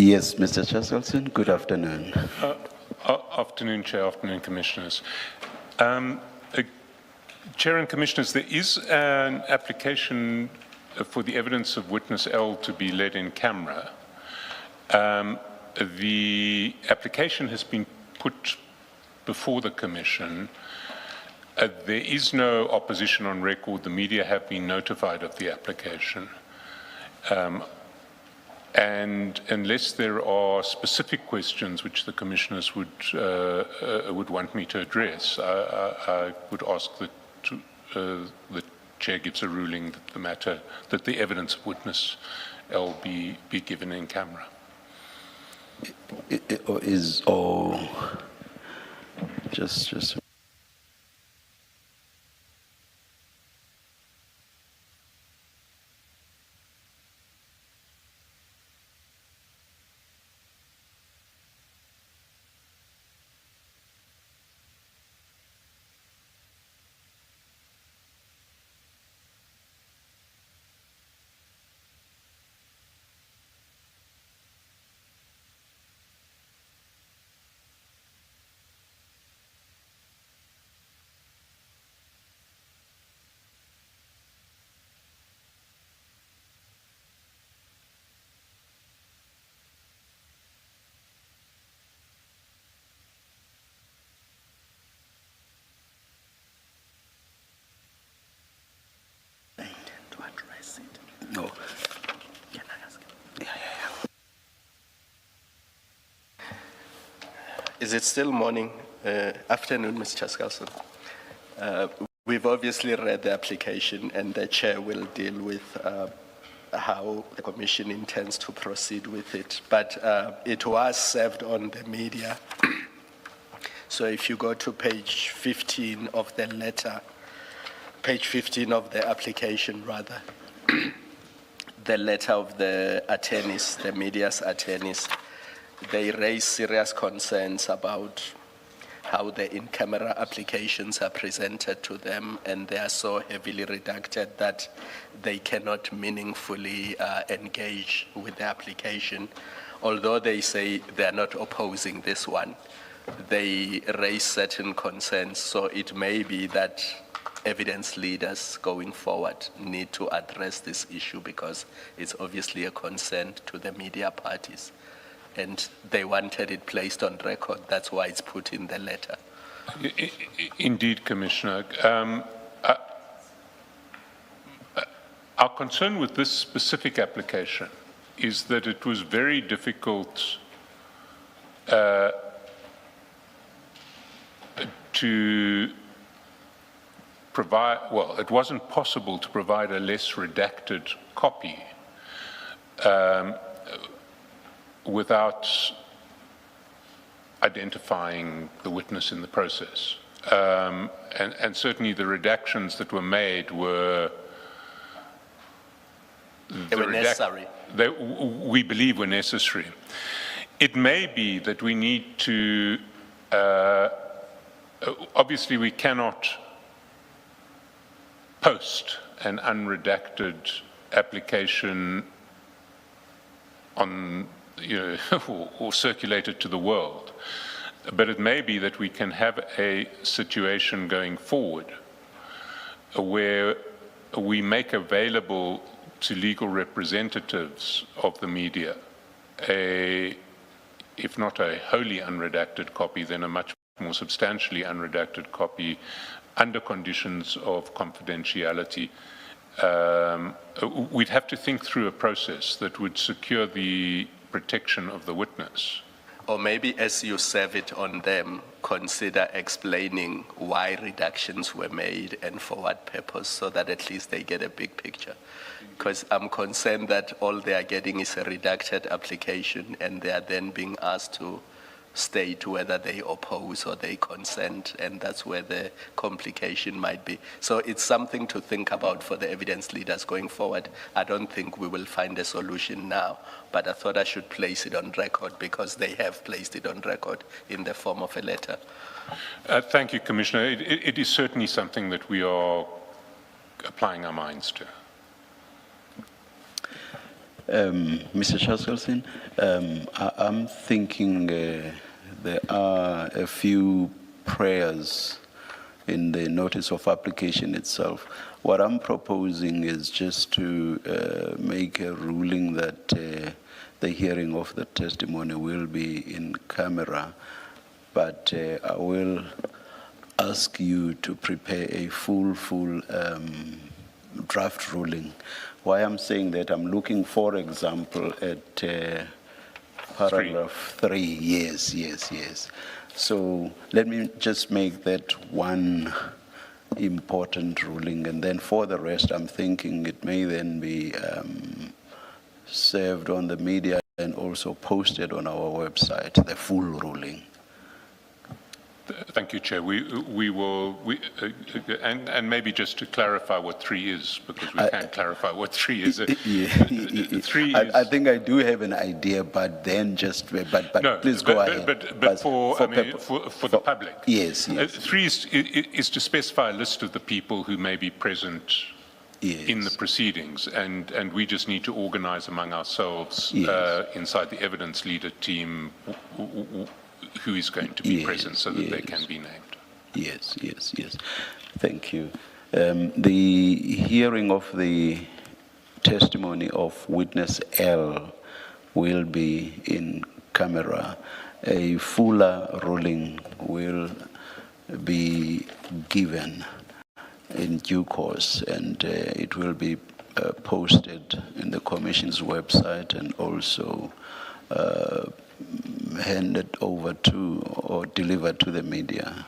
Yes, Mr. Chaskelson, good afternoon. Afternoon, Chair. Afternoon, Commissioners. Chair and Commissioners, there is an application for the evidence of witness L to be led in camera. The application has been put before the Commission. There is no opposition on record. The media have been notified of the application. And unless there are specific questions which the Commissioners would want me to address, I would ask that the Chair gives a ruling that that the evidence of witness L be given in camera. Just. No. Can I ask? Yeah. Is it still morning? Afternoon, Mr. Chaskelson. We've obviously read the application, and the Chair will deal with how the Commission intends to proceed with it. But it was served on the media. So if you go to page 15 of the letter, page 15 of the application, rather, the letter of the attorneys, the media's attorneys, they raise serious concerns about how the in-camera applications are presented to them, and they are so heavily redacted that they cannot meaningfully engage with the application. Although they say they are not opposing this one, they raise certain concerns, so it may be that evidence leaders going forward need to address this issue because it's obviously a concern to the media parties. And they wanted it placed on record. That's why it's put in the letter. Indeed, Commissioner. Our concern with this specific application is that it was very difficult to provide, well, it wasn't possible to provide a less redacted copy without identifying the witness in the process. And certainly the redactions that were made were... They were necessary. We believe were necessary. It may be that we need to... obviously we cannot post an unredacted application on, or circulate it to the world. But it may be that we can have a situation going forward where we make available to legal representatives of the media if not a wholly unredacted copy, then a much more substantially unredacted copy under conditions of confidentiality. We'd have to think through a process that would secure the protection of the witness. Or maybe as you serve it on them, consider explaining why reductions were made and for what purpose, so that at least they get a big picture. Because I'm concerned that all they are getting is a redacted application, and they are then being asked to state whether they oppose or they consent, and that's where the complication might be. So it's something to think about for the evidence leaders going forward. I don't think we will find a solution now, but I thought I should place it on record because they have placed it on record in the form of a letter. Thank you, Commissioner. It is certainly something that we are applying our minds to. Mr. Chaskelson, I'm thinking there are a few prayers in the notice of application itself. What I'm proposing is just to make a ruling that the hearing of the testimony will be in camera, but I will ask you to prepare a full draft ruling. Why I'm saying that, I'm looking, for example, at paragraph 3. Yes. So let me just make that one important ruling, and then for the rest, I'm thinking it may then be served on the media and also posted on our website, the full ruling. Thank you, Chair. We will, and maybe just to clarify what 3 is, because we can't clarify what 3 is. 3 is. I think I do have an idea, but then just, but No, please go ahead. But for the public. Yes. 3 is to specify a list of the people who may be present in the proceedings, and we just need to organize among ourselves inside the evidence leader team who is going to be present so that they can be named. Yes. Thank you. The hearing of the testimony of witness L will be in camera. A fuller ruling will be given in due course, and it will be posted in the Commission's website and also handed over to or delivered to the media.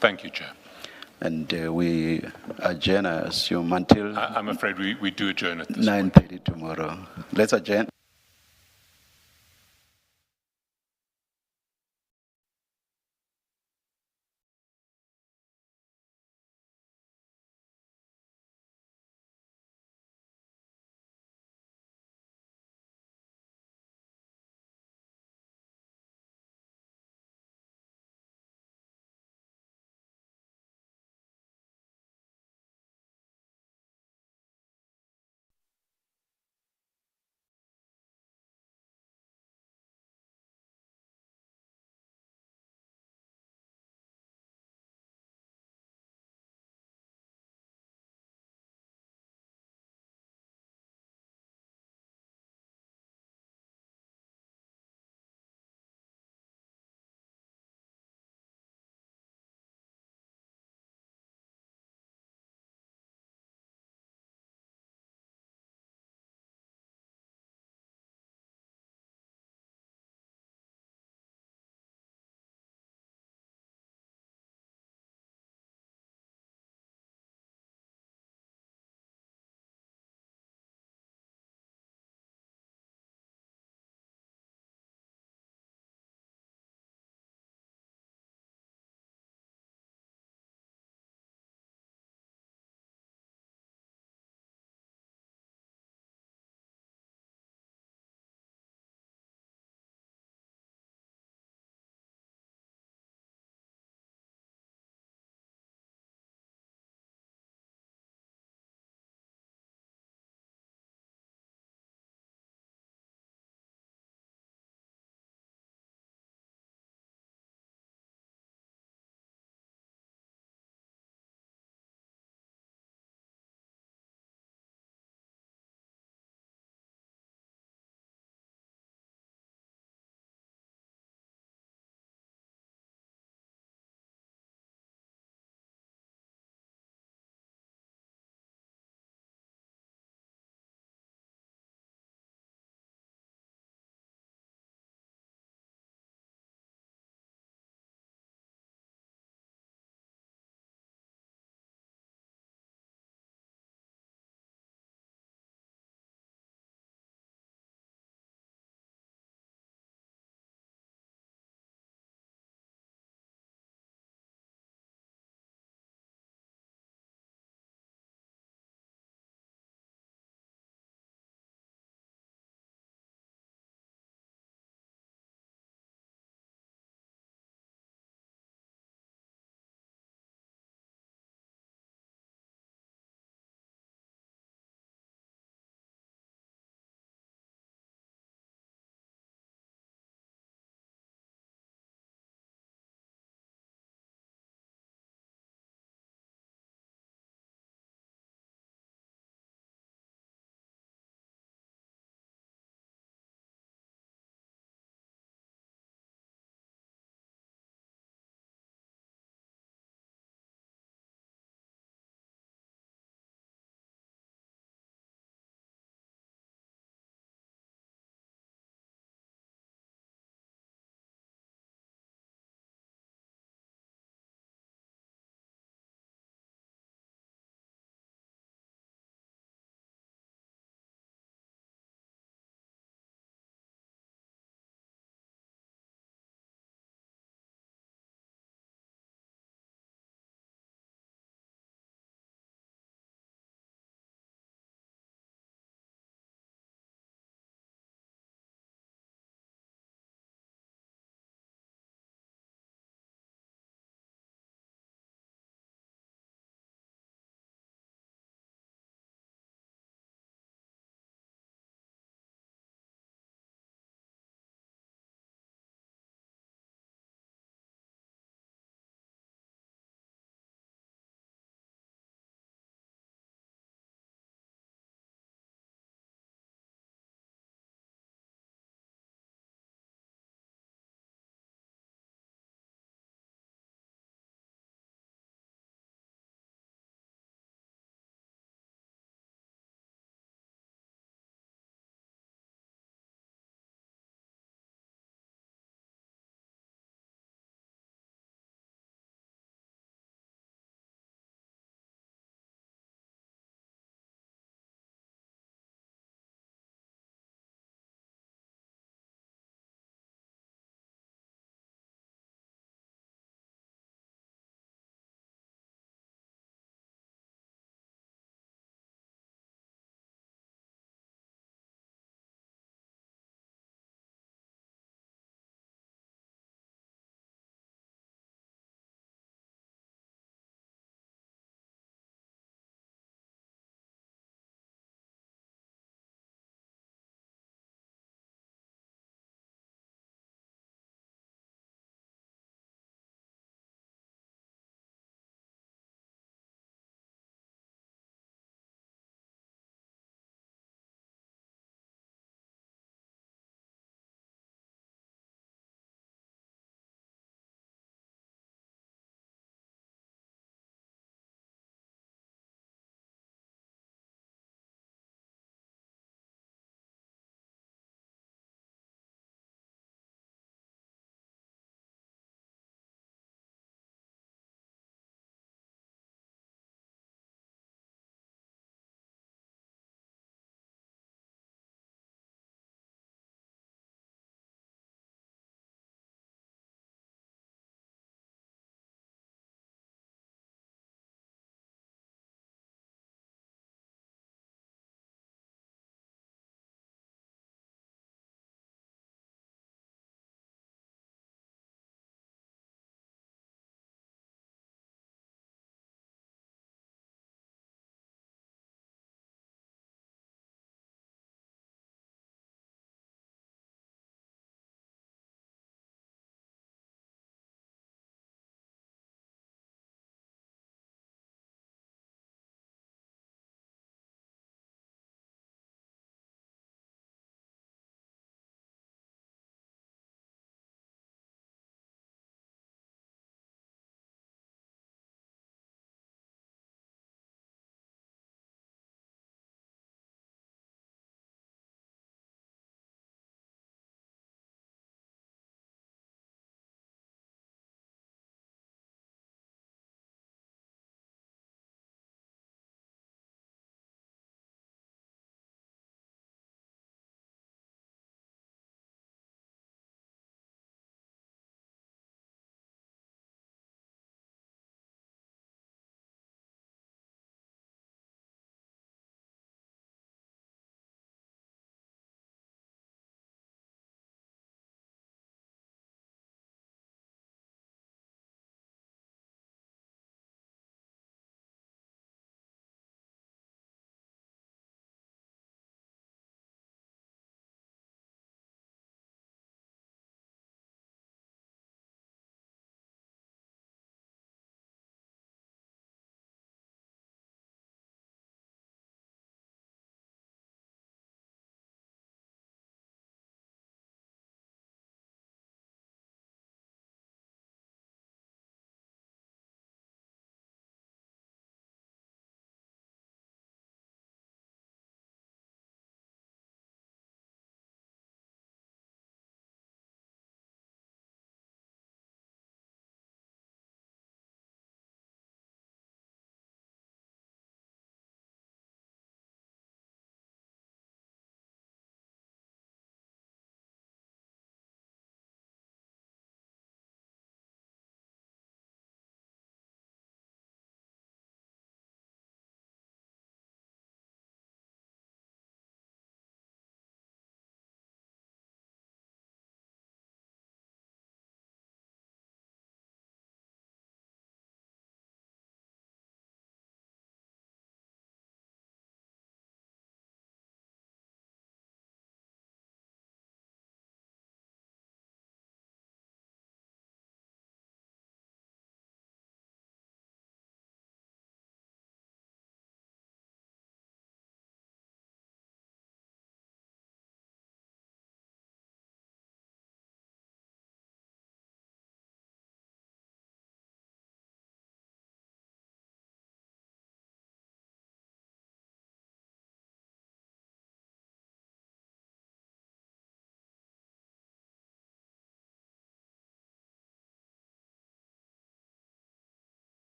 Thank you, Chair. And we adjourn, I assume, until... I'm afraid we do adjourn at this 9:30 tomorrow. Let's adjourn.